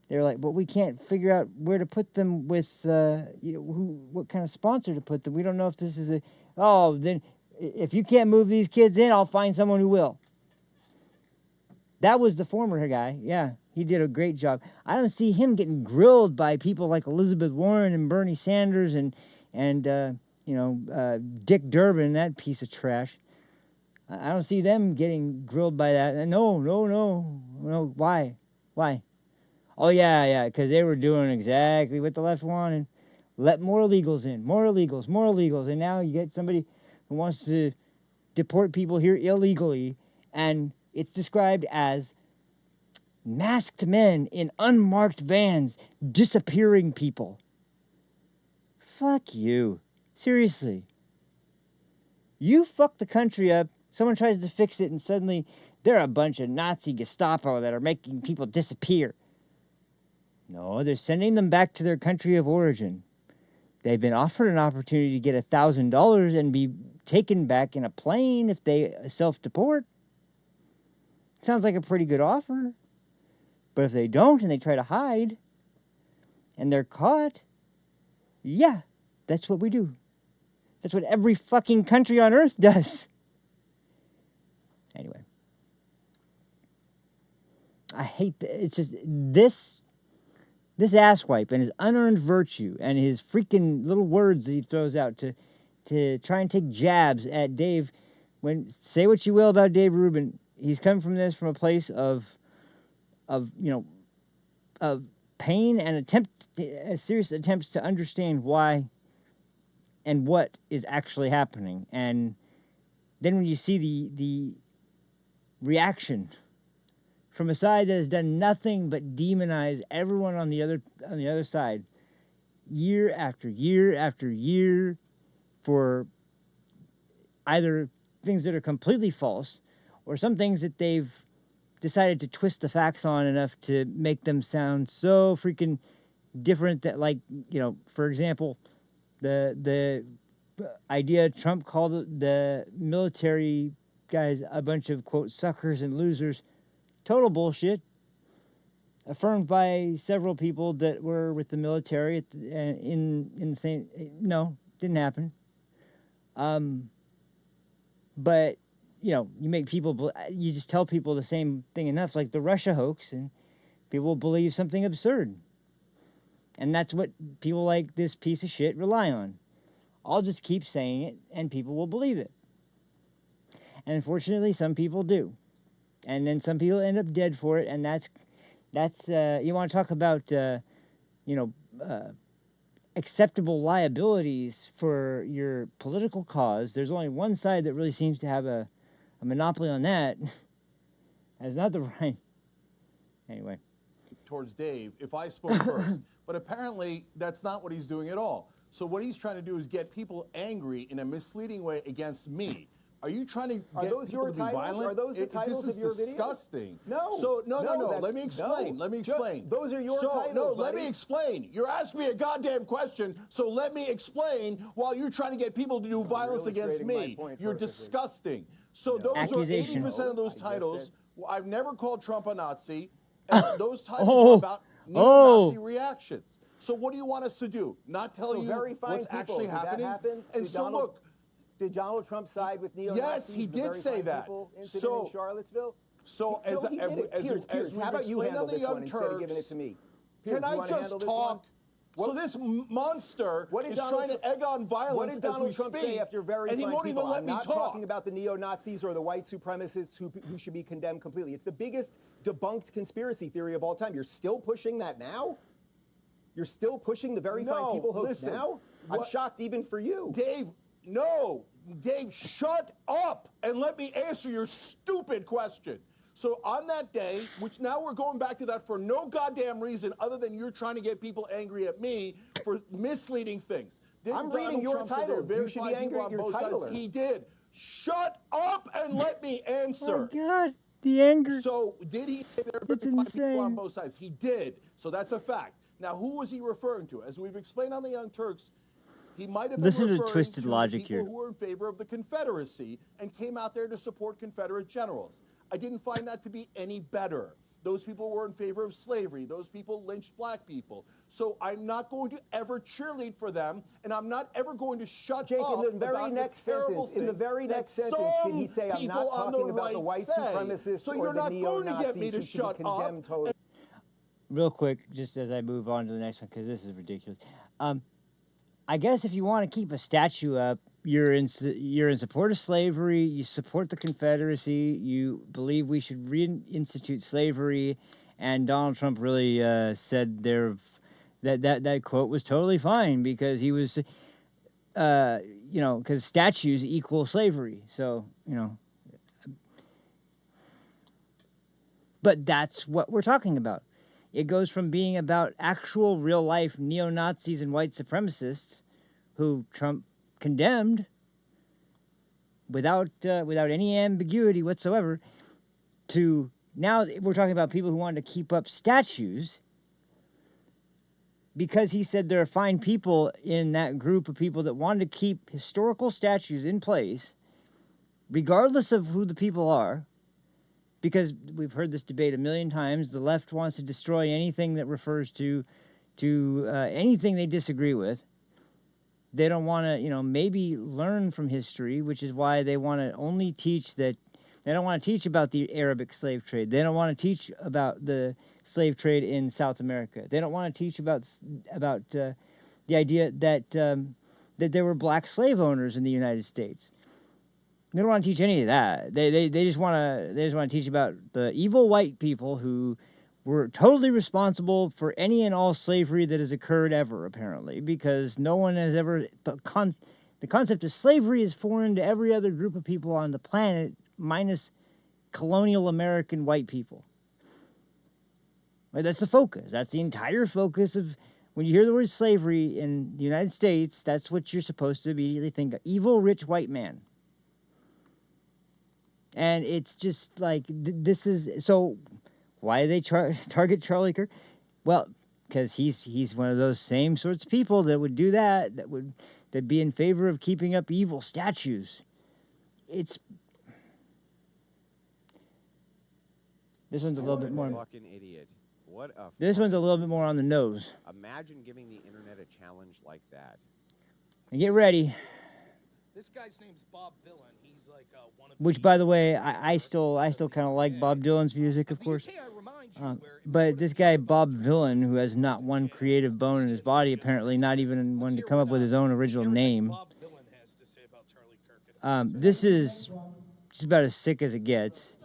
Speaker 1: They were like, but we can't figure out where to put them with, what kind of sponsor to put them. We don't know if this is then if you can't move these kids in, I'll find someone who will. That was the former guy. Yeah, he did a great job. I don't see him getting grilled by people like Elizabeth Warren and Bernie Sanders and Dick Durbin, that piece of trash. I don't see them getting grilled by that. No. Why? Oh, yeah, because they were doing exactly what the left wanted. Let more illegals in, more illegals. And now you get somebody who wants to deport people here illegally, and it's described as masked men in unmarked vans disappearing people. Fuck you. Seriously. You fuck the country up. Someone tries to fix it, and suddenly they're a bunch of Nazi Gestapo that are making people disappear. No, they're sending them back to their country of origin. They've been offered an opportunity to get $1,000 and be taken back in a plane if they self-deport. Sounds like a pretty good offer. But if they don't and they try to hide and they're caught, yeah, that's what we do. That's what every fucking country on earth does. Anyway. I hate that. It's just this asswipe and his unearned virtue and his freaking little words that he throws out to try and take jabs at Dave. Say what you will about Dave Rubin, he's come from a place of pain and serious attempts to understand why and what is actually happening. And then when you see the reaction from a side that has done nothing but demonize everyone on the other side, year after year after year, for either things that are completely false or some things that they've decided to twist the facts on enough to make them sound so freaking different that, like, for example, the idea Trump called the military guys a bunch of, quote, suckers and losers. Total bullshit. Affirmed by several people that were with the military in the same. No, didn't happen. But you make people. You just tell people the same thing enough, like the Russia hoax, and people will believe something absurd. And that's what people like this piece of shit rely on. I'll just keep saying it, and people will believe it. And unfortunately, some people do. And then some people end up dead for it, and that's you want to talk about acceptable liabilities for your political cause. There's only one side that really seems to have a monopoly on that. That's not the right. Anyway.
Speaker 3: Towards Dave if I spoke first. But apparently that's not what he's doing at all. So what he's trying to do is get people angry in a misleading way against me. Are you trying to get
Speaker 5: those
Speaker 3: people
Speaker 5: your
Speaker 3: to be
Speaker 5: titles?
Speaker 3: violent?
Speaker 5: Are those the titles
Speaker 3: this
Speaker 5: of your
Speaker 3: is disgusting.
Speaker 5: videos? No.
Speaker 3: So no. Let me
Speaker 5: No.
Speaker 3: explain. Let me explain.
Speaker 5: Those are your titles.
Speaker 3: No,
Speaker 5: buddy.
Speaker 3: let me explain. You're asking me a goddamn question, so let me explain while you're trying to get people to do violence against me. You're disgusting. So those are 80% of those titles. I've never called Trump a Nazi. And those titles are about neo-Nazi reactions. So what do you want us to do? Not tell you what's actually happening? And so look,
Speaker 5: did Donald Trump side with neo-Nazis?
Speaker 3: Yes, he did say that.
Speaker 5: So in Charlottesville.
Speaker 3: So as we
Speaker 5: how about you handle this one instead of giving it to me? Piers,
Speaker 3: can I just talk? So this monster is trying to egg on violence.
Speaker 5: What did Donald Trump say after very fine people?
Speaker 3: And he won't even let me talk.
Speaker 5: I'm not talking about the neo-Nazis or the white supremacists who should be condemned completely. It's the biggest debunked conspiracy theory of all time. You're still pushing that now? You're still pushing the very fine people hoax now? I'm shocked even for you.
Speaker 3: Dave, no. Dave, shut up and let me answer your stupid question. So on that day, which now we're going back to that for no goddamn reason other than you're trying to get people angry at me for misleading things.
Speaker 5: I'm reading your titles. You should be angry at your titler.
Speaker 3: He did. Shut up and let me answer.
Speaker 1: Oh, God. The anger.
Speaker 3: So did he say there are 55 people on both sides? He did. So that's a fact. Now, who was he referring to? As we've explained on the Young Turks, he might have been referring to
Speaker 1: twisted logic
Speaker 3: people
Speaker 1: here.
Speaker 3: who were in favor of the Confederacy and came out there to support Confederate generals. I didn't find that to be any better. Those people were in favor of slavery. Those people lynched black people. So I'm not going to ever cheerlead for them, and I'm not ever going to shut
Speaker 5: Jake,
Speaker 3: up
Speaker 5: in the very next sentence, did he say, I'm not talking about the white supremacists or the neo-Nazis who should be condemned totally?
Speaker 1: Real quick, just as I move on to the next one, because this is ridiculous. I guess if you want to keep a statue up, you're in support of slavery, you support the Confederacy, you believe we should reinstitute slavery, and Donald Trump really said that quote was totally fine because he was, because statues equal slavery. So, but that's what we're talking about. It goes from being about actual real-life neo-Nazis and white supremacists who Trump condemned without any ambiguity whatsoever to now we're talking about people who wanted to keep up statues because he said there are fine people in that group of people that wanted to keep historical statues in place regardless of who the people are. Because we've heard this debate a million times, the left wants to destroy anything that refers to anything they disagree with. They don't want to, maybe learn from history, which is why they want to only teach that. They don't want to teach about the Arabic slave trade. They don't want to teach about the slave trade in South America. They don't want to teach about the idea that that there were black slave owners in the United States. They don't want to teach any of that. They just want to teach about the evil white people who were totally responsible for any and all slavery that has occurred ever, apparently, because no one has ever the concept of slavery is foreign to every other group of people on the planet, minus colonial American white people. Right, that's the focus. That's the entire focus of when you hear the word slavery in the United States. That's what you're supposed to immediately think of: evil, rich white man. And it's just like, this is, so why do they target Charlie Kirk? Well, because he's one of those same sorts of people that would do that'd be in favor of keeping up evil statues. This one's a little bit more.
Speaker 8: Fucking idiot. What a.
Speaker 1: This one's a little bit more on the nose.
Speaker 8: Imagine giving the internet a challenge like that.
Speaker 1: And get ready.
Speaker 9: This guy's name's Bob Dylan. He's like one of.
Speaker 1: Which, by the way, I still kind of like Bob Dylan's music, of course. But this guy Bob Dylan, who has not one creative bone in his body, apparently not even one to come up with his own original name. This is just about as sick as it gets.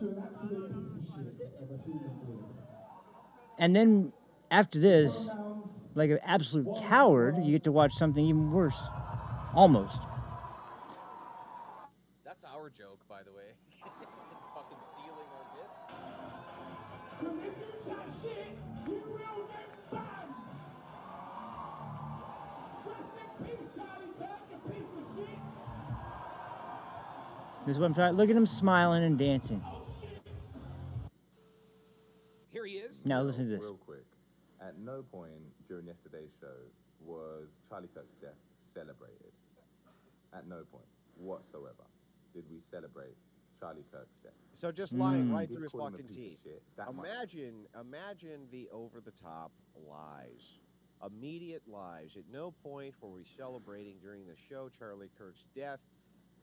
Speaker 1: And then after this, like an absolute coward, you get to watch something even worse. Almost.
Speaker 10: That's our joke, by the way. Fucking stealing our bits.
Speaker 11: Cause if you touch shit, you will get banned. Rest in peace, Charlie Kirk, you piece of shit.
Speaker 1: This is what I'm trying. Look at him smiling and dancing.
Speaker 9: Here he is.
Speaker 1: Now listen to this.
Speaker 12: Real quick. At no point during yesterday's show was Charlie Kirk's death celebrated. At no point whatsoever did we celebrate Charlie Kirk's death.
Speaker 8: So just lying right through his fucking teeth. Imagine the over-the-top lies. Immediate lies. At no point were we celebrating during the show Charlie Kirk's death,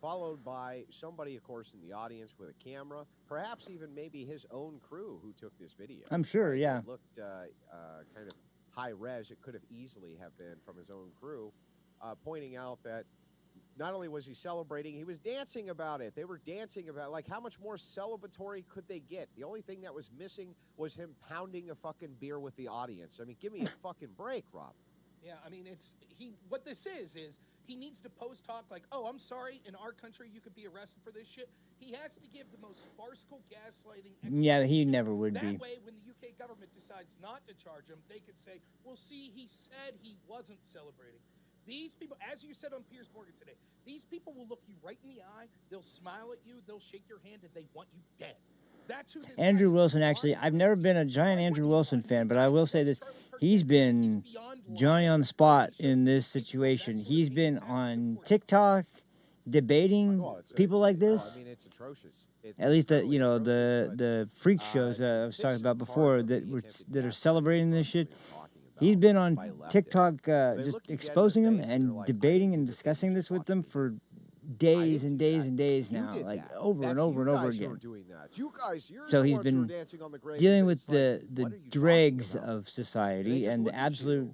Speaker 8: followed by somebody, of course, in the audience with a camera, perhaps even maybe his own crew who took this video.
Speaker 1: I'm sure, yeah.
Speaker 8: It looked kind of high-res. It could have easily have been from his own crew, pointing out that not only was he celebrating, he was dancing about it. They were dancing about, like, how much more celebratory could they get? The only thing that was missing was him pounding a fucking beer with the audience. I mean, give me a fucking break, Rob.
Speaker 9: Yeah, I mean, what this is he needs to post talk like, oh, I'm sorry, in our country you could be arrested for this shit. He has to give the most farcical gaslighting explanation.
Speaker 1: Yeah, he never would be.
Speaker 9: That way, when the UK government decides not to charge him, they could say, well, see, he said he wasn't celebrating. These people, as you said on Piers Morgan today, these people will look you right in the eye, they'll smile at you, they'll shake your hand, and they want you dead. That's who this
Speaker 1: Andrew Wilson, actually, I've never been a giant Andrew Wilson fan, but I will say this. He's been Johnny on the spot in this situation. He's been on TikTok debating people like this.
Speaker 8: I mean, it's atrocious.
Speaker 1: At least the freak shows that I was talking about before that are celebrating this shit. He's been on TikTok just exposing them and debating and discussing this with them for days and days and days now, like over and over and over again. So he's been dealing with the dregs of society and the absolute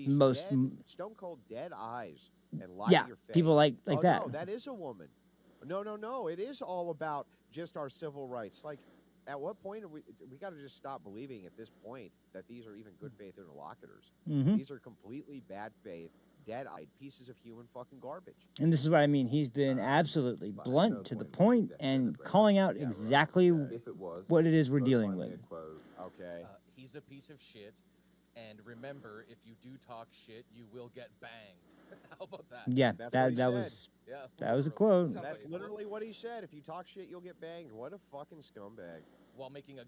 Speaker 1: most
Speaker 8: stone cold dead eyes and lie
Speaker 1: yeah,
Speaker 8: to your face.
Speaker 1: people like that.
Speaker 8: No, that is a woman. No. It is all about just our civil rights. Like, at what point are we got to just stop believing at this point that these are even good faith interlocutors? These are completely bad faith, dead-eyed pieces of human fucking garbage.
Speaker 1: And this is what I mean. He's been absolutely blunt to the point and calling out exactly what it is we're dealing with.
Speaker 8: Okay.
Speaker 10: He's a piece of shit. And remember, if you do talk shit, you will get banged. How about that?
Speaker 1: Yeah, that was a quote.
Speaker 8: That's literally what he said. If you talk shit, you'll get banged. What a fucking scumbag.
Speaker 10: While making a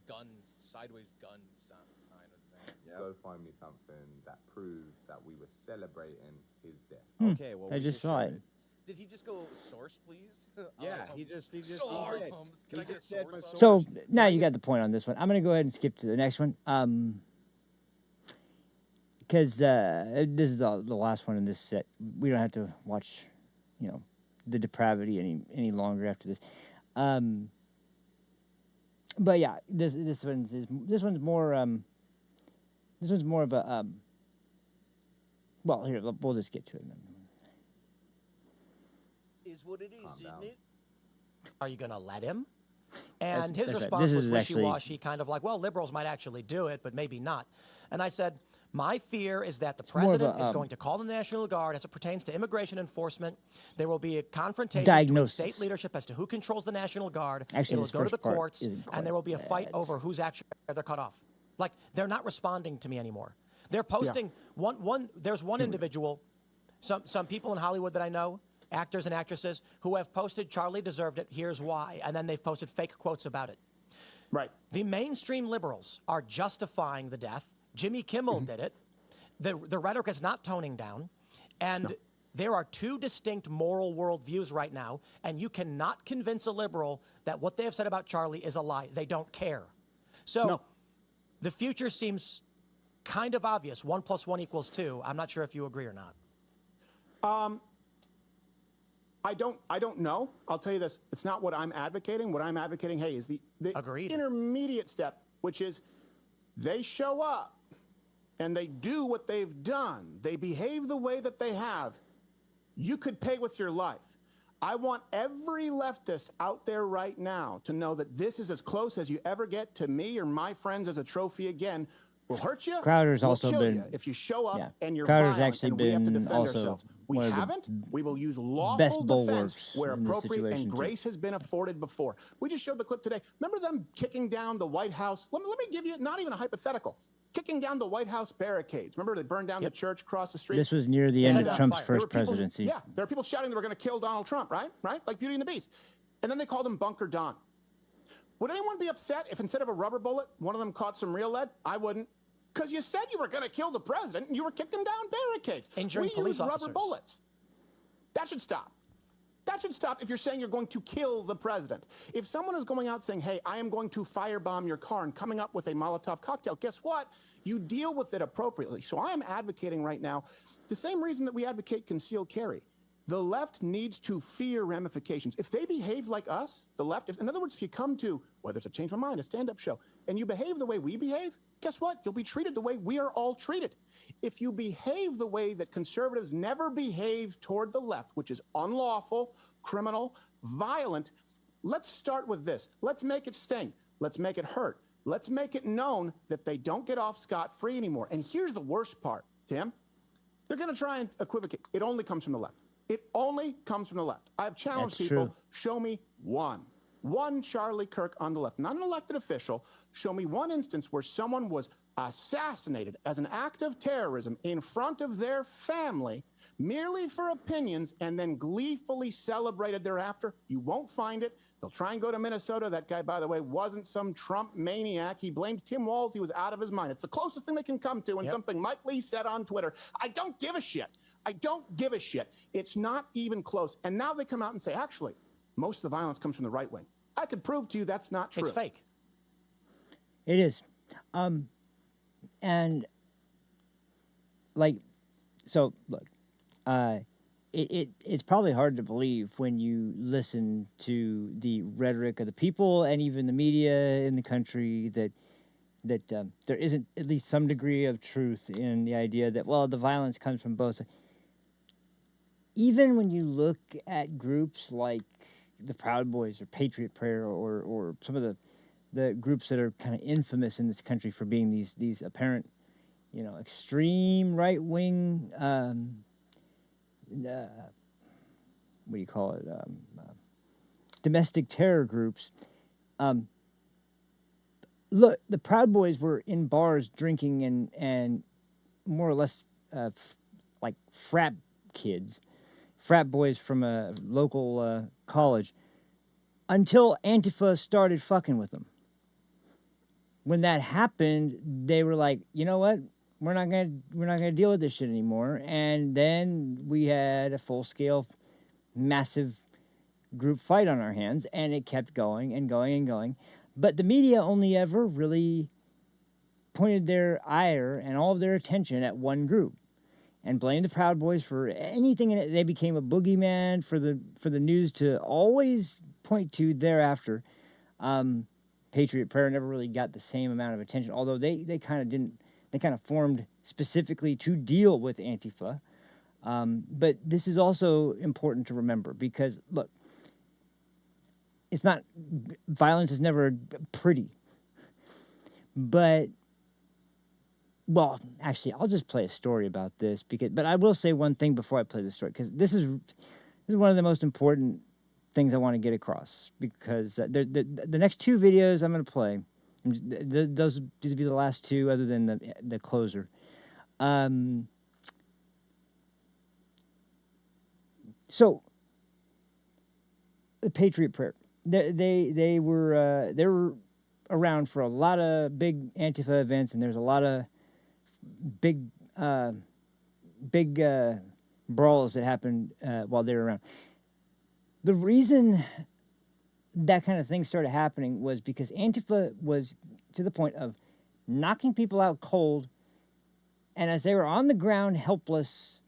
Speaker 10: sideways gun sign with his hand.
Speaker 12: Yep. Go find me something that proves that we were celebrating his death.
Speaker 8: Okay, well,
Speaker 1: I just saw it.
Speaker 10: Did he just go source, please?
Speaker 8: Yeah, he just
Speaker 10: source. Can I get source?
Speaker 1: So now you got the point on this one. I'm gonna go ahead and skip to the next one. Because this is the last one in this set. We don't have to watch, the depravity any longer after this. But yeah, this one's more of a well, here we'll just get to it.
Speaker 13: Is what it is, isn't it? Are you gonna let him? And
Speaker 1: That's
Speaker 13: his
Speaker 1: right.
Speaker 13: response was
Speaker 1: actually
Speaker 13: wishy-washy, kind of like, well, liberals might actually do it, but maybe not. And I said, my fear is that the president is going to call the National Guard as it pertains to immigration enforcement. There will be a confrontation between state leadership as to who controls the National Guard. It'll go to the courts, and there will be a fight over who's actually they're cut off. Like, they're not responding to me anymore. They're posting there's one individual, some people in Hollywood that I know, actors and actresses, who have posted Charlie deserved it, here's why, and then they've posted fake quotes about it.
Speaker 14: Right.
Speaker 13: The mainstream liberals are justifying the death. Jimmy Kimmel did it. The rhetoric is not toning down. And there are two distinct moral worldviews right now, and you cannot convince a liberal that what they have said about Charlie is a lie. They don't care. So the future seems kind of obvious. 1 + 1 = 2. I'm not sure if you agree or not.
Speaker 14: I don't know. I'll tell you this. It's not what I'm advocating. What I'm advocating, hey, is the intermediate step, which is they show up and they do what they've done. They behave the way that they have. You could pay with your life. I want every leftist out there right now to know that this is as close as you ever get to me or my friends as a trophy again. We'll hurt you.
Speaker 1: Crowder's
Speaker 14: we'll
Speaker 1: also
Speaker 14: kill
Speaker 1: been,
Speaker 14: you if you show up and you're
Speaker 1: Crowder's
Speaker 14: violent,
Speaker 1: actually
Speaker 14: and we have to
Speaker 1: been
Speaker 14: defend
Speaker 1: also
Speaker 14: ourselves. We
Speaker 1: one of the
Speaker 14: haven't. We will use
Speaker 1: best
Speaker 14: lawful defense
Speaker 1: bulwarks
Speaker 14: where
Speaker 1: in this
Speaker 14: appropriate and
Speaker 1: situation, too.
Speaker 14: grace has been afforded before. We just showed the clip today. Remember them kicking down the White House? Let me give you not even a hypothetical. Kicking down the White House barricades. Remember they burned down the church across the street?
Speaker 1: This was near the end of Trump's first presidency.
Speaker 14: Yeah, there were people shouting they were going to kill Donald Trump, right? Like Beauty and the Beast. And then they called him Bunker Don. Would anyone be upset if instead of a rubber bullet, one of them caught some real lead? I wouldn't. Because you said you were going to kill the president and you were kicking down barricades.
Speaker 13: Injuring police officers.
Speaker 14: Rubber bullets. That should stop. That should stop if you're saying you're going to kill the president. If someone is going out saying, hey, I am going to firebomb your car and coming up with a Molotov cocktail, guess what? You deal with it appropriately. So I am advocating right now the same reason that we advocate concealed carry. The left needs to fear ramifications. If they behave like us, the left, in other words, if you come to, whether it's a Change My Mind, a stand-up show, and you behave the way we behave, guess what? You'll be treated the way we are all treated. If you behave the way that conservatives never behave toward the left, which is unlawful, criminal, violent, let's start with this. Let's make it sting. Let's make it hurt. Let's make it known that they don't get off scot-free anymore. And here's the worst part, Tim. They're going to try and equivocate. It only comes from the left. It only comes from the left. I've challenged people, show me one Charlie Kirk on the left, not an elected official. Show me one instance where someone was assassinated as an act of terrorism in front of their family merely for opinions and then gleefully celebrated thereafter. You won't find it. They'll try and go to Minnesota. That guy, by the way, wasn't some Trump maniac. He blamed Tim Walz. He was out of his mind. It's the closest thing they can come to, and something Mike Lee said on Twitter. I don't give a shit. I don't give a shit. It's not even close. And now they come out and say, actually, most of the violence comes from the right wing. I could prove to you that's not true.
Speaker 13: It's fake.
Speaker 1: It is. And like, so look, it's probably hard to believe when you listen to the rhetoric of the people and even the media in the country that there isn't at least some degree of truth in the idea that, well, the violence comes from both sides. Even when you look at groups like the Proud Boys or Patriot Prayer or some of the groups that are kind of infamous in this country for being these apparent, extreme right-wing, what do you call it, domestic terror groups. Look, the Proud Boys were in bars drinking and more or less like frat boys from a local college, until Antifa started fucking with them. When that happened, they were like, you know what? We're not gonna deal with this shit anymore. And then we had a full-scale, massive group fight on our hands, and it kept going and going and going. But the media only ever really pointed their ire and all of their attention at one group, and blamed the Proud Boys for anything in it. They became a boogeyman for the news to always point to thereafter. Patriot Prayer never really got the same amount of attention, although they kind of didn't. They kind of formed specifically to deal with Antifa. But this is also important to remember because, look, it's not, violence is never pretty. But, well, actually, I'll just play a story about this, but I will say one thing before I play the story, because this is one of the most important things I want to get across, because the next two videos I'm going to play, those will be the last two other than the closer. So, the Patriot Prayer, they were around for a lot of big Antifa events, and there's a lot of big brawls that happened while they were around. The reason that kind of thing started happening was because Antifa was to the point of knocking people out cold, and as they were on the ground helpless,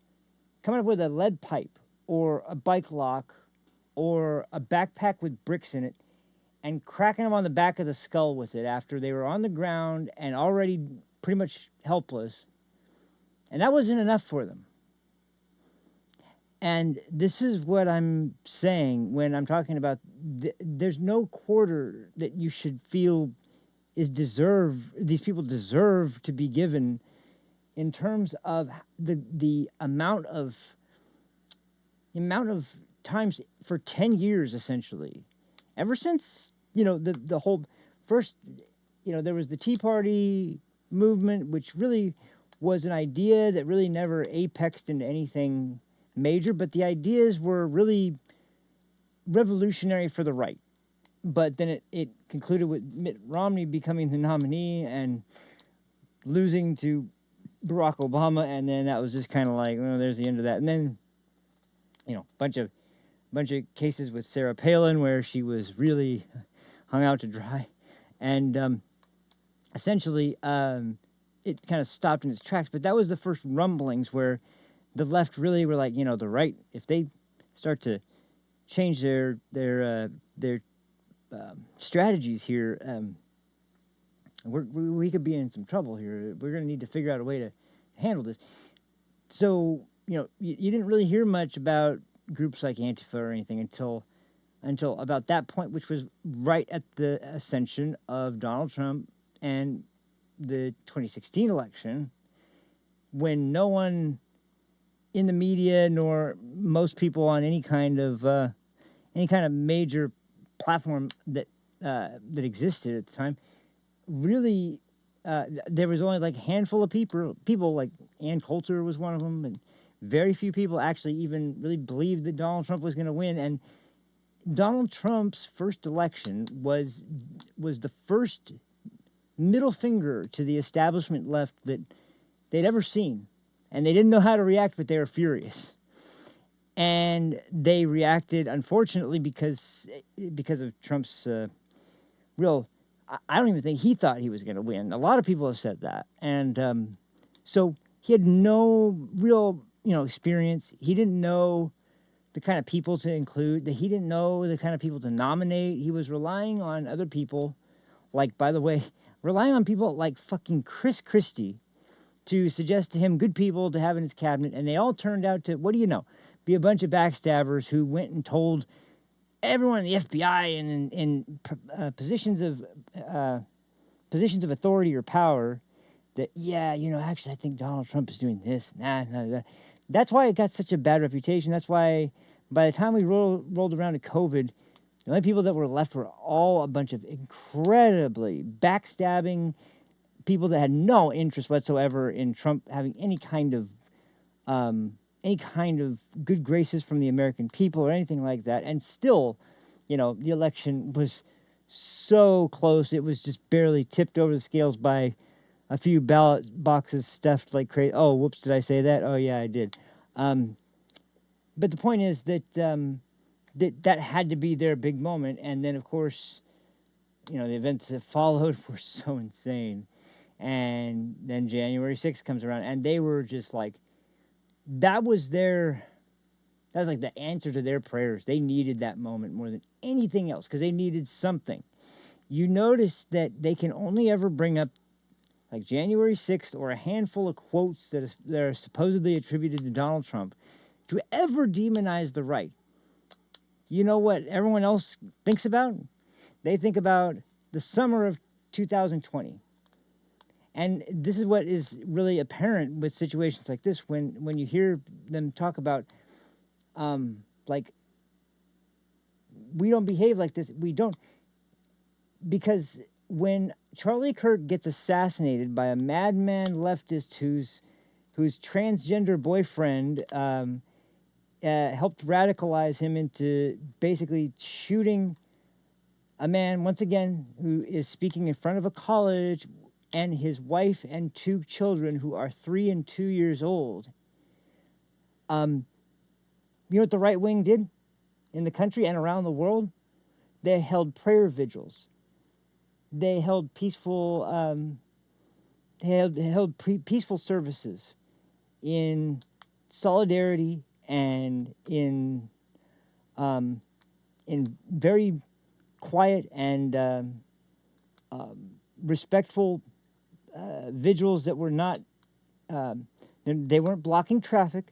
Speaker 1: coming up with a lead pipe or a bike lock or a backpack with bricks in it and cracking them on the back of the skull with it after they were on the ground and already pretty much helpless. And that wasn't enough for them. And this is what I'm saying when I'm talking about there's no quarter that you should feel is these people deserve to be given in terms of the amount of times for 10 years essentially. Ever since, the whole first, there was the Tea Party movement, which really was an idea that really never apexed into anything major, but the ideas were really revolutionary for the right. But then it concluded with Mitt Romney becoming the nominee and losing to Barack Obama, and then that was just kind of like, well, there's the end of that. And then, bunch of cases with Sarah Palin where she was really hung out to dry, and essentially it kind of stopped in its tracks. But that was the first rumblings where the left really were like, the right, if they start to change their strategies here, we could be in some trouble here. We're going to need to figure out a way to handle this. So, you didn't really hear much about groups like Antifa or anything until about that point, which was right at the ascension of Donald Trump and the 2016 election, when no one in the media nor most people on any kind of major platform that existed at the time really there was only like a handful of people like Ann Coulter was one of them, and very few people actually even really believed that Donald Trump was going to win. And Donald Trump's first election was the first middle finger to the establishment left that they'd ever seen, and they didn't know how to react, but they were furious. And they reacted, unfortunately, because of Trump's real. I don't even think he thought he was going to win. A lot of people have said that, and so he had no real, experience. He didn't know the kind of people to include. That he didn't know the kind of people to nominate. He was relying on other people, like, by the way, relying on people like fucking Chris Christie to suggest to him good people to have in his cabinet, and they all turned out to, what do you know, be a bunch of backstabbers who went and told everyone in the FBI and in positions of authority or power that, actually I think Donald Trump is doing this. Nah. That's why it got such a bad reputation. That's why by the time we rolled around to COVID, the only people that were left were all a bunch of incredibly backstabbing people that had no interest whatsoever in Trump having any kind of good graces from the American people or anything like that. And still, the election was so close. It was just barely tipped over the scales by a few ballot boxes stuffed like crazy. Oh, whoops, did I say that? Oh, yeah, I did. But the point is that that had to be their big moment. And then, of course, the events that followed were so insane. And then January 6th comes around, and they were just like, that was like the answer to their prayers. They needed that moment more than anything else because they needed something. You notice that they can only ever bring up like January 6th or a handful of quotes that are supposedly attributed to Donald Trump to ever demonize the right. You know what everyone else thinks about? They think about the summer of 2020. And this is what is really apparent with situations like this when you hear them talk about, like, we don't behave like this. We don't. Because when Charlie Kirk gets assassinated by a madman leftist whose transgender boyfriend helped radicalize him into basically shooting a man, once again, who is speaking in front of a college, and his wife and 2 children who are 3 and 2 years old. You know what the right wing did in the country and around the world? They held prayer vigils. They held peaceful. Peaceful services in solidarity and in very quiet and respectful vigils that were not. They weren't blocking traffic.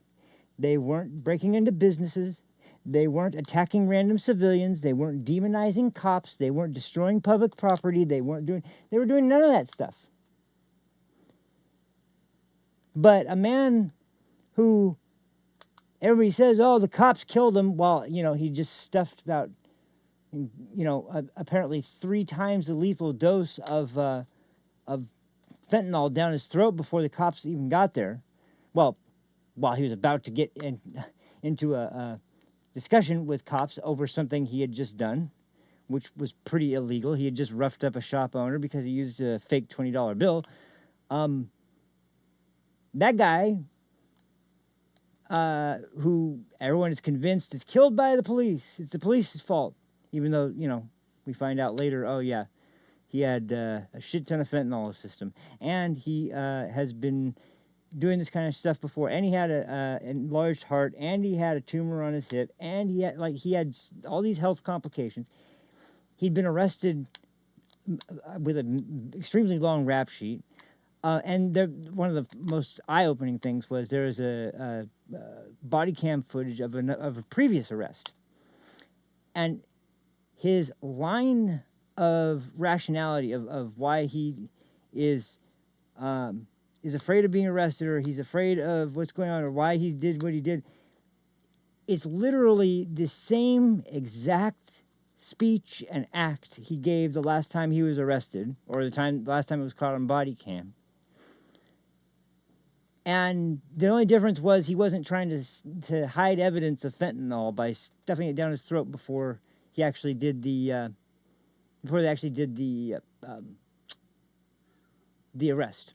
Speaker 1: They weren't breaking into businesses. They weren't attacking random civilians. They weren't demonizing cops. They weren't destroying public property. They were doing none of that stuff. But a man who everybody says, oh, the cops killed him, while, he just stuffed about, apparently 3 times the lethal dose of fentanyl down his throat before the cops even got there. Well, while he was about to get into a discussion with cops over something he had just done, which was pretty illegal. He had just roughed up a shop owner because he used a fake $20 bill. That guy, who everyone is convinced is killed by the police. It's the police's fault. Even though, we find out later, oh yeah, he had a shit ton of fentanyl in his system. And he has been doing this kind of stuff before. And he had an enlarged heart. And he had a tumor on his hip. And he had all these health complications. He'd been arrested with an extremely long rap sheet. And one of the most eye-opening things was there was a body cam footage of a previous arrest. And his line of rationality of why he is afraid of being arrested, or he's afraid of what's going on, or why he did what he did, it's literally the same exact speech and act he gave the last time he was arrested, or the last time it was caught on body cam. And the only difference was he wasn't trying to hide evidence of fentanyl by stuffing it down his throat before he actually did before they actually did the arrest.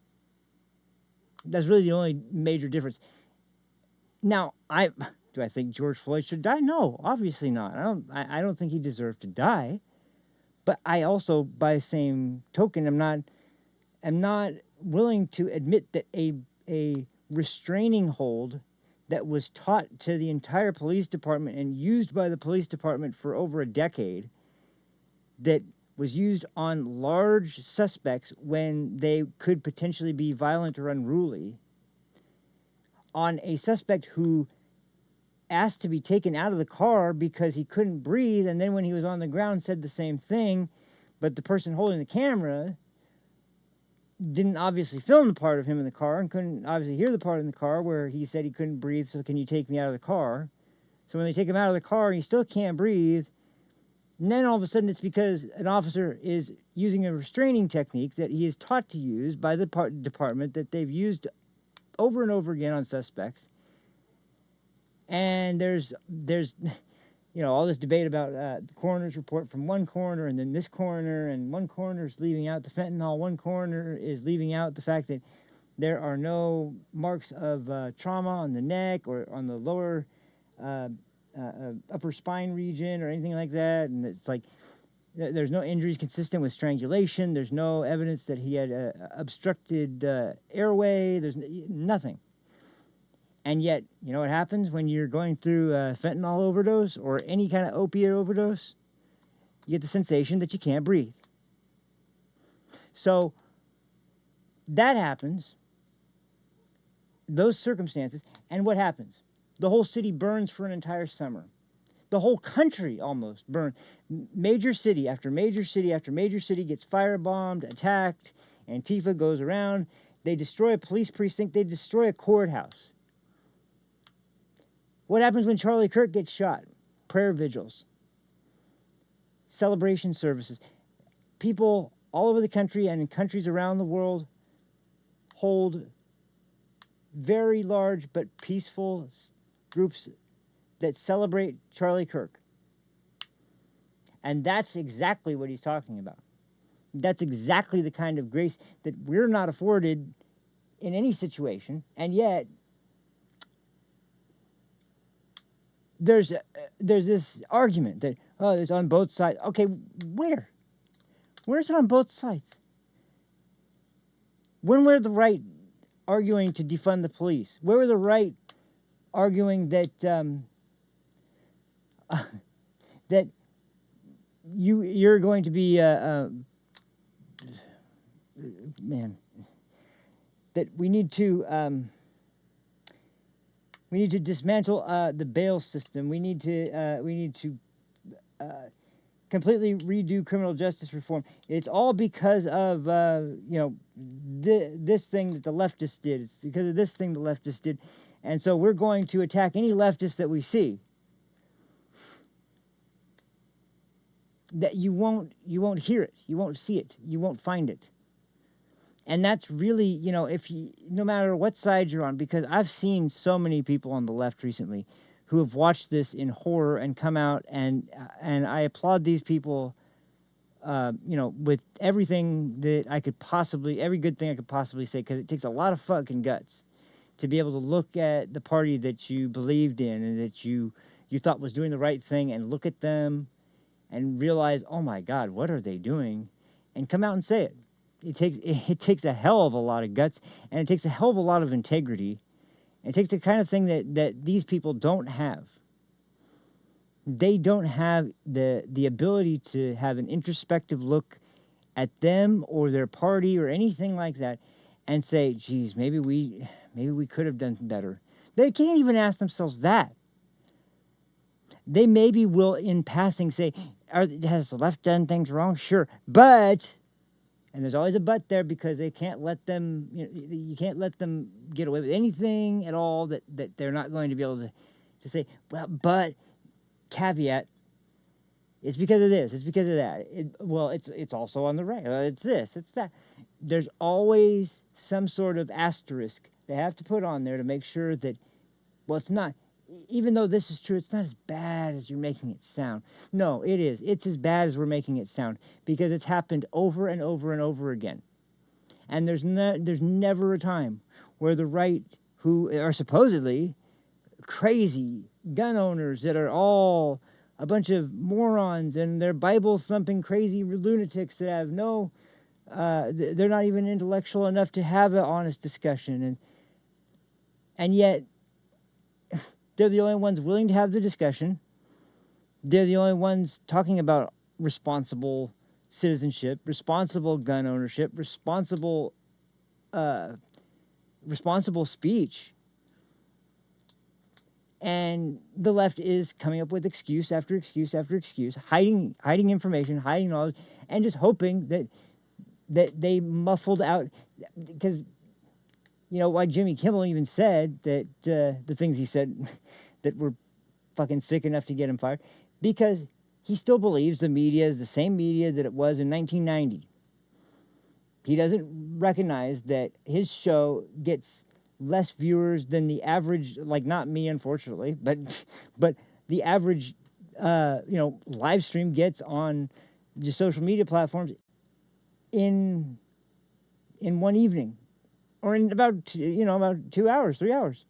Speaker 1: That's really the only major difference. Now, do I think George Floyd should die? No, obviously not. I don't think he deserved to die. But I also, by the same token, am not willing to admit that a restraining hold that was taught to the entire police department and used by the police department for over a decade, that was used on large suspects when they could potentially be violent or unruly, on a suspect who asked to be taken out of the car because he couldn't breathe, and then when he was on the ground said the same thing, but the person holding the camera didn't obviously film the part of him in the car and couldn't obviously hear the part in the car where he said he couldn't breathe, so can you take me out of the car? So when they take him out of the car, he still can't breathe. And then all of a sudden it's because an officer is using a restraining technique that he is taught to use by the department, that they've used over and over again on suspects. And there's all this debate about the coroner's report from one coroner and then this coroner, and one coroner is leaving out the fentanyl, one coroner is leaving out the fact that there are no marks of trauma on the neck or on the lower upper spine region or anything like that. And it's like there's no injuries consistent with strangulation. There's no evidence that he had obstructed airway. There's nothing. And yet, you know what happens when you're going through a fentanyl overdose or any kind of opiate overdose? You get the sensation that you can't breathe. So that happens, those circumstances, and what happens? The whole city burns for an entire summer. The whole country almost burns. Major city after major city after major city gets firebombed, attacked. Antifa goes around. They destroy a police precinct. They destroy a courthouse. What happens when Charlie Kirk gets shot? Prayer vigils, celebration services. People all over the country and in countries around the world hold very large but peaceful groups that celebrate Charlie Kirk. And that's exactly what he's talking about. That's exactly the kind of grace that we're not afforded in any situation, and yet there's this argument that, oh, it's on both sides. Okay, where? Where is it on both sides? When were the right arguing to defund the police? Where were the right arguing that that you're going to be man, that we need to We need to dismantle the bail system. We need to completely redo criminal justice reform. It's all because of this thing that the leftists did. It's because of this thing the leftists did, and so we're going to attack any leftist that we see. That you won't hear it, you won't see it, you won't find it. And that's really, if you, no matter what side you're on, because I've seen so many people on the left recently who have watched this in horror and come out, and I applaud these people, with everything that I could possibly, every good thing I could possibly say, because it takes a lot of fucking guts to be able to look at the party that you believed in and that you thought was doing the right thing, and look at them and realize, oh my God, what are they doing? And come out and say it. It takes a hell of a lot of guts, and it takes a hell of a lot of integrity. It takes the kind of thing that these people don't have. They don't have the ability to have an introspective look at them or their party or anything like that and say, geez, maybe we could have done better. They can't even ask themselves that. They maybe will, in passing, say, has the left done things wrong? Sure. But, and there's always a but there, because they can't let them, you can't let them get away with anything at all that they're not going to be able to say, well, but, caveat, it's because of this, it's because of that. It's also on the right. It's this, it's that. There's always some sort of asterisk they have to put on there to make sure that, well, it's not, even though this is true, it's not as bad as you're making it sound. No, it is. It's as bad as we're making it sound, because it's happened over and over and over again. And there's never a time where the right, who are supposedly crazy gun owners that are all a bunch of morons and they're Bible-thumping crazy lunatics that have no, they're not even intellectual enough to have an honest discussion. And yet, they're the only ones willing to have the discussion. They're the only ones talking about responsible citizenship, responsible gun ownership, responsible speech. And the left is coming up with excuse after excuse after excuse, hiding information, hiding knowledge, and just hoping that they muffled out, because why Jimmy Kimmel even said that the things he said that were fucking sick enough to get him fired, because he still believes the media is the same media that it was in 1990. He doesn't recognize that his show gets less viewers than the average, like not me, unfortunately, but the average, live stream gets on the social media platforms in one evening, or in about 2 hours, 3 hours.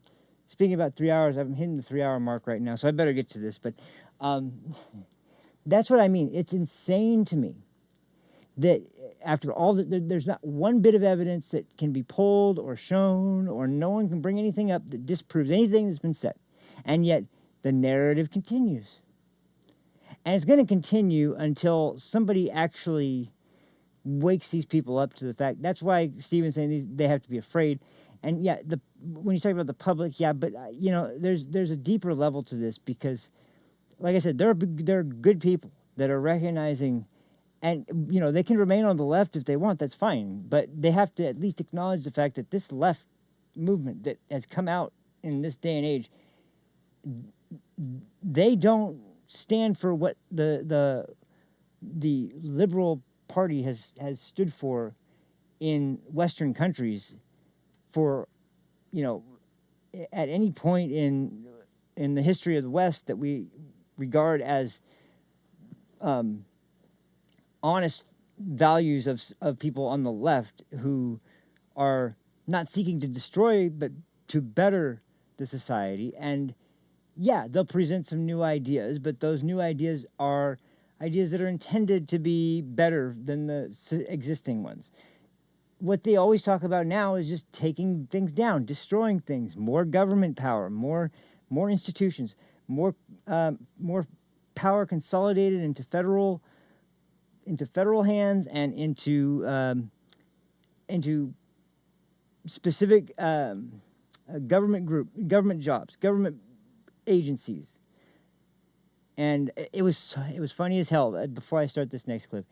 Speaker 1: Speaking about 3 hours, I'm hitting the 3 hour mark right now, so I better get to this. But that's what I mean. It's insane to me that after all there's not one bit of evidence that can be pulled or shown, or no one can bring anything up that disproves anything that's been said. And yet the narrative continues. And it's going to continue until somebody actually wakes these people up to the fact. That's why Stephen's saying they have to be afraid. And yeah, when you talk about the public, yeah, but there's a deeper level to this, because, like I said, there are good people that are recognizing, and they can remain on the left if they want. That's fine, but they have to at least acknowledge the fact that this left movement that has come out in this day and age, they don't stand for what the liberal party has stood for in Western countries for, at any point in the history of the West that we regard as honest values of people on the left, who are not seeking to destroy but to better the society. And yeah, they'll present some new ideas, but those new ideas are ideas that are intended to be better than the existing ones. What they always talk about now is just taking things down, destroying things, more government power, more institutions, more power consolidated into federal hands, and into specific government group, government jobs, government agencies. And it was funny as hell. Before I start this next clip,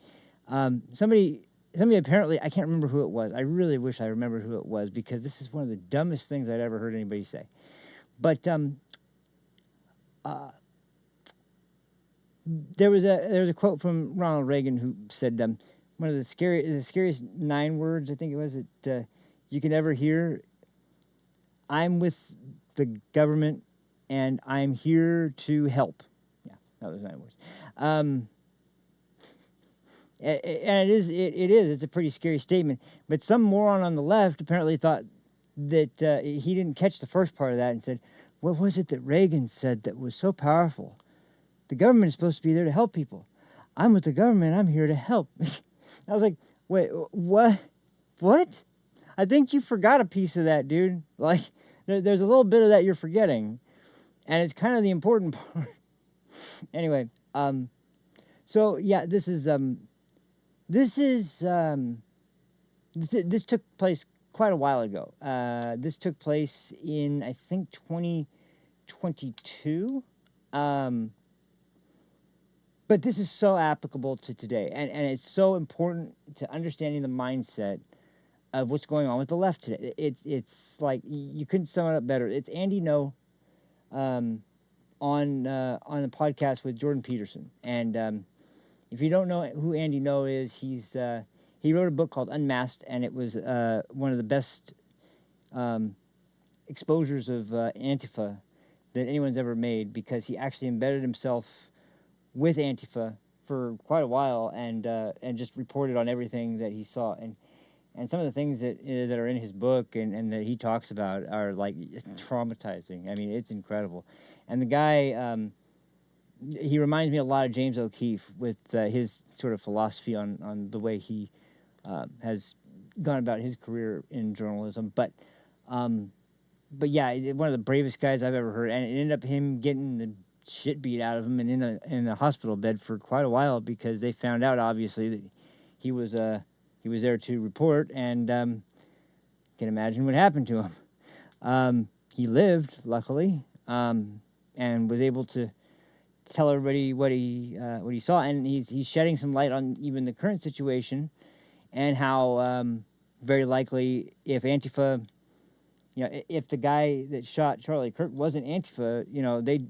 Speaker 1: somebody apparently, I can't remember who it was. I really wish I remembered who it was, because this is one of the dumbest things I'd ever heard anybody say. But there was a quote from Ronald Reagan who said, one of the scariest 9 words, I think it was, that you can ever hear: I'm with the government and I'm here to help. Yeah, that was 9 words. And it is. It's a pretty scary statement. But some moron on the left apparently thought that he didn't catch the first part of that and said, what was it that Reagan said that was so powerful? The government is supposed to be there to help people. I'm with the government. I'm here to help. I was like, wait, what? What? I think you forgot a piece of that, dude. Like, there's a little bit of that you're forgetting. And it's kind of the important part. Anyway, so yeah, this took place quite a while ago. This took place in, I think, 2022. But this is so applicable to today, and it's so important to understanding the mindset of what's going on with the left today. It's like, you couldn't sum it up better. It's Andy No, on a podcast with Jordan Peterson. And if you don't know who Andy No is, he wrote a book called Unmasked, and it was one of the best exposures of Antifa that anyone's ever made, because he actually embedded himself with Antifa for quite a while, and just reported on everything that he saw. And some of the things that are in his book and that he talks about are like traumatizing. I mean, it's incredible. And the guy, he reminds me a lot of James O'Keefe with his sort of philosophy on the way he has gone about his career in journalism. But yeah, one of the bravest guys I've ever heard, and it ended up him getting the shit beat out of him and in a hospital bed for quite a while, because they found out, obviously, that he was there to report, and can imagine what happened to him. He lived, luckily, and was able to tell everybody what he saw, and he's shedding some light on even the current situation, and how very likely, if Antifa, if the guy that shot Charlie Kirk wasn't Antifa,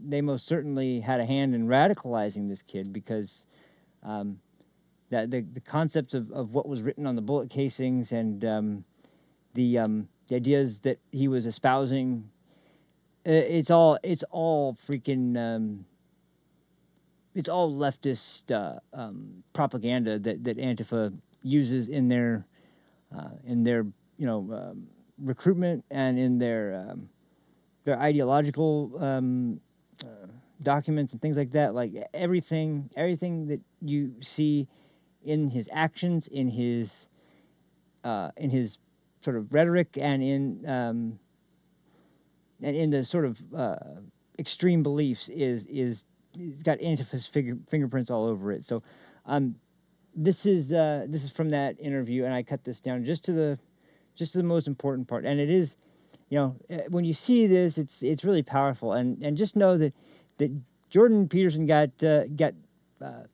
Speaker 1: they most certainly had a hand in radicalizing this kid, because that the concepts of what was written on the bullet casings, and the ideas that he was espousing, it's all freaking it's all leftist propaganda that Antifa uses in their recruitment, and in their ideological documents and things like that. Like everything that you see in his actions, in his sort of rhetoric, and in the sort of extreme beliefs is it's got Antifa's fingerprints all over it. So this is from that interview, and I cut this down just to the most important part. And it is, when you see this, it's really powerful. And just know that Jordan Peterson got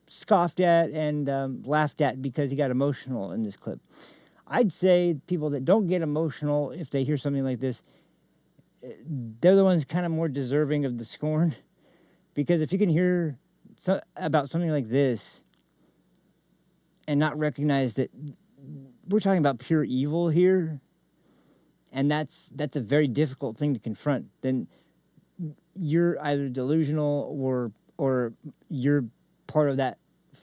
Speaker 1: scoffed at and laughed at because he got emotional in this clip. I'd say people that don't get emotional if they hear something like this, they're the ones kind of more deserving of the scorn. Because if you can hear about something like this and not recognize that we're talking about pure evil here, and that's a very difficult thing to confront, then you're either delusional or you're part of that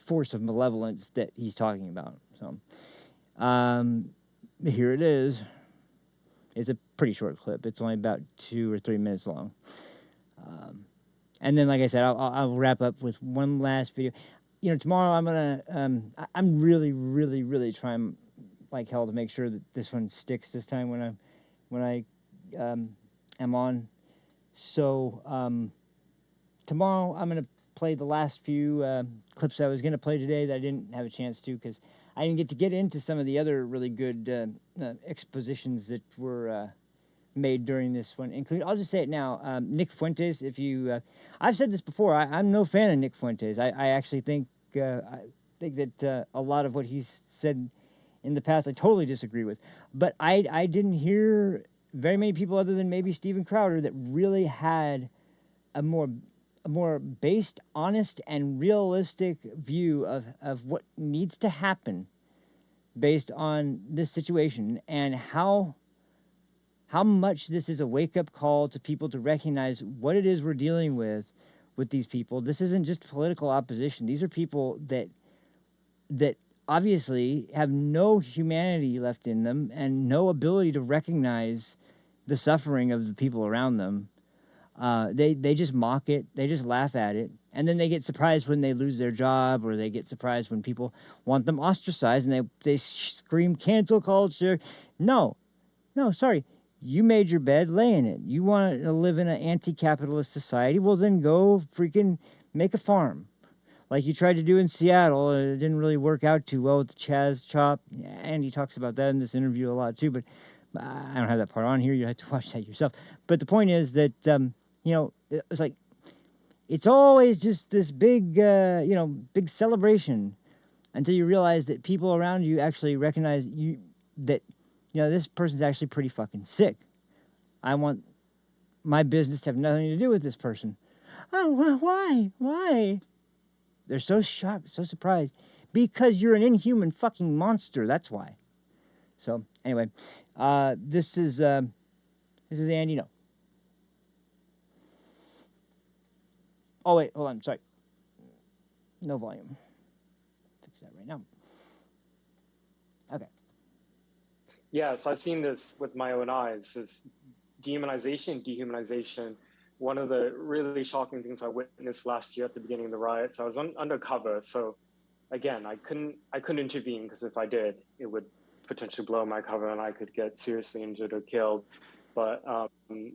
Speaker 1: force of malevolence that he's talking about. So here it is. It's a pretty short clip. It's only about 2 or 3 minutes long. And then, like I said, I'll wrap up with one last video. Tomorrow I'm gonna I'm really, really, really trying like hell to make sure that this one sticks this time when I am on. So tomorrow I'm gonna play the last few clips I was gonna play today that I didn't have a chance to, because I didn't get into some of the other really good expositions that were made during this one, including, I'll just say it now, Nick Fuentes. If you, I've said this before, I'm no fan of Nick Fuentes. I actually think that a lot of what he's said in the past, I totally disagree with. But I didn't hear very many people other than maybe Steven Crowder that really had a more based, honest, and realistic view of what needs to happen based on this situation, and how much this is a wake-up call to people to recognize what it is we're dealing with these people. This isn't just political opposition. These are people that obviously have no humanity left in them and no ability to recognize the suffering of the people around them. They just mock it. They just laugh at it. And then they get surprised when they lose their job, or they get surprised when people want them ostracized, and they scream cancel culture. No, sorry. You made your bed, lay in it. You want to live in an anti-capitalist society? Well, then go freaking make a farm. Like you tried to do in Seattle. It didn't really work out too well with the Chaz Chop. And he talks about that in this interview a lot too, but I don't have that part on here. You have to watch that yourself. But the point is that, it's like, it's always just this big, big celebration until you realize that people around you actually recognize that this person's actually pretty fucking sick. I want my business to have nothing to do with this person. Oh, well, why? Why? They're so shocked, so surprised. Because you're an inhuman fucking monster, that's why. So, anyway, this is Andy, no. Oh, wait, hold on, sorry. No volume. Fix that right now. Okay.
Speaker 15: Yes, I've seen this with my own eyes. This dehumanization. One of the really shocking things I witnessed last year at the beginning of the riots, I was undercover. So again, I couldn't intervene, because if I did, it would potentially blow my cover and I could get seriously injured or killed. But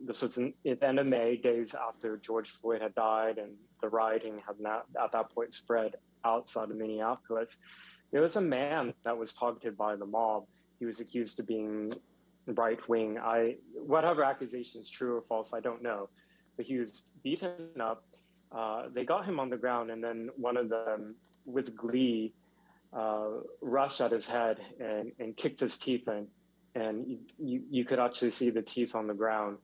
Speaker 15: this was at the end of May, days after George Floyd had died and the rioting had not at that point spread outside of Minneapolis. There was a man that was targeted by the mob. He was accused of being right-wing. Whatever accusation is true or false, I don't know. But he was beaten up. They got him on the ground, and then one of them, with glee, rushed at his head and kicked his teeth in. And you could actually see the teeth on the ground.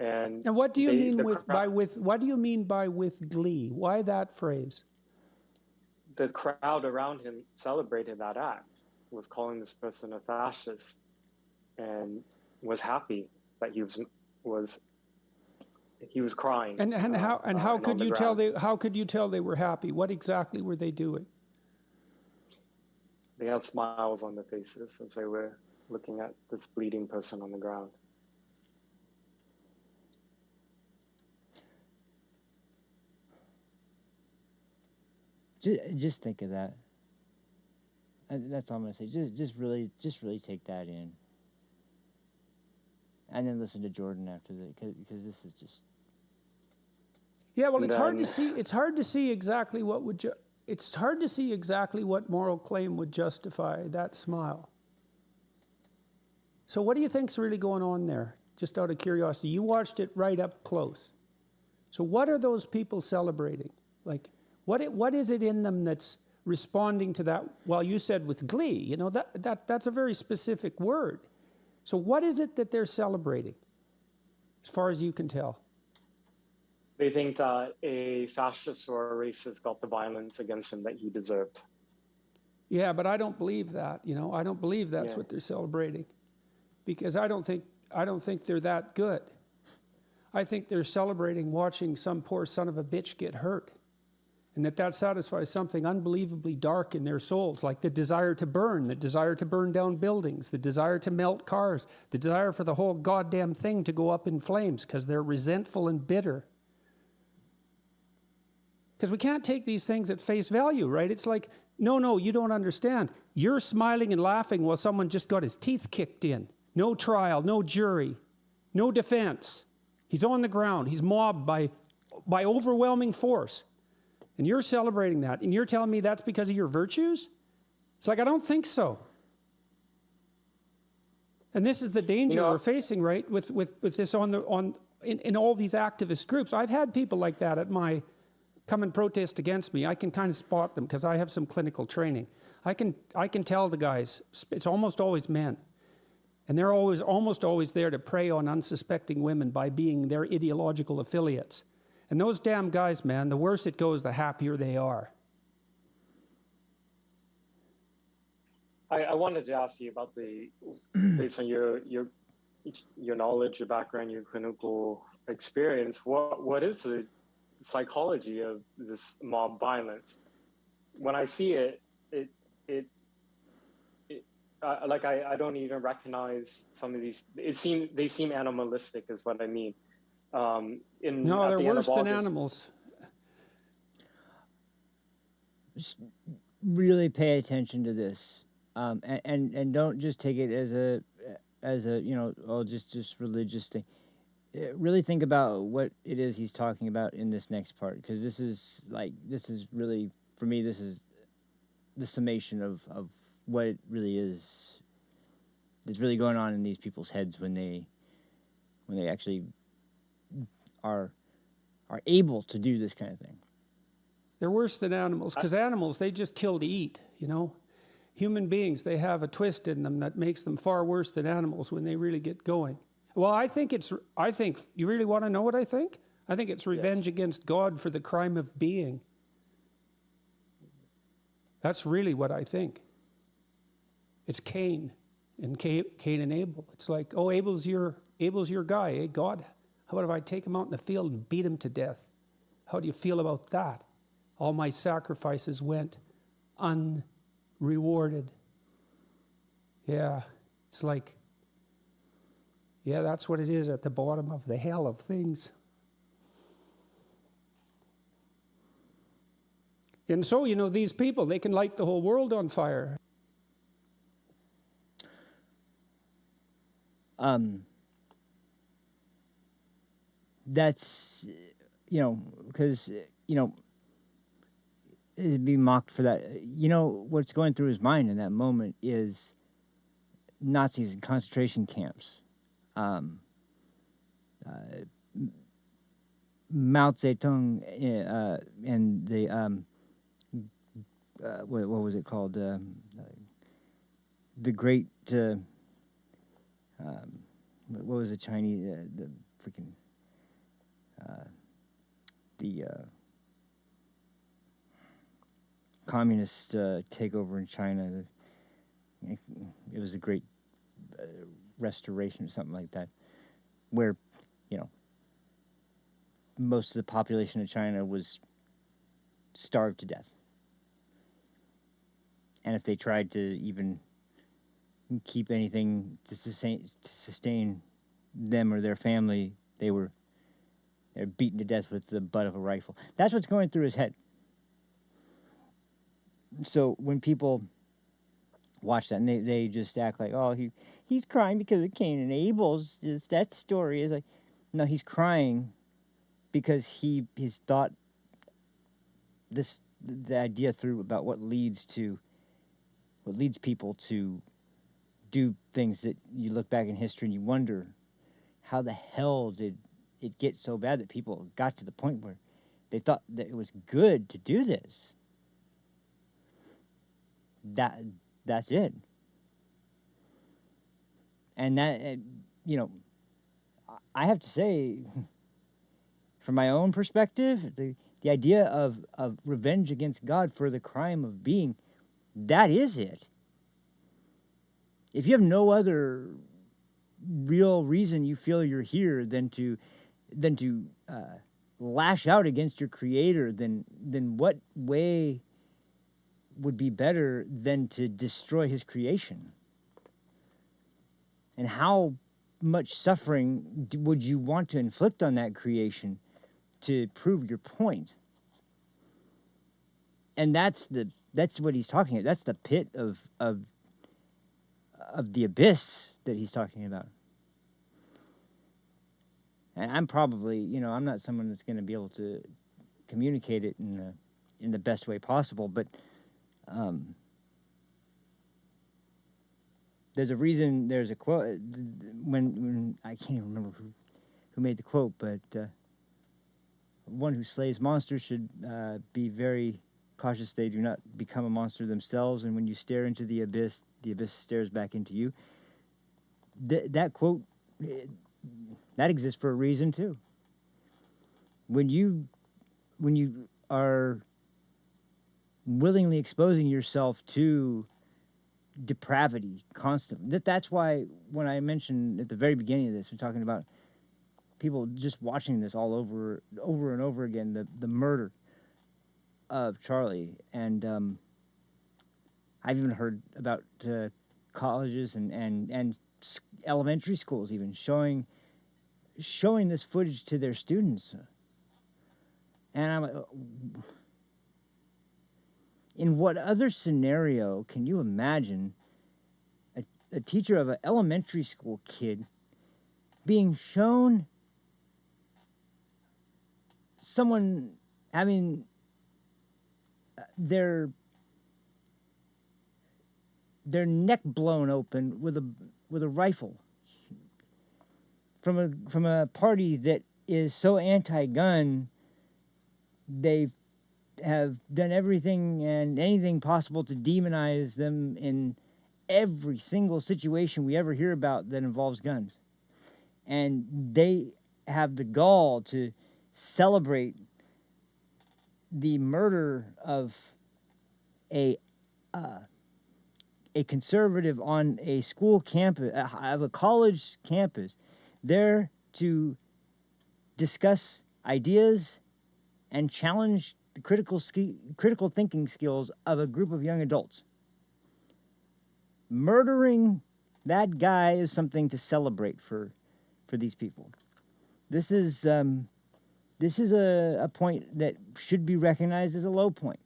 Speaker 15: And
Speaker 16: what do you mean what do you mean by with glee? Why that phrase?
Speaker 15: The crowd around him celebrated that act, was calling this person a fascist, and was happy that he was crying.
Speaker 16: And how could you tell they were happy? What exactly were they doing?
Speaker 15: They had smiles on their faces as they were looking at this bleeding person on the ground.
Speaker 1: Just think of that. That's all I'm gonna say. Just really take that in, and then listen to Jordan after that, because this is just.
Speaker 16: Yeah, well, it's hard to see. It's hard to see exactly what moral claim would justify that smile. So, what do you think's really going on there? Just out of curiosity, you watched it right up close. So, what are those people celebrating? Like, what is it in them that's responding to that? Well, you said with glee. That's a very specific word. So, what is it that they're celebrating, as far as you can tell?
Speaker 15: They think that a fascist or a racist got the violence against him that he deserved.
Speaker 16: Yeah, but I don't believe that. I don't believe that's what they're celebrating, because I don't think they're that good. I think they're celebrating watching some poor son of a bitch get hurt, and that satisfies something unbelievably dark in their souls, like the desire to burn down buildings, the desire to melt cars, the desire for the whole goddamn thing to go up in flames because they're resentful and bitter. Because we can't take these things at face value, right? It's like, no, you don't understand. You're smiling and laughing while someone just got his teeth kicked in. No trial, no jury, no defense. He's on the ground. He's mobbed by overwhelming force. And you're celebrating that. And you're telling me that's because of your virtues? It's like, I don't think so. And this is the danger we're facing, right? With this in all these activist groups. I've had people like that at my come and protest against me. I can kind of spot them because I have some clinical training. I can tell the guys, it's almost always men. And they're almost always there to prey on unsuspecting women by being their ideological affiliates. And those damn guys, man, the worse it goes, the happier they are.
Speaker 15: I wanted to ask you about based on your knowledge, your background, your clinical experience, what is the psychology of this mob violence? When I see it, I don't even recognize some of these. They seem animalistic, is what I mean.
Speaker 16: No, they're worse than animals.
Speaker 1: Just really pay attention to this, and don't just take it as a just religious thing. Really think about what it is he's talking about in this next part, because this is really, for me, this is the summation of what it really is that's really going on in these people's heads when they actually are able to do this kind of thing.
Speaker 16: They're worse than animals, because animals, they just kill to eat, you know. Human beings, they have a twist in them that makes them far worse than animals when they really get going. Well, I think you really want to know what I think? I think it's revenge against God for the crime of being. That's really what I think. It's Cain and Abel. It's like, oh, Abel's your guy, eh, God? How about if I take him out in the field and beat him to death? How do you feel about that? All my sacrifices went unrewarded. Yeah, it's like, yeah, that's what it is at the bottom of the hell of things. And so, you know, these people, they can light the whole world on fire.
Speaker 1: That's, because, it'd be mocked for that. What's going through his mind in that moment is Nazis in concentration camps. Mao Zedong and the what was it called? The Great. What was the Chinese? The freaking. The communist takeover in China. It was a great restoration or something like that, where most of the population of China was starved to death, and if they tried to even keep anything to sustain them or their family, they're beaten to death with the butt of a rifle. That's what's going through his head. So when people watch that and they just act like, oh, he's crying because of Cain and Abel's, that story is like, no, he's crying because he's thought the idea through about what leads people to do things that you look back in history and you wonder, how the hell did it get so bad that people got to the point where they thought that it was good to do this? That's it. And that, I have to say, from my own perspective, the idea of revenge against God for the crime of being, that is it. If you have no other real reason you feel you're here than to lash out against your Creator, then what way would be better than to destroy His creation? And how much suffering would you want to inflict on that creation to prove your point? And that's what he's talking about. That's the pit of the abyss that he's talking about. And I'm probably, I'm not someone that's going to be able to communicate it in the best way possible, but there's a reason. There's a quote when I can't even remember who made the quote, but one who slays monsters should be very cautious they do not become a monster themselves. And when you stare into the abyss stares back into you. That quote, that exists for a reason too. When you are willingly exposing yourself to depravity constantly, that's why when I mentioned at the very beginning of this, we're talking about people just watching this all over and over again, the murder of Charlie. And I've even heard about colleges and elementary schools even showing this footage to their students. And I'm like, in what other scenario can you imagine a teacher of an elementary school kid being shown someone having their neck blown open with a rifle from a party that is so anti-gun, they have done everything and anything possible to demonize them in every single situation we ever hear about that involves guns. And they have the gall to celebrate the murder of a conservative on a school campus, of a college campus, there to discuss ideas and challenge the critical thinking skills of a group of young adults. Murdering that guy is something to celebrate for these people. This is a point that should be recognized as a low point.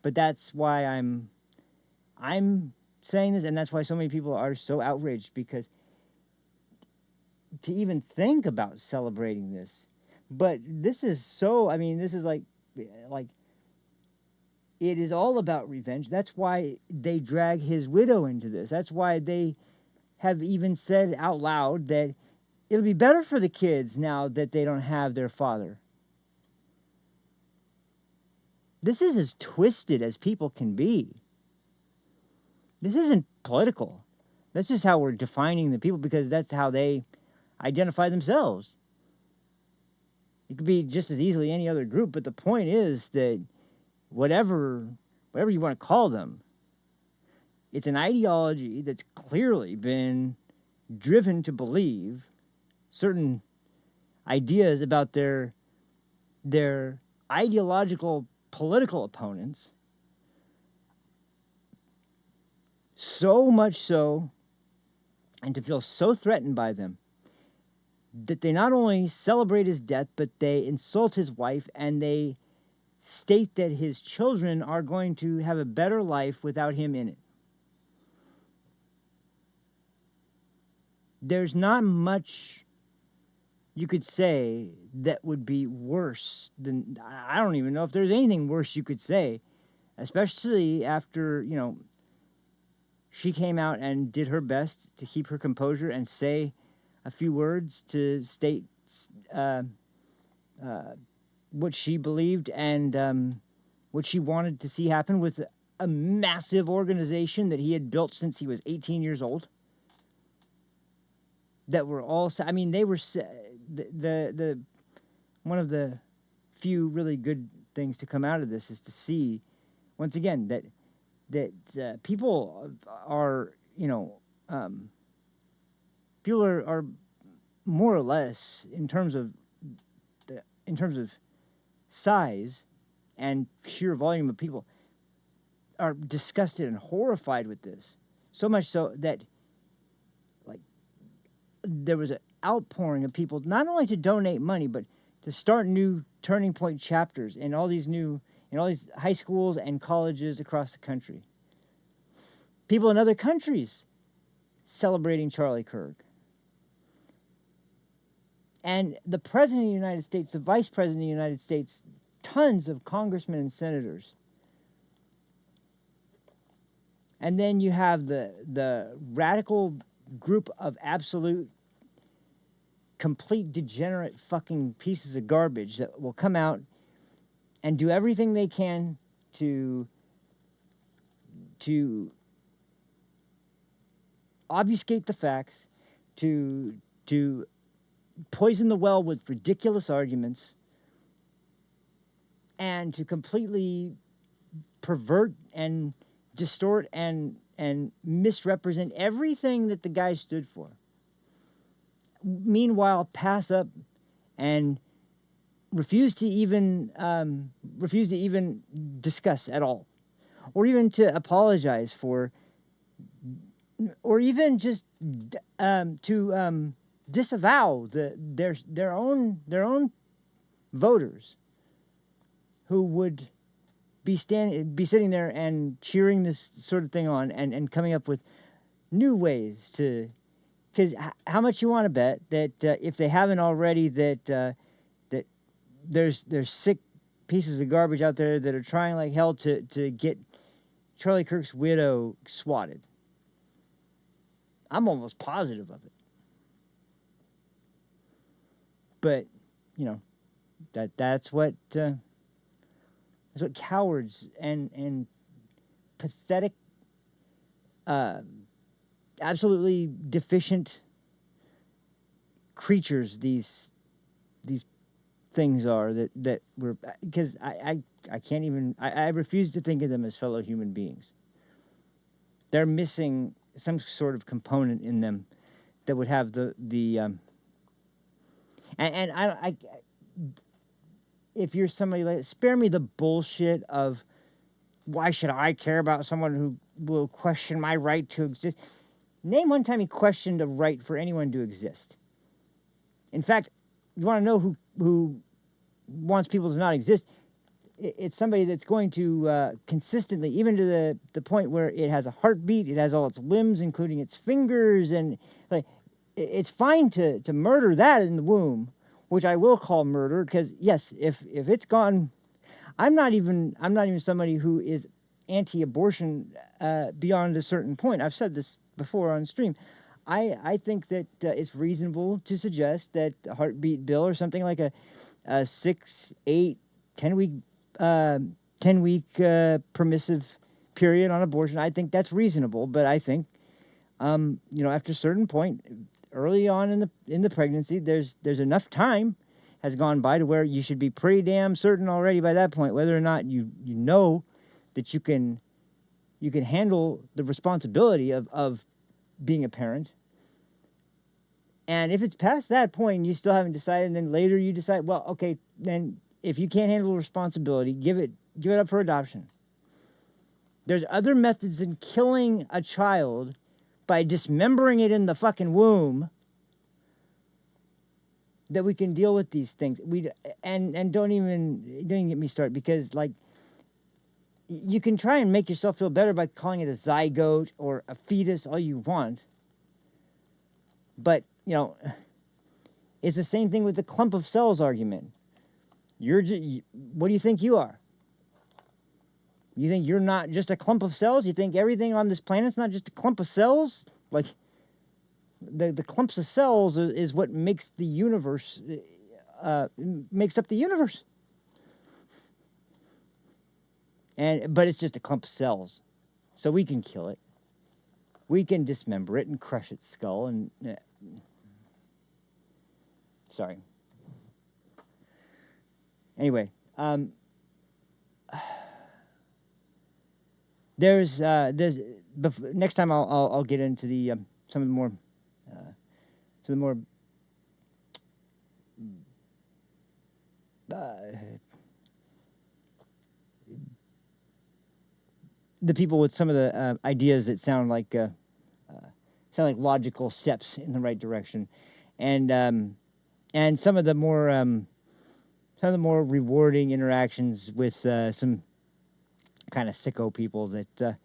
Speaker 1: But that's why I'm saying this, and that's why so many people are so outraged, because to even think about celebrating this. But this is so, I mean, this is like it is all about revenge. That's why they drag his widow into this. That's why they have even said out loud that it'll be better for the kids now that they don't have their father. This is as twisted as people can be. This isn't political. That's just how we're defining the people, because that's how they identify themselves. It could be just as easily any other group, but the point is that whatever you want to call them, it's an ideology that's clearly been driven to believe certain ideas about their ideological political opponents, so much so, and to feel so threatened by them, that they not only celebrate his death, but they insult his wife, and they state that his children are going to have a better life without him in it. There's not much you could say that would be worse than, I don't even know if there's anything worse you could say, especially after, she came out and did her best to keep her composure and say a few words to state what she believed and what she wanted to see happen with a massive organization that he had built since he was 18 years old. That were all, I mean, they were the one of the few really good things to come out of this is to see, once again, that people are, people are more or less in terms of size and sheer volume of people are disgusted and horrified with this. So much so that there was an outpouring of people not only to donate money, but to start new Turning Point chapters in all these high schools and colleges across the country. People in other countries celebrating Charlie Kirk. And the President of the United States, the Vice President of the United States, tons of congressmen and senators And then you have the radical group of absolute, complete degenerate fucking pieces of garbage that will come out and do everything they can to obfuscate the facts, to poison the well with ridiculous arguments, and to completely pervert and distort and misrepresent everything that the guy stood for. Meanwhile, pass up and refuse to even discuss at all, or even to apologize for, or even just to disavow their own voters who would be sitting there and cheering this sort of thing on and coming up with new ways to. Because how much you want to bet that if they haven't already, that there's sick pieces of garbage out there that are trying like hell to get Charlie Kirk's widow swatted. I'm almost positive of it. But that's what cowards and pathetic, absolutely deficient creatures these things are that we're, because I can't even, I refuse to think of them as fellow human beings. They're missing some sort of component in them that would have I if you're somebody like, spare me the bullshit of why should I care about someone who will question my right to exist. Name one time he questioned a right for anyone to exist. In fact, you want to know who wants people to not exist? It's somebody that's going to consistently, even to the point where it has a heartbeat, it has all its limbs, including its fingers, and like it's fine to murder that in the womb, which I will call murder, because yes, if it's gone, I'm not even somebody who is anti-abortion beyond a certain point. I've said this before on stream. I think that it's reasonable to suggest that a heartbeat bill or something like a 6, 8, 10 week permissive period on abortion. I think that's reasonable, but I think after a certain point, early on in the pregnancy, there's enough time has gone by to where you should be pretty damn certain already by that point whether or not you know that you can handle the responsibility of being a parent. And if it's past that point and you still haven't decided, and then later you decide, well, okay, then if you can't handle responsibility, give it up for adoption. There's other methods than killing a child by dismembering it in the fucking womb that we can deal with these things. And don't even get me started, because like you can try and make yourself feel better by calling it a zygote or a fetus all you want. But, it's the same thing with the clump of cells argument. What do you think you are? You think you're not just a clump of cells? You think everything on this planet's not just a clump of cells? Like, the clumps of cells is what makes the universe, makes up the universe. But it's just a clump of cells. So we can kill it. We can dismember it and crush its skull and... sorry. Anyway, there's next time I'll get into the some of the more the people with some of the ideas that sound like logical steps in the right direction, and some of the more rewarding interactions with some kind of sicko people that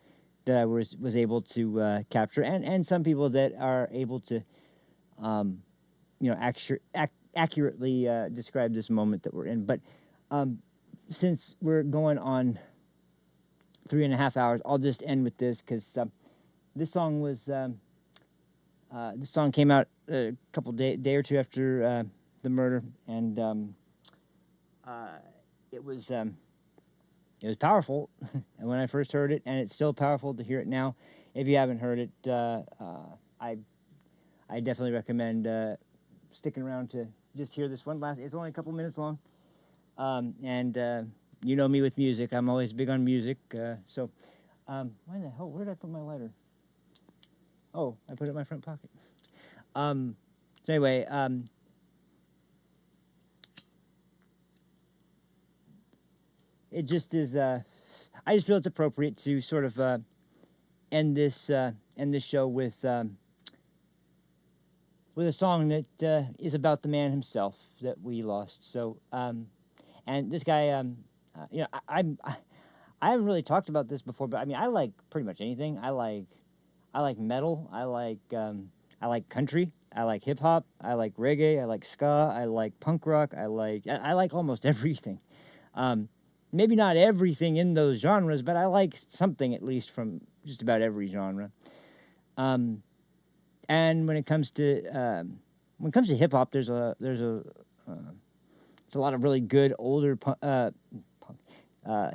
Speaker 1: I was able to capture, and some people that are able to accurately describe this moment that we're in. But since we're going on 3.5 hours. I'll just end with this because this song was this song came out a couple day or two after the murder, and it was powerful when I first heard it, and it's still powerful to hear it now. If you haven't heard it, I definitely recommend sticking around to just hear this one last. It's only a couple minutes long, and you know me with music. I'm always big on music. So, why the hell? Where did I put my lighter? Oh, I put it in my front pocket. So anyway, it just is. I just feel it's appropriate to sort of end this show with a song that is about the man himself that we lost. So, and this guy, you know, I haven't really talked about this before, but I mean, I like pretty much anything. I like metal. I like country. I like hip hop. I like reggae. I like ska. I like punk rock. I like almost everything. Maybe not everything in those genres, but I like something at least from just about every genre. And when it comes to hip hop, there's a lot of really good older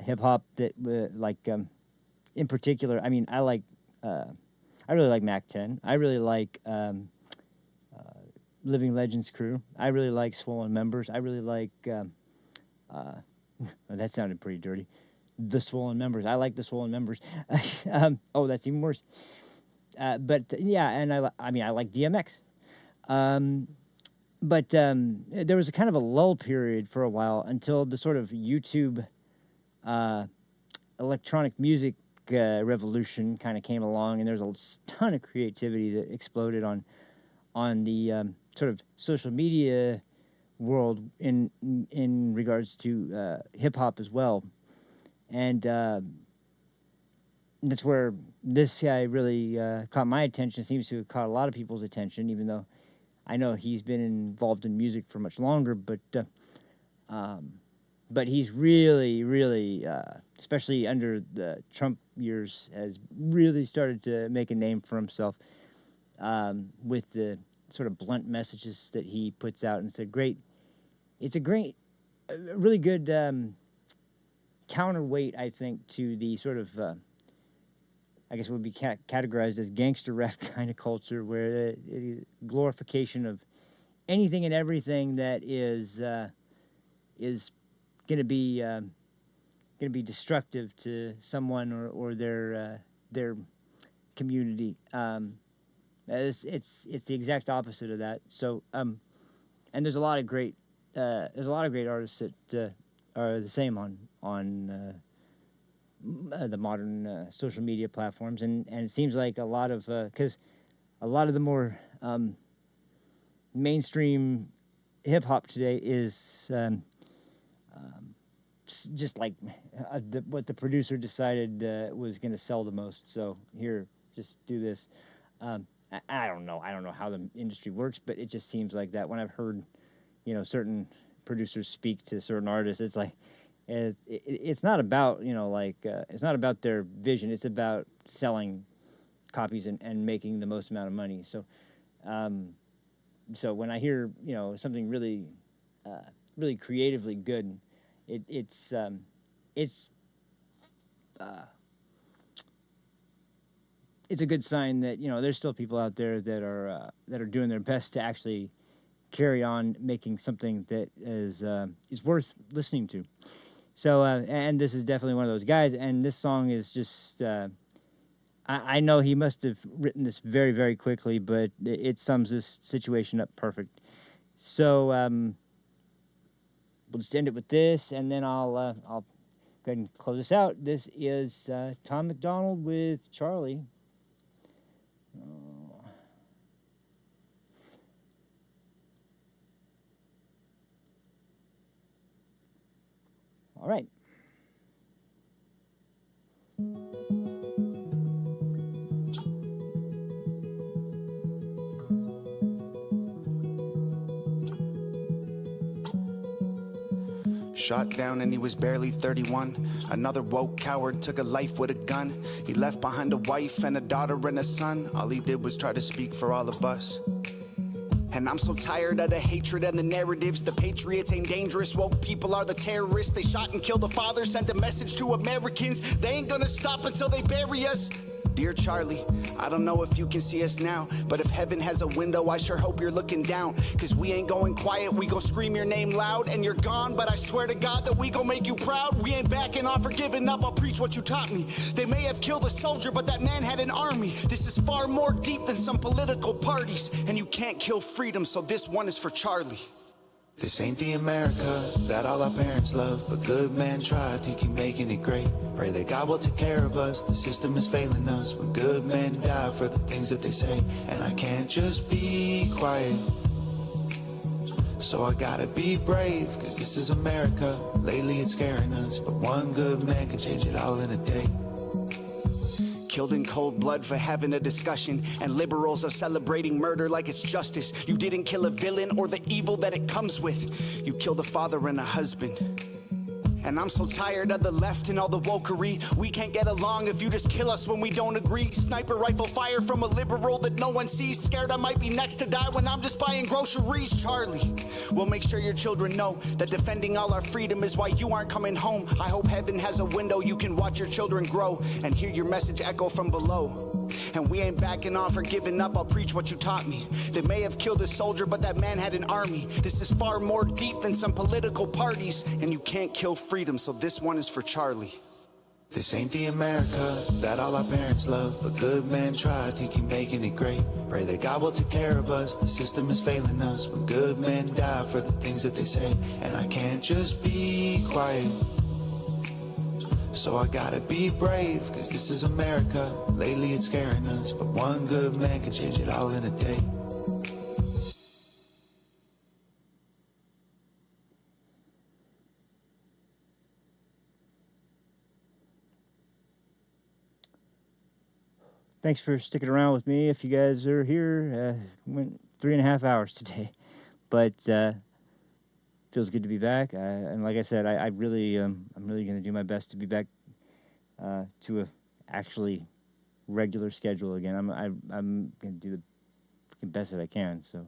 Speaker 1: hip hop that in particular. I mean, I really like Mac 10. I really like Living Legends Crew. I really like Swollen Members. I really like that sounded pretty dirty. The Swollen Members. I like the Swollen Members. Oh, that's even worse. But yeah, and I like DMX. But there was a kind of a lull period for a while until the sort of YouTube electronic music revolution kind of came along, and there's a ton of creativity that exploded on the sort of social media world in regards to hip hop as well, and that's where this guy really caught my attention. Seems to have caught a lot of people's attention, even though I know he's been involved in music for much longer. But he's really, especially under the Trump years, has really started to make a name for himself with the sort of blunt messages that he puts out. And it's a really good counterweight, I think, to the sort of, I guess it would be categorized as gangster rap kind of culture, where the glorification of anything and everything that is going to be destructive to someone or their community. It's the exact opposite of that. So and there's a lot of great artists that are the same on the modern social media platforms, and it seems like a lot of because a lot of the more mainstream hip hop today is just like what the producer decided was going to sell the most. So here, just do this. I don't know how the industry works, but it just seems like that. When I've heard, certain producers speak to certain artists, it's like it's not about it's not about their vision. It's about selling copies and making the most amount of money. So, so when I hear something really really creatively good, it's a good sign that there's still people out there that are doing their best to actually carry on making something that is worth listening to. So and this is definitely one of those guys. And this song is just I know he must have written this very, very quickly, but it sums this situation up perfect. So we'll just end it with this, and then I'll go ahead and close this out. This is Tom McDonald with Charlie. All right.
Speaker 17: Shot down and he was barely 31. Another woke coward took a life with a gun. He left behind a wife and a daughter and a son. All he did was try to speak for all of us. And I'm so tired of the hatred and the narratives. The patriots ain't dangerous, woke people are the terrorists. They shot and killed the father, sent a message to Americans. They ain't gonna stop until they bury us. Dear Charlie, I don't know if you can see us now, but if heaven has a window, I sure hope you're looking down. Cause we ain't going quiet, we gon' scream your name loud. And you're gone, but I swear to God that we gon' make you proud. We ain't backing off or giving up, I'll preach what you taught me. They may have killed a soldier, but that man had an army. This is far more deep than some political parties. And you can't kill freedom, so this one is for Charlie. This ain't the America that all our parents love, but good men try to keep making it great. Pray that God will take care of us, the system is failing us. When good men die for the things that they say, and I can't just be quiet. So I gotta be brave, cause this is America. Lately it's scaring us, but one good man can change it all in a day. Killed in cold blood for having a discussion, and liberals are celebrating murder like it's justice. You didn't kill a villain or the evil that it comes with. You killed a father and a husband. And I'm so tired of the left and all the wokery. We can't get along if you just kill us when we don't agree. Sniper rifle fire from a liberal that no one sees. Scared I might be next to die when I'm just buying groceries. Charlie, we'll make sure your children know that defending all our freedom is why you aren't coming home. I hope heaven has a window you can watch your children grow and hear your message echo from below. And we ain't backing off or giving up, I'll preach what you taught me. They may have killed a soldier, but that man had an army. This is far more deep than some political parties. And you can't kill freedom, so this one is for Charlie. This ain't the America that all our parents love, but good men try to keep making it great. Pray that God will take care of us, the system is failing us. When good men die for the things that they say, and I can't just be quiet. So I gotta be brave, cause this is America. Lately it's scaring us, but one good man can change it all in a day.
Speaker 1: Thanks for sticking around with me. If you guys are here, went 3.5 hours today, but feels good to be back. And like I said, I really, I'm really going to do my best to be back to a actually regular schedule again. I'm going to do the best that I can. So,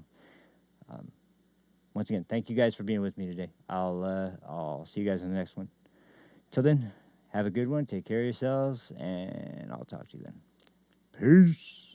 Speaker 1: once again, thank you guys for being with me today. I'll see you guys in the next one. Till then, have a good one. Take care of yourselves, and I'll talk to you then. Peace.